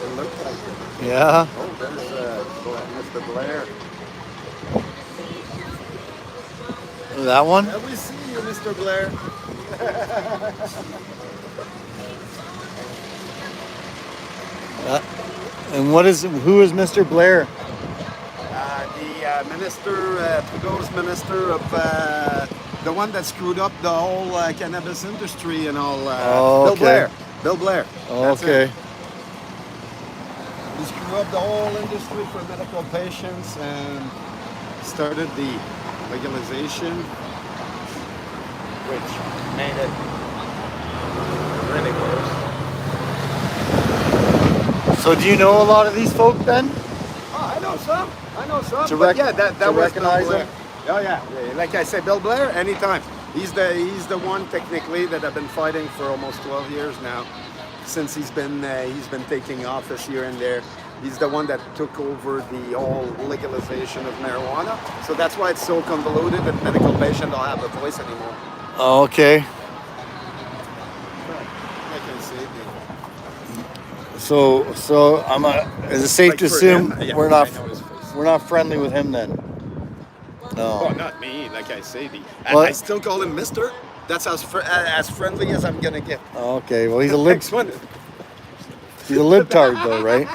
It looked like it. Yeah. Oh, there's Mr. Blair. That one? Yeah, we see you, Mr. Blair. And who is Mr. Blair? The minister, Trudeau's minister of the one that screwed up the whole cannabis industry and all. Oh, Bill okay. Blair. Bill Blair. That's Okay. it. He screwed up the whole industry for medical patients and started the legalization, which made it really worse. So do you know a lot of these folk then? Oh, I know some. To But yeah, that to was recognize Bill Blair. them? Oh yeah. Like I said, Bill Blair, anytime. He's the one technically that I've been fighting for almost 12 years now, since he's been taking office here and there. He's the one that took over the whole legalization of marijuana. So that's why it's so convoluted that medical patients don't have a voice anymore. Oh, okay. Like I said, So is it safe like to for assume him, yeah, we're I know his face. not friendly with him then? Oh, No. not me. Like I say, Well- I still call him Mister. That's as friendly as I'm gonna get. Okay. Well, he's a Next one. libtard though, right?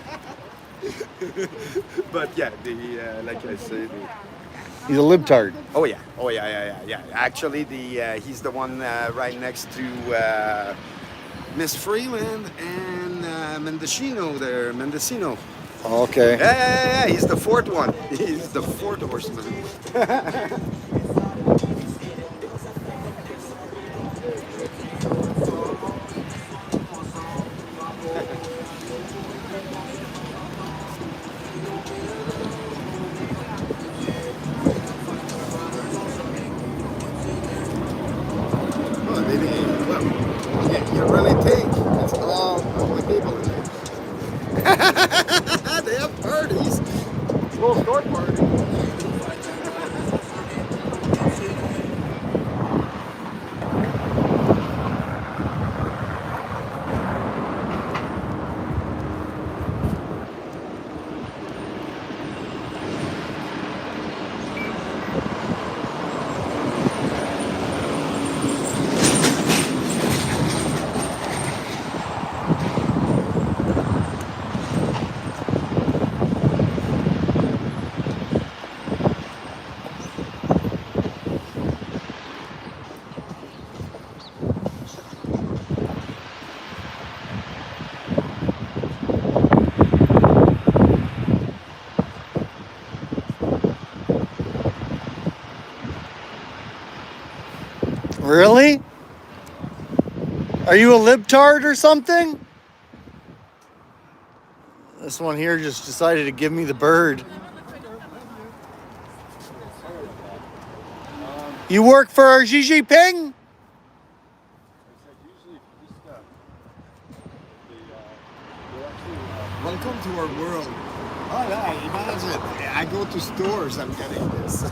But yeah, like I say, He's a libtard. oh yeah. Actually, he's the one right next to Miss Freeland and Mendocino there, Mendocino. Okay. Yeah. He's the fourth one. He's the fourth horseman. You really think it's all ugly people in there? They have parties. Little store party. Really? Are you a libtard or something? This one here just decided to give me the bird. You work for Xi Jinping? Welcome to our world. Oh yeah, imagine. I go to stores, I'm getting this.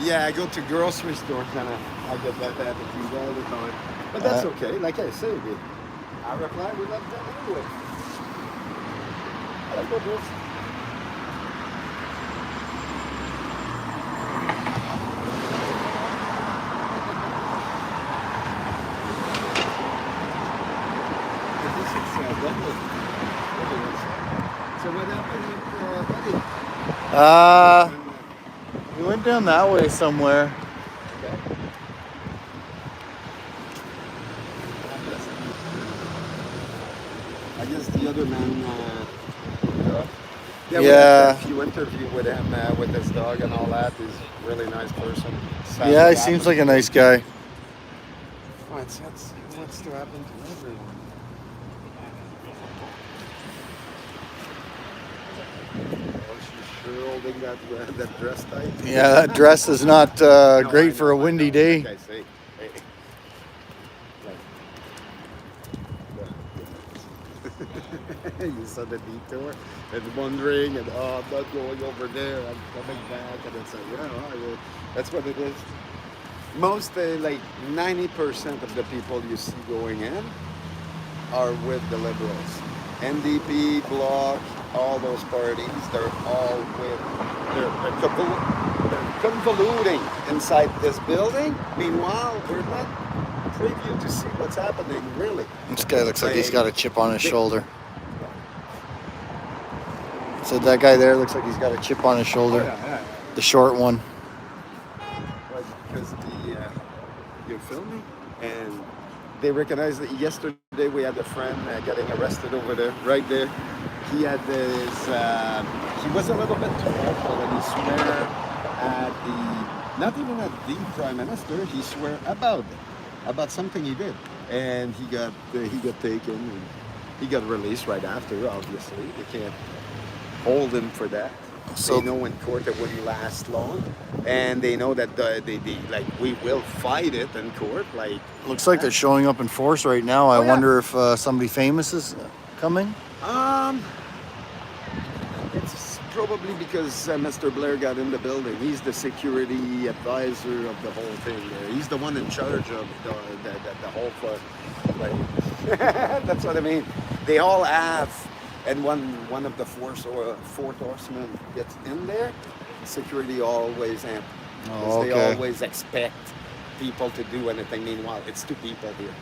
Yeah, I go to grocery stores and I get that attitude all the time. But that's okay. Like I say, I reply with that anyway. I go this. So what happened with Buddy? We went down that way somewhere. I guess the other man. Yeah. If you interview with him, with his dog and all that, he's a really nice person. Sad Yeah, he what seems happened. like a nice guy. Oh, it's what's to happen to everyone. Oh, she's sure holding that dress tight. Yeah, that dress is not No, I great for know, a windy day. Like I say, hey. You saw the detour and wondering, and I'm not going over there. I'm coming back, and it's like, that's what it is. Most, like 90% of the people you see going in are with the Liberals. NDP, Bloc, all those parties, they're all with, they're convoluting inside this building. Meanwhile, we're not privy to see what's happening, really. This guy looks like he's got a chip on his shoulder. So that guy there looks like he's got a chip on his shoulder. Yeah. The short one. Because you're filming, and they recognize that yesterday we had a friend getting arrested over there, right there. He had this, he was a little bit too vocal, and he swear at not even at the Prime Minister, he swear about something he did. And he got taken, and he got released right after, obviously. They can't hold him for that. So They know in court it wouldn't last long, and they know that they like we will fight it in court. Like looks like they're showing up in force right now. I Oh, yeah. wonder if somebody famous is coming. It's probably because Mr. Blair got in the building. He's the security advisor of the whole thing. He's the one in charge of the whole like. That's what I mean. They all have. And one of the fourth horsemen gets in there, security always amp. Oh, They okay. always expect people to do anything. Meanwhile, it's two people here.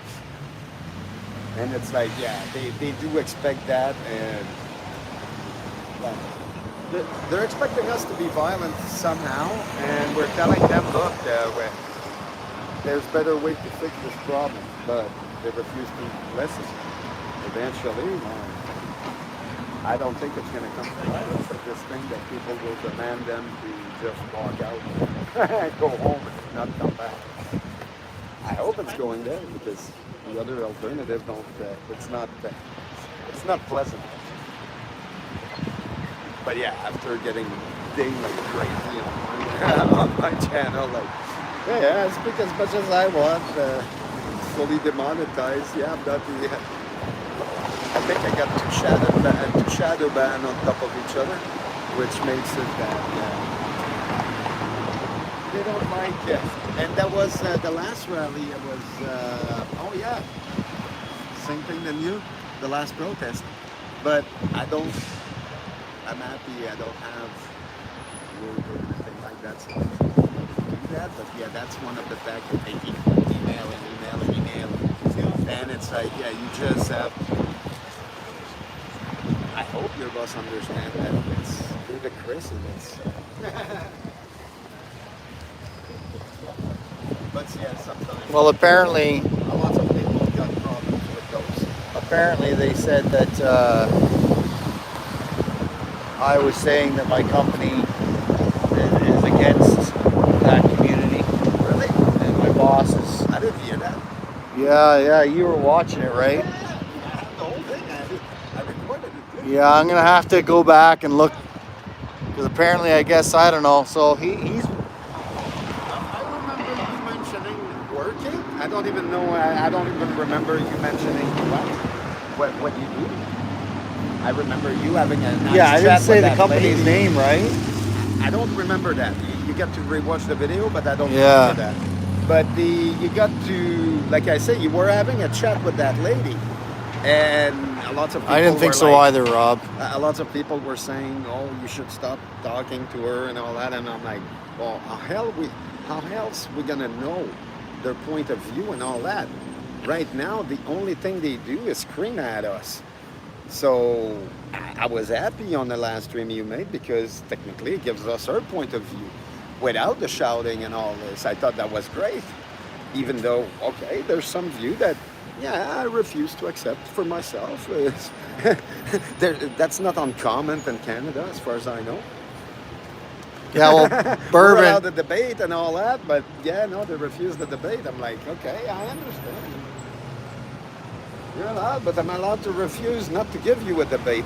And it's like, yeah, they do expect that. And well, they're expecting us to be violent somehow. And we're telling them, look, there's better way to fix this problem. But they refuse to listen. Eventually, I don't think it's going to come to violence. I just think that people will demand them to just walk out, go home, and not come back. I hope it's going there because the other alternative it's not pleasant. But yeah, after getting dinged like crazy on my channel, like yeah, I speak as much as I want, fully demonetized. Yeah, I'm not the. I think I got two shadow ban on top of each other, which makes it that they don't like it. And that was the last rally. It was oh yeah, same thing than you, the last protest. But I'm happy I don't have work or anything like that, so I can do that. But yeah, that's one of the facts that they keep emailing. And it's like, yeah, you just have. I hope your boss understands that it's ludicrous and it's. But yeah, sometimes. Well, apparently Lots of people got problems with those. apparently they said that I was saying that my company is against that community. Did you hear that? Yeah, you were watching it, right? Yeah, the whole thing. I recorded it. Too. Yeah, I'm gonna have to go back and look because apparently, I guess I don't know. So he's I remember you mentioning working. I don't even know. I don't even remember you mentioning what you do. I remember you having a nice yeah. I didn't chat say with the that company's lady. name, right? I don't remember that. You get to rewatch the video, but I don't Yeah. remember that. But you got to, like I say, you were having a chat with that lady, and a lot of people. I didn't think were so like, either, Rob. A lot of people were saying, "Oh, you should stop talking to her" and all that, and I'm like, "Well, how else we gonna know their point of view and all that? Right now, the only thing they do is scream at us." So I was happy on the last stream you made because technically it gives us our point of view without the shouting and all this. I thought that was great, even though okay, there's some view that. Yeah, I refuse to accept for myself. That's not uncommon in Canada, as far as I know. Yeah, well, We're allowed bourbon. to debate and all that, but yeah, no, they refuse the debate. I'm like, okay, I understand. You're allowed, but I'm allowed to refuse not to give you a debate.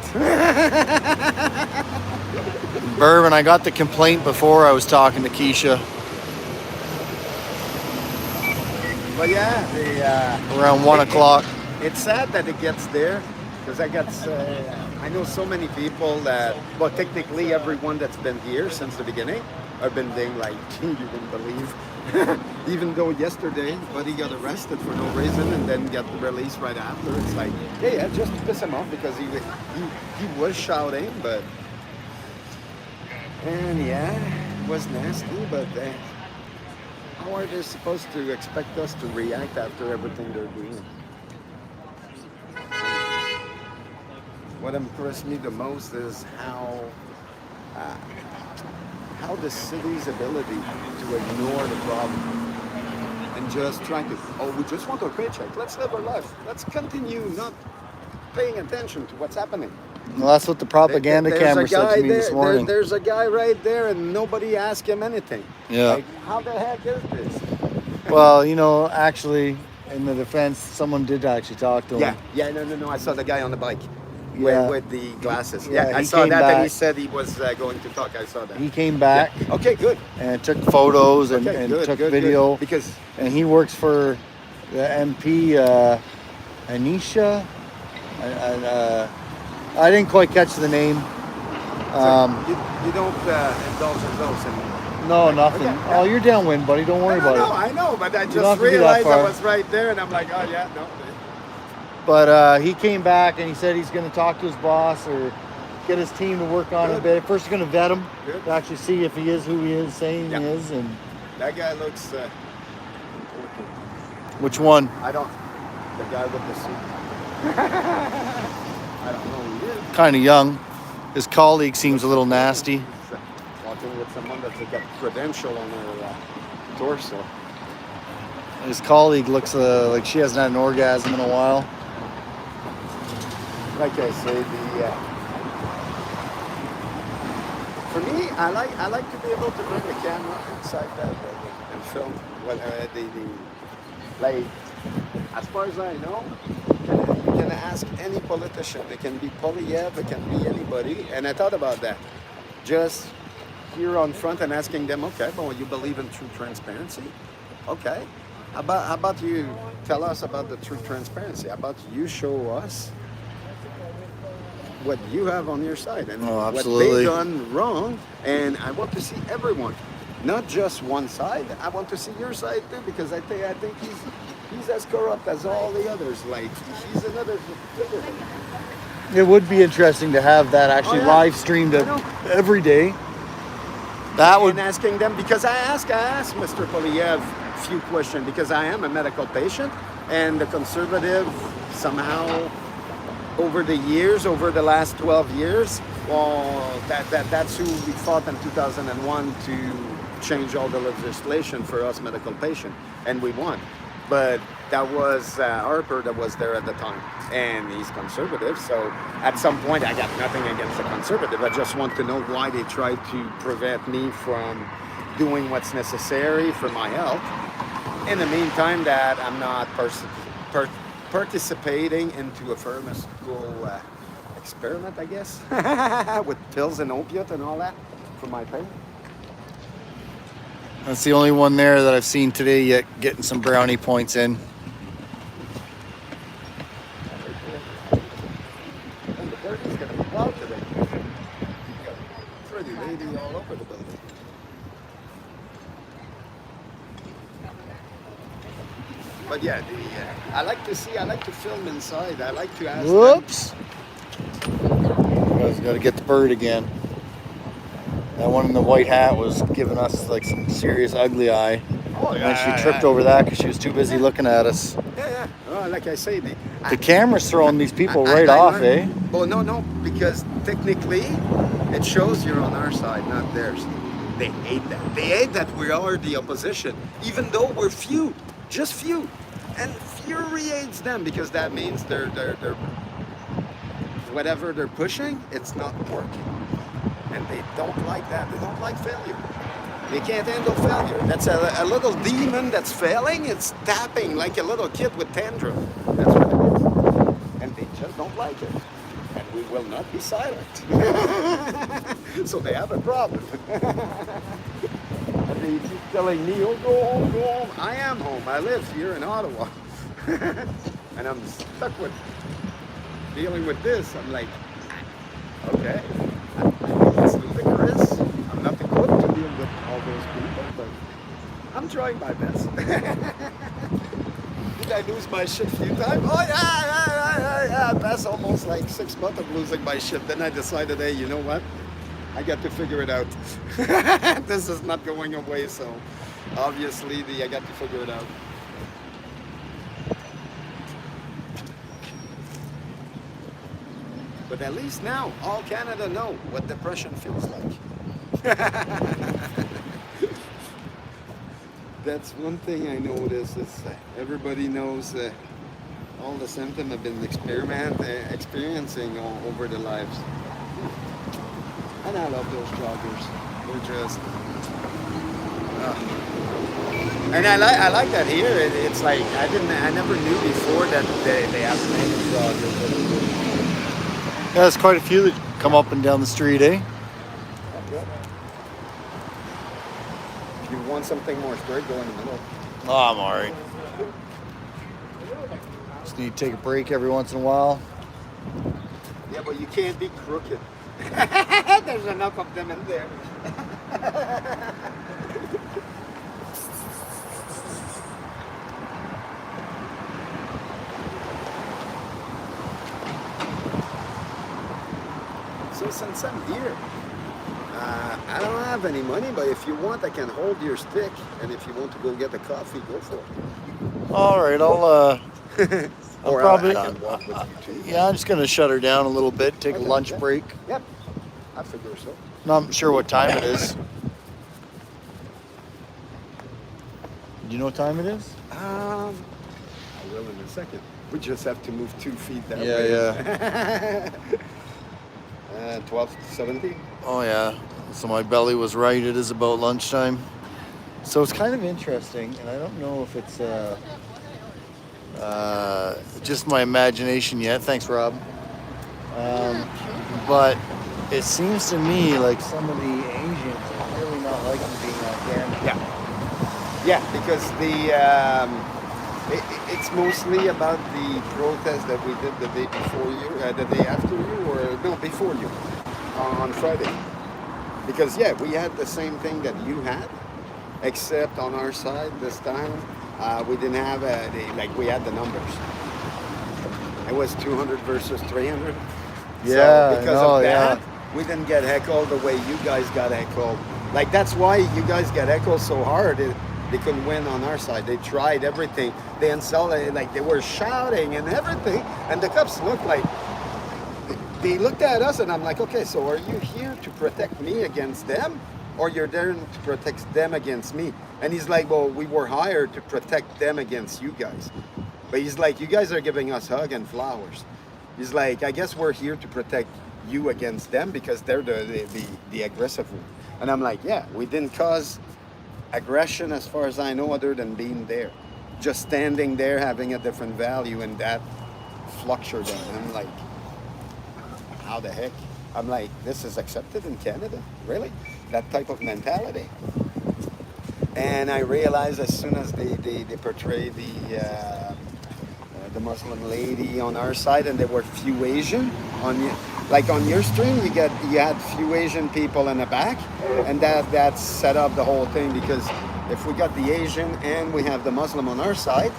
Bourbon. I got the complaint before I was talking to Keisha But yeah, around 1 o'clock. It's sad that it gets there because I know so many people that, well, technically everyone that's been here since the beginning have been being like, you wouldn't believe. Even though yesterday, Buddy got arrested for no reason and then got released right after. It's like, yeah, just to piss him off because he was shouting, but, and yeah, it was nasty, but how are they supposed to expect us to react after everything they're doing? What impressed me the most is how the city's ability to ignore the problem and just trying to, oh, we just want our paycheck. Let's live our life. Let's continue not paying attention to what's happening. Well, that's what the propaganda There's camera a said guy to me there, this morning. there's a guy right there and nobody asked him anything. Yeah. Like, how the heck is this? Well, actually, in the defense, someone did actually talk to him. Yeah, no. I saw the guy on the bike Yeah. with the glasses. Yeah, Yeah, I he saw came that, and he back. said he was going to talk. I saw that. He came back Yeah. Okay, good. and took photos and, Okay, and good, took good, video. good. Because And he works for the MP, Anisha. I didn't quite catch the name. you don't indulge in those anymore. No, nothing. Okay, Oh, you're downwind, buddy. Don't worry about it. I know, but I don't just have to be that realized I far. was right there, and I'm like, oh yeah, no. But he came back and he said he's going to talk to his boss or get his team to work on it a Good. bit. First, he's going to vet him Good. to actually see if he is who he is saying Yeah. he is. And That guy looks. which one? I don't. The guy with the suit. I don't know who he is. Kind of young. His colleague seems a little nasty. He's, walking with someone that's got credential on her torso. His colleague looks like she hasn't had an orgasm in a while. Like I say, for me, I like to be able to bring the camera inside that building and film what like. As far as I know, you can ask any politician. It can be Polyev, it can be anybody. And I thought about that. Just here on front and asking them, okay, well, you believe in true transparency? Okay. How about you tell us about the true transparency? How about you show us what you have on your side and Oh, what absolutely. they've done wrong? And I want to see everyone, not just one side. I want to see your side too, because I think he's as corrupt as all the others. Like he's another figure. It would be interesting to have that actually yeah. live streamed I know. every day. That would And asking them, because I asked Mr. Polyev a few questions because I am a medical patient, and the conservative somehow over the last 12 years, well, that's who we fought in 2001 to change all the legislation for us medical patients, and we won. But that was Harper that was there at the time, and he's conservative. So at some point, I got nothing against the conservative. I just want to know why they tried to prevent me from doing what's necessary for my health. in the meantime, that I'm not participating into a pharmaceutical experiment, I guess, with pills and opiate and all that for my pain. That's the only one there that I've seen today yet getting some brownie points in. And the birdie's gonna be wild today. You got pretty lady all over the building. But yeah, I like to film inside. I like to ask them. Whoops. Got to get the bird again. That one in the white hat was giving us like some serious ugly eye. Oh, And then she tripped over that because she was too busy looking at us. Yeah. Oh, like I say, The camera's throwing these people right off, eh? Oh, no, because technically it shows you're on our side, not theirs. They hate that. They hate that we are the opposition, even though we're few, just few. And infuriates them because that means they're whatever they're pushing, it's not working. And they don't like that. They don't like failure. They can't handle failure. That's a little demon that's failing. It's tapping like a little kid with tantrum. That's what it is. And they just don't like it. And we will not be silent. So they have a problem. And they keep telling me, oh, go home, go home. I am home. I live here in Ottawa. And I'm stuck with dealing with this. I'm like, okay. It's ludicrous. I'm not equipped to deal with all those people, but I'm trying my best. Did I lose my shit a few times? Oh, yeah. That's almost like 6 months of losing my shit. Then I decided, hey, you know what? I got to figure it out. This is not going away, so obviously I got to figure it out. But at least now, all Canada know what depression feels like. That's one thing I notice is everybody knows all the symptoms have been experiencing over their lives. And I love those joggers. They're just... And I like that here. It's like I never knew before that they have many joggers. Yeah, there's quite a few that come up and down the street, eh? If you want something more straight, go in the middle. Oh, I'm alright. Just need to take a break every once in a while. Yeah, but you can't be crooked. There's enough of them in there. So since I'm here, I don't have any money, but if you want, I can hold your stick. And if you want to go get a coffee, go for it. Alright, I'll Or probably... I can walk with you too. Yeah, I'm just going to shut her down a little bit, take a lunch break. Yep, I figure so. Not sure what time it is. Do you know what time it is? I will in a second. We just have to move 2 feet that Yeah, way. yeah. 12:70. Oh, yeah. So my belly was right. It is about lunchtime. So it's kind of interesting, and I don't know if it's just my imagination yet. Thanks, Rob. But it seems to me like some of the Asians are really not liking being on camera. Yeah, because it's mostly about the protest that we did the day before you, the day after you, or no, before you, on Friday. Because yeah, we had the same thing that you had, except on our side this time, we didn't have we had the numbers. It was 200 versus 300. Yeah, So because no, of that, yeah. we didn't get heckled the way you guys got heckled. Like that's why you guys get heckled so hard. They couldn't win on our side. They tried everything. They insulted, like they were shouting and everything. And the cops looked like, they looked at us and I'm like, okay, so are you here to protect me against them? Or you're there to protect them against me? And he's like, well, we were hired to protect them against you guys. But he's like, you guys are giving us hug and flowers. He's like, I guess we're here to protect you against them because they're the aggressive one. And I'm like, yeah, we didn't cause aggression, as far as I know, other than being there. Just standing there having a different value, and that fluctuates them. I'm like, how the heck? I'm like, this is accepted in Canada? Really? That type of mentality? And I realized as soon as they portray the Muslim lady on our side, and there were few Asian on you, like on your stream, you had few Asian people in the back, and that set up the whole thing, because if we got the Asian and we have the Muslim on our side,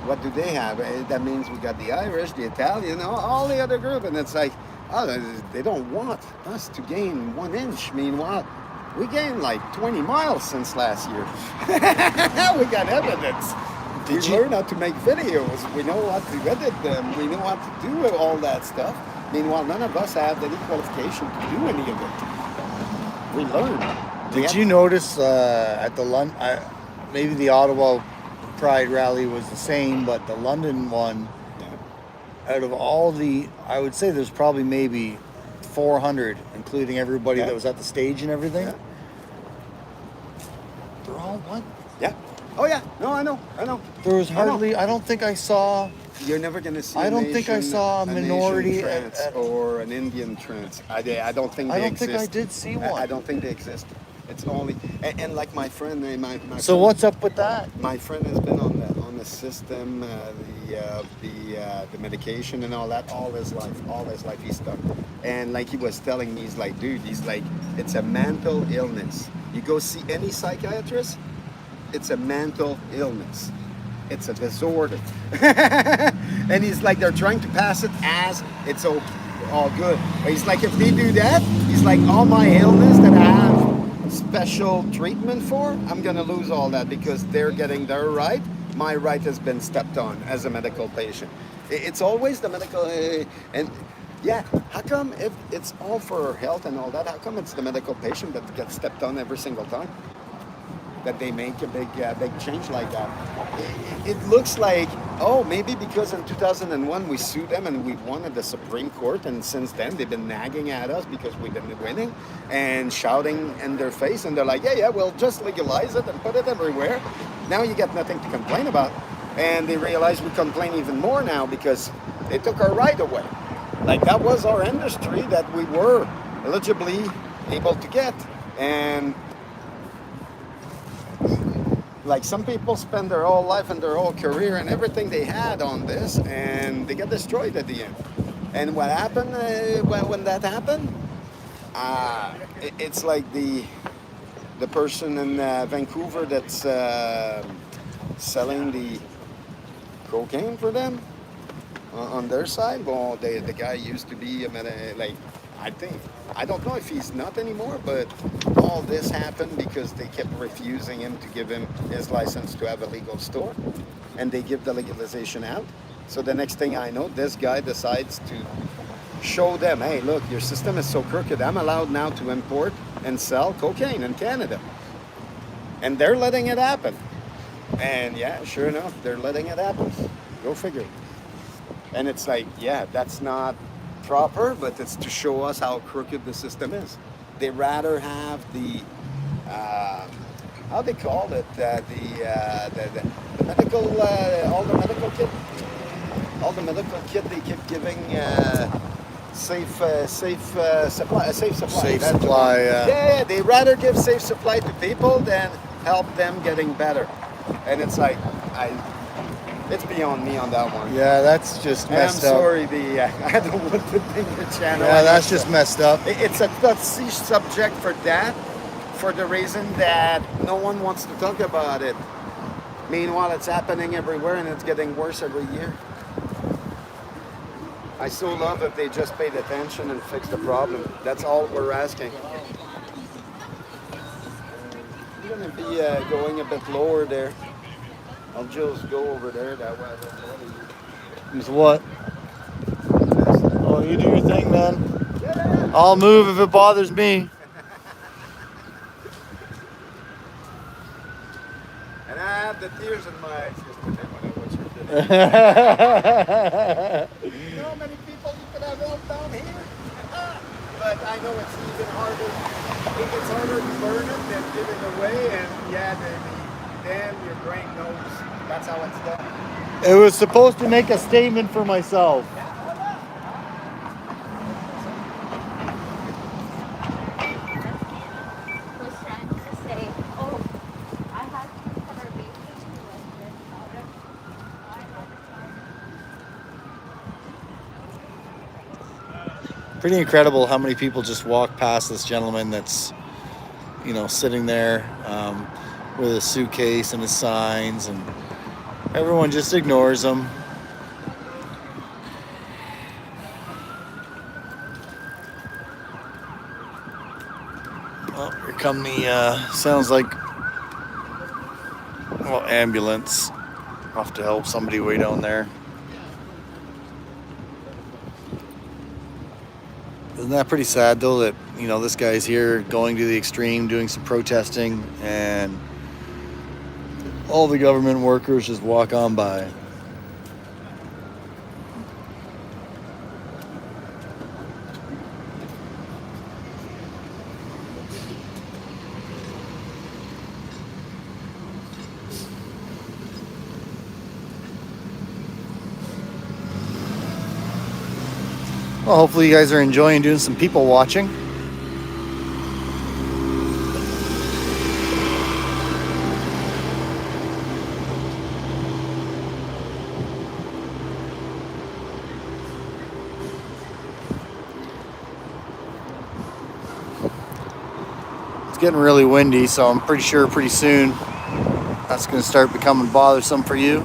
what do they have? That means we got the Irish, the Italian, all the other group, and it's like, oh, they don't want us to gain 1 inch. Meanwhile, we gained like 20 miles since last year. We got evidence. We learn how to make videos. We know how to edit them. We know how to do all that stuff. Meanwhile, none of us have any qualification to do any of it. We learn. Did you notice at the maybe the Ottawa Pride rally was the same, but the London one, out of all I would say there's probably maybe 400, including everybody that was at the stage and everything. Yeah. They're all what? Yeah. Oh yeah. No, I know. There was hardly. I don't think I saw. You're never going to see. I don't think I saw a minority trans or an Indian trans. I don't think they I don't exist. think I did see one. I don't think they exist. It's only and like my friend, my So friend, what's up with that? my friend has been on the system, the medication and all that all his life he's stuck. And like he was telling me, he's like, dude, it's a mental illness. You go see any psychiatrist, it's a mental illness. It's a disorder. And he's like, they're trying to pass it as it's all good. But he's like, if they do that, he's like, all my illness that I have special treatment for, I'm gonna lose all that because they're getting their right. My right has been stepped on as a medical patient. It's always the medical, and yeah, how come if it's all for health and all that, how come it's the medical patient that gets stepped on every single time? That they make a big change like that. It looks like, oh, maybe because in 2001 we sued them and we won at the Supreme Court, and since then they've been nagging at us because we've been winning and shouting in their face, and they're like, yeah, we'll just legalize it and put it everywhere. Now you get nothing to complain about. And they realize we complain even more now because they took our right away. Like that was our industry that we were eligibly able to get. And like some people spend their whole life and their whole career and everything they had on this, and they get destroyed at the end. And what happened when that happened? It's like the person in Vancouver that's selling the cocaine for them on their side. Well, the guy used to be I don't know if he's not anymore, but all this happened because they kept refusing him to give him his license to have a legal store, and they give the legalization out. So the next thing I know, this guy decides to show them, hey, look, your system is so crooked, I'm allowed now to import and sell cocaine in Canada. And they're letting it happen. And yeah, sure enough, they're letting it happen. Go figure. And it's like, yeah, that's not proper, but it's to show us how crooked the system is. They rather have the how they call it the medical all the medical kit they keep giving safe supply. Safe That's supply. the one. Yeah, they rather give safe supply to people than help them getting better. And it's like it's beyond me on that one. Yeah, that's just And I'm messed up. sorry, I don't want to think the channel. Yeah, that's just messed up. It's a touchy subject for that, for the reason that no one wants to talk about it. Meanwhile, it's happening everywhere and it's getting worse every year. I so love if they just paid attention and fixed the problem. That's all we're asking. I'm going to be going a bit lower there. I'll just go over there that way. Is what? Oh, you do your thing, man. I'll move if it bothers me. And I have the tears in my eyes yesterday when I watched your video. You know how many people you could have helped down here? But I know it's even harder think it's harder to burn it than give it away, and yeah, then your brain knows that's how it's done. It was supposed to make a statement for myself. Was trying to say, oh, I had to cover baking. Pretty incredible how many people just walk past this gentleman that's, sitting there with a suitcase and his signs, and everyone just ignores him. Oh, here come the, sounds like, ambulance. I'll have to help somebody way down there. Isn't that pretty sad, though, that, this guy's here going to the extreme, doing some protesting, and all the government workers just walk on by. Well, hopefully you guys are enjoying doing some people watching. It's getting really windy, so I'm pretty sure pretty soon that's going to start becoming bothersome for you.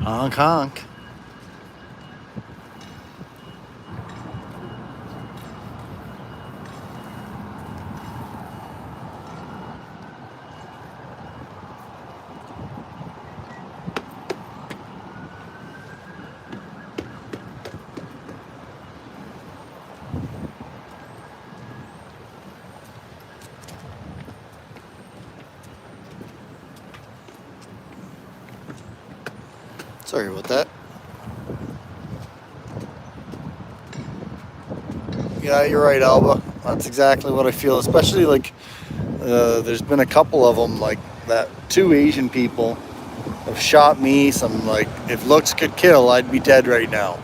Honk, honk. Sorry about that. Yeah, you're right, Alba. That's exactly what I feel. Especially there's been a couple of them like that. 2 Asian people have shot me. Some if looks could kill, I'd be dead right now.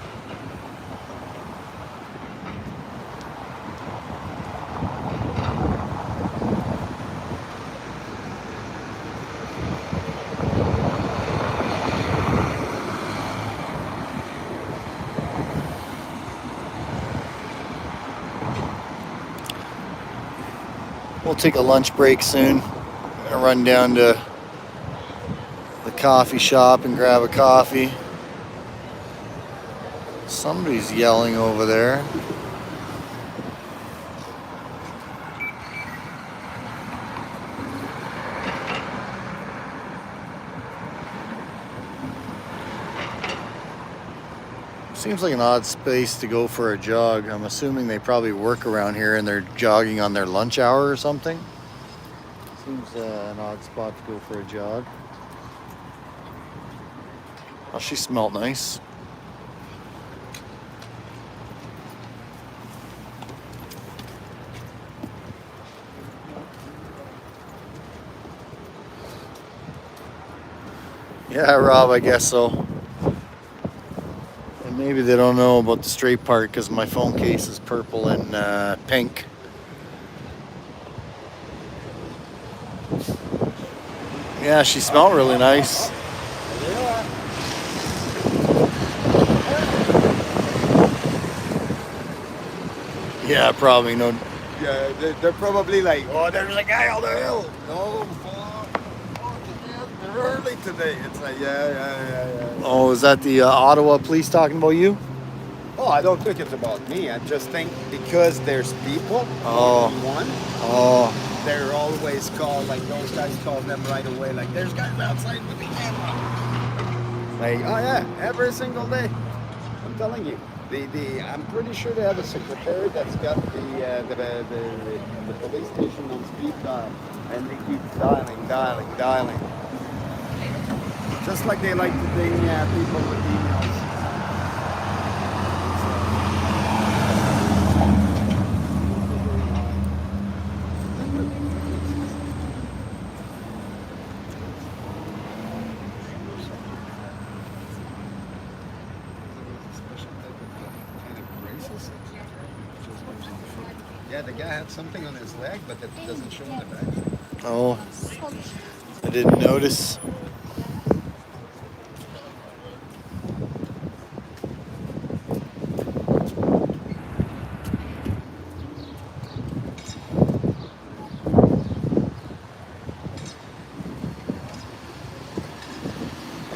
We'll take a lunch break soon. I'll run down to the coffee shop and grab a coffee. Somebody's yelling over there. Seems like an odd space to go for a jog. I'm assuming they probably work around here and they're jogging on their lunch hour or something. Seems an odd spot to go for a jog. Oh, she smelled nice. Yeah, Rob, I guess so. Maybe they don't know about the straight part because my phone case is purple and pink. Yeah, she smelled really nice. Yeah, probably no. Yeah, they're probably like, oh, there's a guy on the hill. No, fuck. They're early today. It's like, yeah. Oh, is that the Ottawa police talking about you? Oh, I don't think it's about me. I just think because there's people Oh. on one, they're always called, like those guys call them right away, like there's guys outside with the camera. Like, oh yeah, every single day. I'm telling you. I'm pretty sure they have a secretary that's got the police station on speed dial, and they keep dialing. Just like they like to ding people with emails. Yeah, the guy had something on his leg, but it doesn't show in the back. Oh, I didn't notice.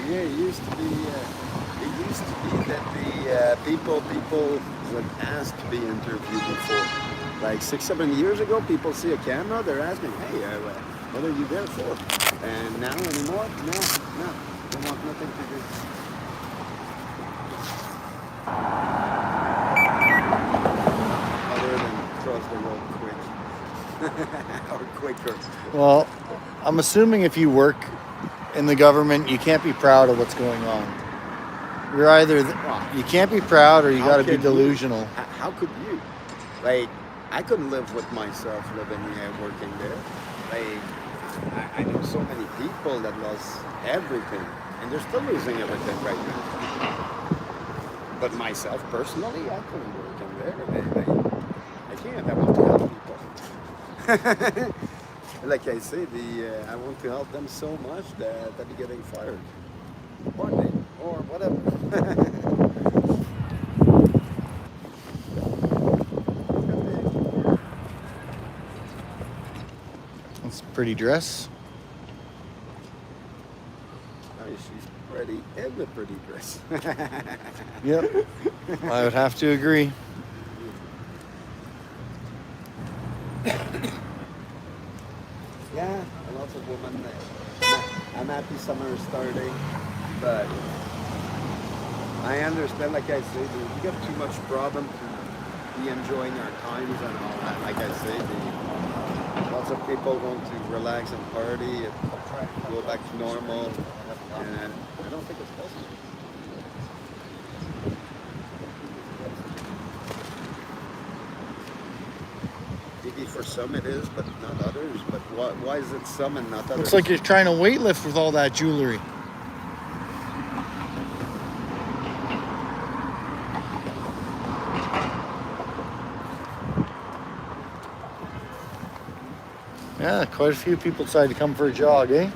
Yeah, it used to be that the people would ask to be interviewed before. Like 6-7 years ago, people see a camera, they're asking, hey, what are you there for? And now anymore? No, they want nothing to do. Other than cross the road quick. Or quicker. Well, I'm assuming if you work in the government, you can't be proud of what's going on. You're either you can't be proud or you got to be delusional. How could you? Like, I couldn't live with myself living working there. Like, I know so many people that lost everything, and they're still losing everything right now. But myself personally, I couldn't work in there. I can't. I want to help people. Like I say, I want to help them so much that they'll be getting fired. One day, or whatever. That's a pretty dress. Oh, she's pretty in the pretty dress. Yep, I would have to agree. Yeah, lots of women. I'm happy summer is starting, but I understand, like I say, we got too much problem to be enjoying our times and all that. Like I say, lots of people want to relax and party and go back to normal, and I don't think it's possible. Maybe for some it is, but not others. But why is it some and not others? Looks like you're trying to weightlift with all that jewelry. Yeah, quite a few people decided to come for a jog, eh?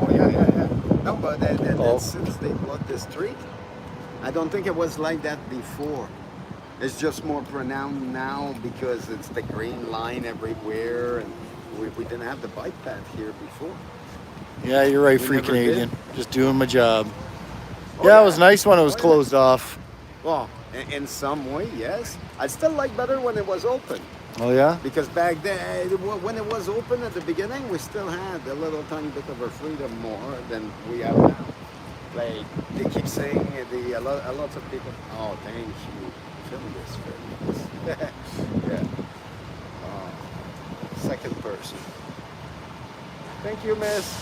Oh, yeah. No, but since they blocked the street, I don't think it was like that before. It's just more pronounced now because it's the green line everywhere, and we didn't have the bike path here before. Yeah, you're right, We Free never Canadian. did. Just doing my job. Oh, Yeah, it was nice when it was closed off. Well, in some way, yes. I still like better when it was open. Oh, yeah? Because back then, when it was open at the beginning, we still had a little tiny bit of our freedom more than we have now. Like, they keep saying, a lot of people, oh, thank you, film this for us. Yeah. Second person. Thank you, miss.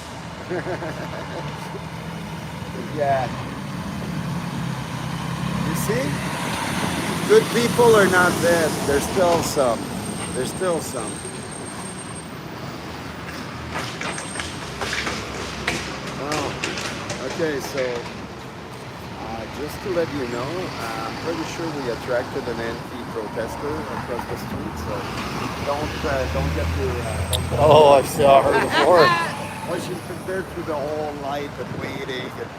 Yeah. You see? Good people are not dead. There's still some. There's still some. Oh, okay, so just to let you know, I'm pretty sure we attracted an anti-protester across the street, so don't get your... Oh, I've saw her before. Well, she prepared through the whole light and waiting, and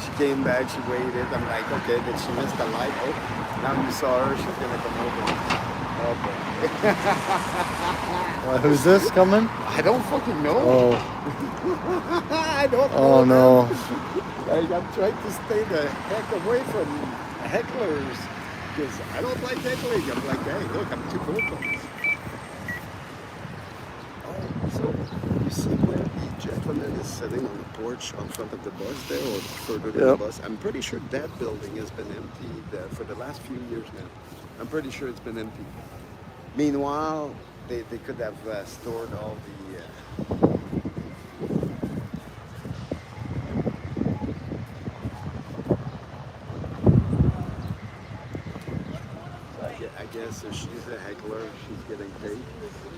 she came back, she waited. I'm like, okay, did she miss the light? Oh, now you saw her, she's gonna come over. Okay. Who's this coming? I don't fucking know. Oh, I don't know. oh no. Like, I'm trying to stay the heck away from hecklers because I don't like heckling. I'm like, hey, look, I'm too vocal. Oh, so you see where the gentleman that is sitting on the porch on front of the bus there, or further than the Yep. bus. I'm pretty sure that building has been emptied for the last few years now. I'm pretty sure it's been empty. Meanwhile, they could have stored all the. I guess if she's a heckler, she's getting paid.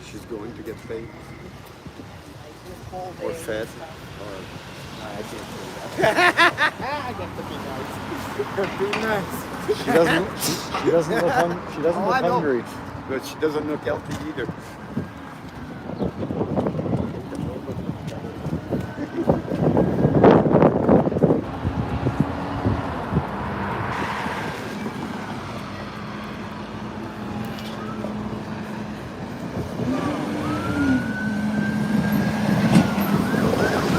She's going to get paid. Or fed. Or I can't say that. I got to be nice. Be nice. She doesn't. She doesn't look. She doesn't Oh, look I know. hungry. But she doesn't look healthy either.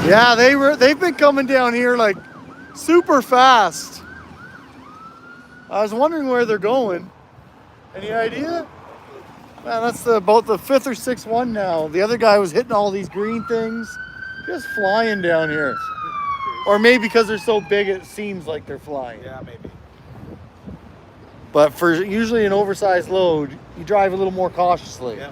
Yeah, they've been coming down here like super fast. I was wondering where they're going. Any idea? Man, that's about the 5th or 6th one now. The other guy was hitting all these green things, just flying down here. Or maybe because they're so big, it seems like they're flying. Yeah, maybe. But for usually an oversized load, you drive a little more cautiously. Yeah.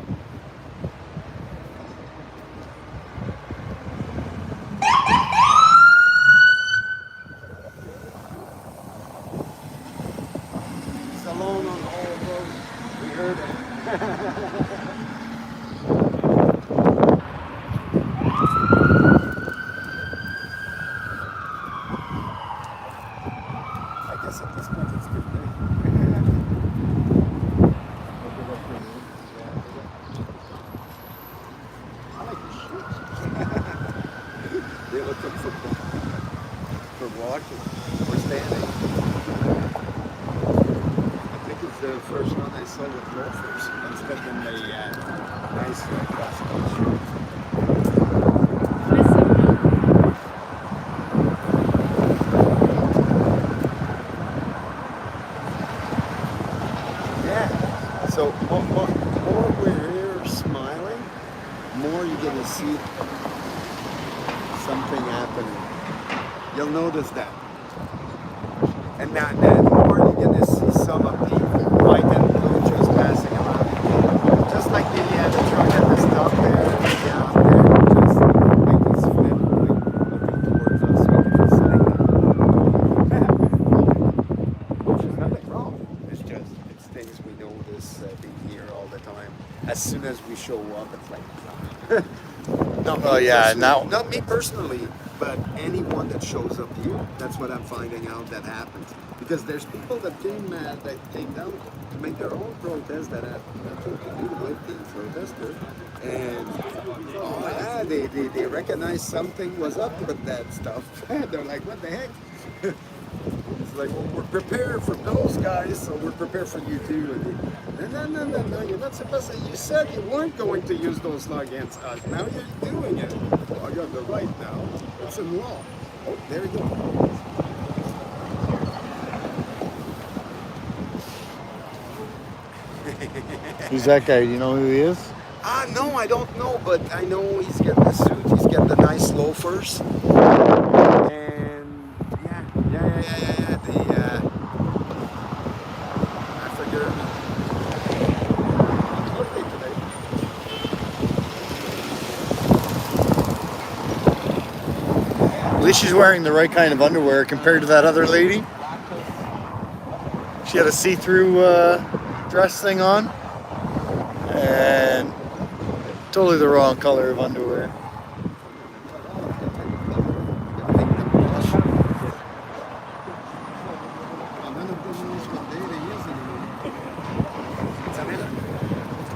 He's alone on the whole road. We heard him. I guess at this point it's good day. I like the shoes. They look good for walking or standing. I think it's the first one I saw with loafers instead of the nice classic shoes. Yeah. So more we're here smiling, more you're gonna see something happening. You'll notice that. And then more you're gonna see some of the white and blue just passing around. Just like the truck at the stop there and down there, just make this flip, like, looking towards us, we can be sitting there. Which is nothing wrong. It's just, it's things we notice being here all the time. As soon as we show up, it's like, not me Oh, yeah, personally. now- Not me personally, but anyone that shows up here, that's what I'm finding out that happens. Because there's people that came down to make their own protest that have nothing to do with the protester. And oh yeah, they recognized something was up with that stuff. They're like, what the heck? It's like, well, we're prepared for those guys, so we're prepared for you too. And no, you're not supposed to. You said you weren't going to use those laws against us. Now you're doing it. Well, I got the right now. It's in law. Oh, there you go. Who's that guy? Do you know who he is? No, I don't know, but I know he's got the suit. He's got the nice loafers. And yeah. I forget. Lovely today. At least she's wearing the right kind of underwear compared to that other lady. She had a see-through dress thing on. And totally the wrong color of underwear. None of them knows what day they use anymore.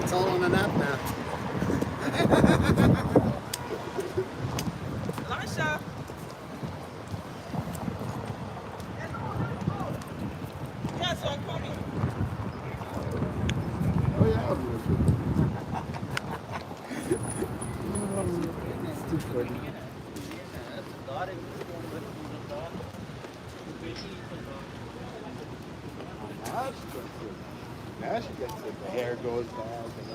It's all on an app now. Elisha. Yes, I'm coming. Oh yeah. It's too funny. That's good. Now she gets it. The hair goes back, and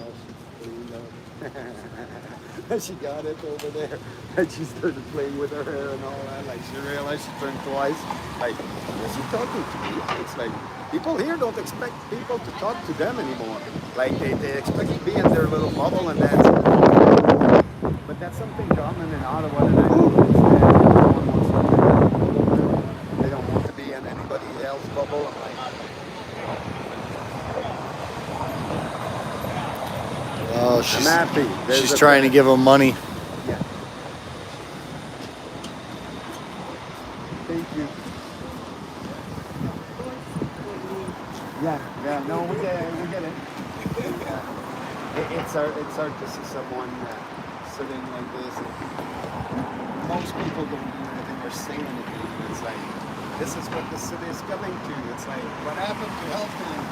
now she got it over there. And she started playing with her hair and all that. Like she realized she turned twice. Like, is he talking to me? It's like people here don't expect people to talk to them anymore. Like they expect to be in their little bubble and that's it. But that's something common in Ottawa that I noticed. They don't want to be in anybody else's bubble. I'm like, Oh, I'm she's happy. she's trying to give him money. Yeah. Thank you. Yeah. No, we get it. It's hard to see someone sitting like this. Most people don't do anything or say anything. It's like this is what the city is coming to. It's like what happened to healthcare?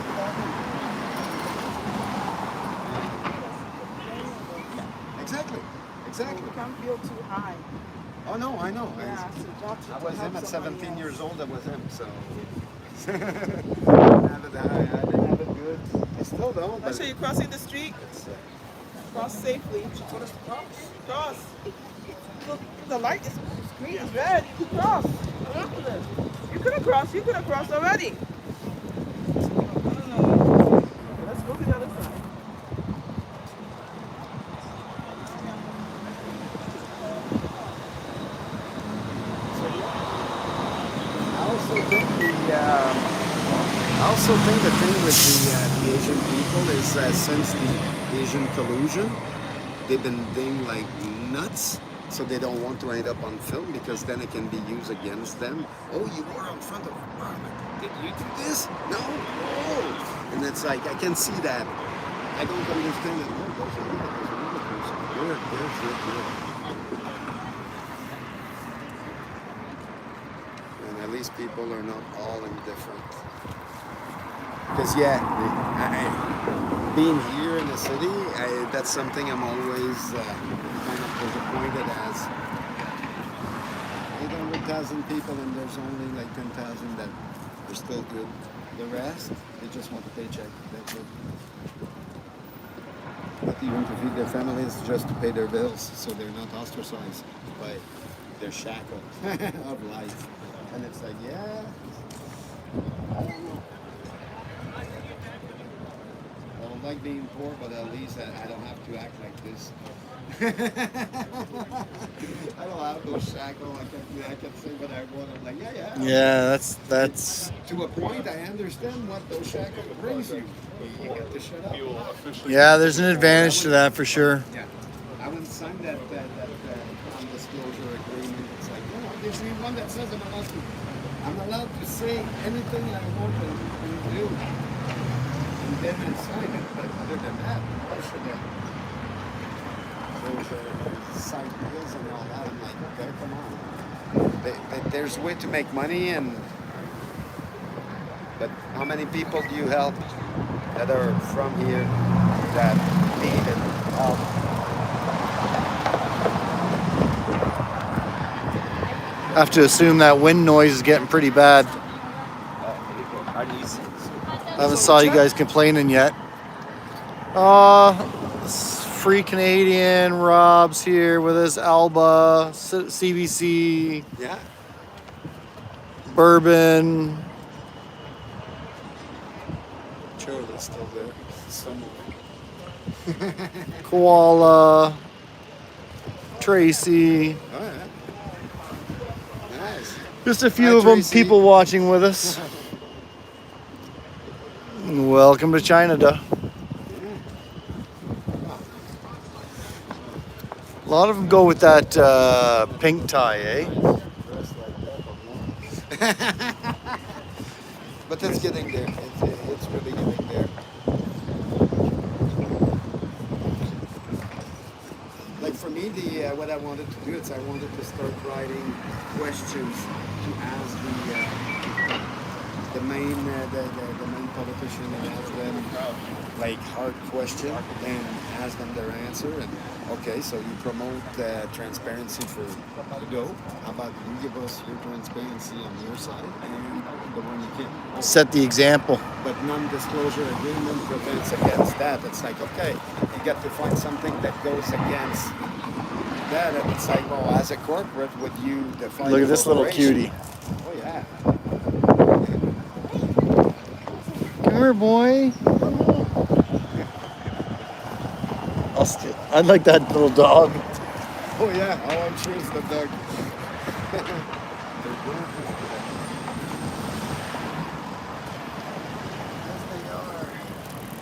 Exactly. You can't feel too high. Oh no, I know. Yeah, so doctor I to was help him at somebody 17 else. years old. I was him, so I didn't have it good. I still don't. I But show you crossing the street. it's, Cross safely. She told us to cross. Cross. Look, the light is green is red. You can cross. Look at this. You could have crossed. You could have crossed already. I don't know. Let's go to the other side. I also think the thing with the Asian people is since the Asian collusion, they've been being like nuts. So they don't want to end up on film because then it can be used against them. Oh, you were in front of Parliament. Did you do this? No. Oh. And it's like I can see that. I don't understand it. Oh, there's another person. Good. And at least people are not all indifferent. Because being here in the city, that's something I'm always kind of disappointed as. 800,000 people and there's only like 10,000 that are still good. The rest, they just want a paycheck. That's it. Not even to feed their families, just to pay their bills, so they're not ostracized by their shackle of life. And it's like, yeah, I don't know. I don't like being poor, but at least I don't have to act like this. I don't have those shackles. I can say what I want. I'm like, yeah. Yeah, that's To a point, I understand what those shackles brings you. You get to shut up. yeah. There's an advantage to that for sure. Yeah. I wouldn't sign that non-disclosure agreement. It's like, no, there's the one that says I'm allowed to say anything I want to do. And then I sign it. But other than that, why should I? Those side deals and all that. I'm like, okay, come on. There's a way to make money, but how many people do you help that are from here that need help? I have to assume that wind noise is getting pretty bad. I haven't saw you guys complaining yet. Free Canadian, Rob's here with us, Alba, CBC, Yeah. Bourbon. Charlie's still there somewhere. Koala, Tracy. All right. Nice. Just a few Hi, of them, Tracy. people watching with us. Welcome to China. A lot of them go with that pink tie, eh? But it's getting there. It's really getting there. Like for me, what I wanted to do is I wanted to start writing questions to ask the main politician and ask them like hard question and ask them their answer and Okay, so you promote transparency for Go. How about you give us your transparency on your side and the one you can? Set the example. But non-disclosure agreement prevents against that. It's like, okay, you get to find something that goes against that, and it's like, well, as a corporate, would you define? Look a at this little corporation? cutie. Oh yeah. Come here, boy. I'd like that little dog. Oh yeah. Oh, I'm sure it's the dog.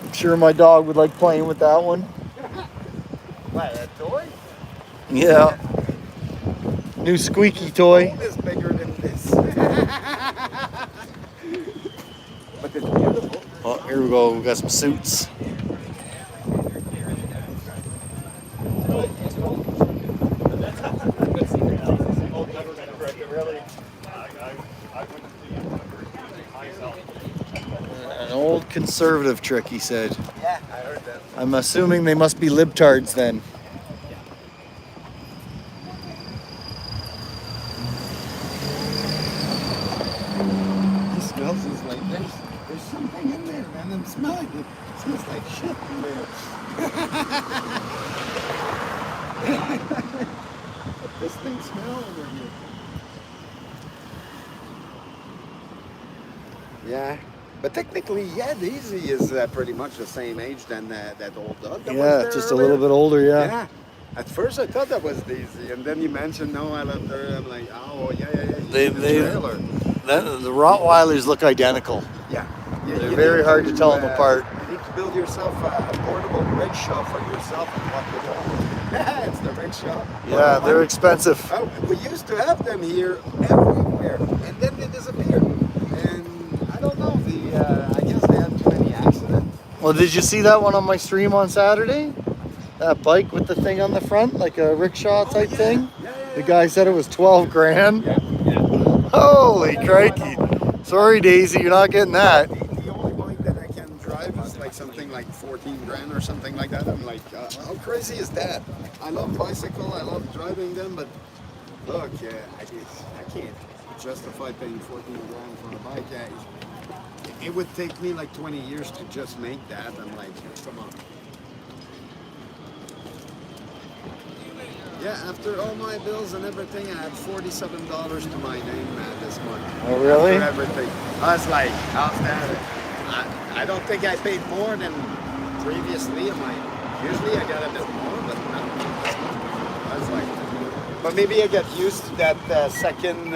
I'm sure my dog would like playing with that one. What, a toy? Yeah. New squeaky toy. Phone is bigger than this. But it's beautiful. Oh, here we go. We got some suits. An old conservative trick, he said. Yeah, I heard that. I'm assuming they must be libtards then. He smells is like there's something in there, man. I'm smelling it. It smells like shit in there. What this thing smell over here? Yeah, but technically, yeah, Daisy is pretty much the same age than that old dog. That was Yeah, there just a earlier. little bit older, yeah. Yeah. At first, I thought that was Daisy, and then you mentioned no, I left her. I'm like, oh yeah, yeah, yeah. They- in the they- trailer. The Rottweilers look identical. Yeah. They're you very need hard to tell them apart. You need to build yourself a portable rickshaw for yourself and walk the dog. It's the rickshaw. Yeah, they're expensive. Oh, we used to have them here everywhere, and then they disappeared. And I don't know. I guess they had too many accidents. Well, did you see that one on my stream on Saturday? That bike with the thing on the front, like a rickshaw type thing? Yeah, The guy said it was 12 grand. yeah. Holy crikey. Sorry, Daisy, you're not getting that. The only bike that I can drive is like something like 14 grand or something like that. I'm like, how crazy is that? I love bicycle, I love driving them, but look, I can't justify paying 14 grand for a bike. It would take me like 20 years to just make that. I'm like, come on. Yeah, after all my bills and everything, I had $47 to my name this month. Oh, really? After everything. I was like, how's that? I don't think I paid more than previously. Usually I got a bit more, but not this much. I was like, but maybe I get used to that second,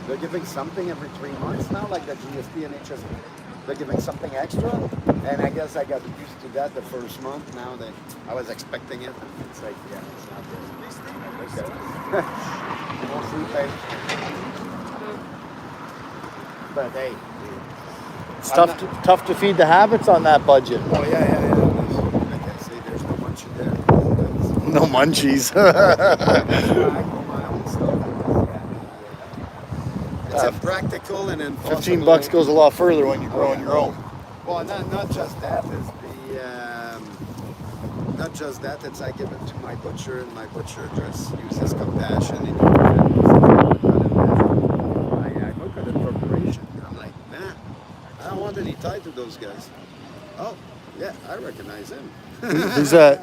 they're giving something every 3 months now, like the GST and HST. They're giving something extra, and I guess I got used to that the first month. Now that I was expecting it, and it's like, yeah, it's not there. Okay. Mostly paid. But hey, It's tough to feed the habits on that budget. oh yeah. Like I say, there's no much in there. No munchies. I grow my own stuff. It's impractical and impossible. 15 bucks goes a lot further when you're growing your own. Well, not just that. Is not just that. It's I give it to my butcher, and my butcher just uses compassion. And I look at the corporation. I'm like, nah, I don't want any tie to those guys. Oh, yeah, I recognize him. Who's that?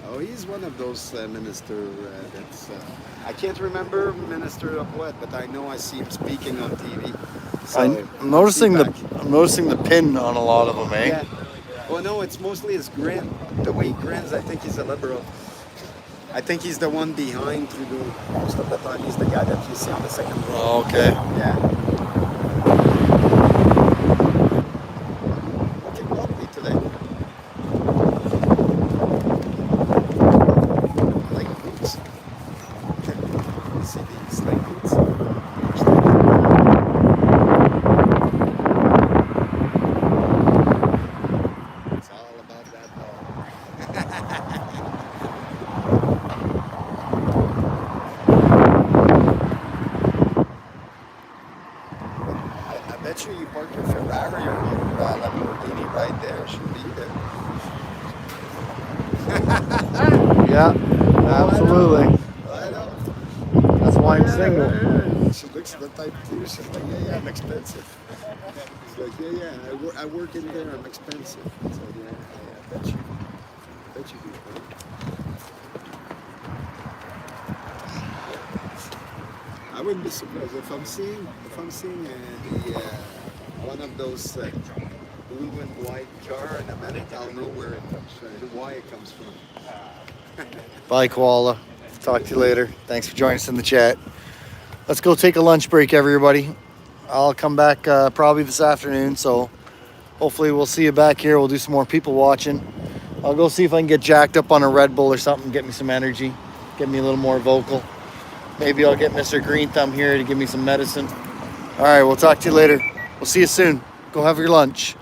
Oh, he's one of those minister that's. I can't remember minister of what, but I know I see him speaking on TV. So I'm noticing feedback. I'm noticing the pin on a lot of them, eh? Yeah. Well, no, it's mostly his grin. The way he grins, I think he's a liberal. I think he's the one behind to do most of the time. He's the guy that you see on the second row. Oh, okay. Yeah. Okay, lovely today. I like boots. You see these like boots? It's all about that dog. Yeah, absolutely. That's why I'm single. She looks at the type too. She's like, yeah, I'm expensive. She's like, yeah, I work in there. I'm expensive. So yeah, I bet you do. I wouldn't be surprised if I'm seeing one of those blue and white car in a minute. I'll know where why it comes from. Bye, Koala. Talk to you later. Thanks for joining us in the chat. Let's go take a lunch break, everybody. I'll come back probably this afternoon, so hopefully we'll see you back here. We'll do some more people watching. I'll go see if I can get jacked up on a Red Bull or something, get me some energy, get me a little more vocal. Maybe I'll get Mr. Green Thumb here to give me some medicine. All right, we'll talk to you later. We'll see you soon. Go have your lunch.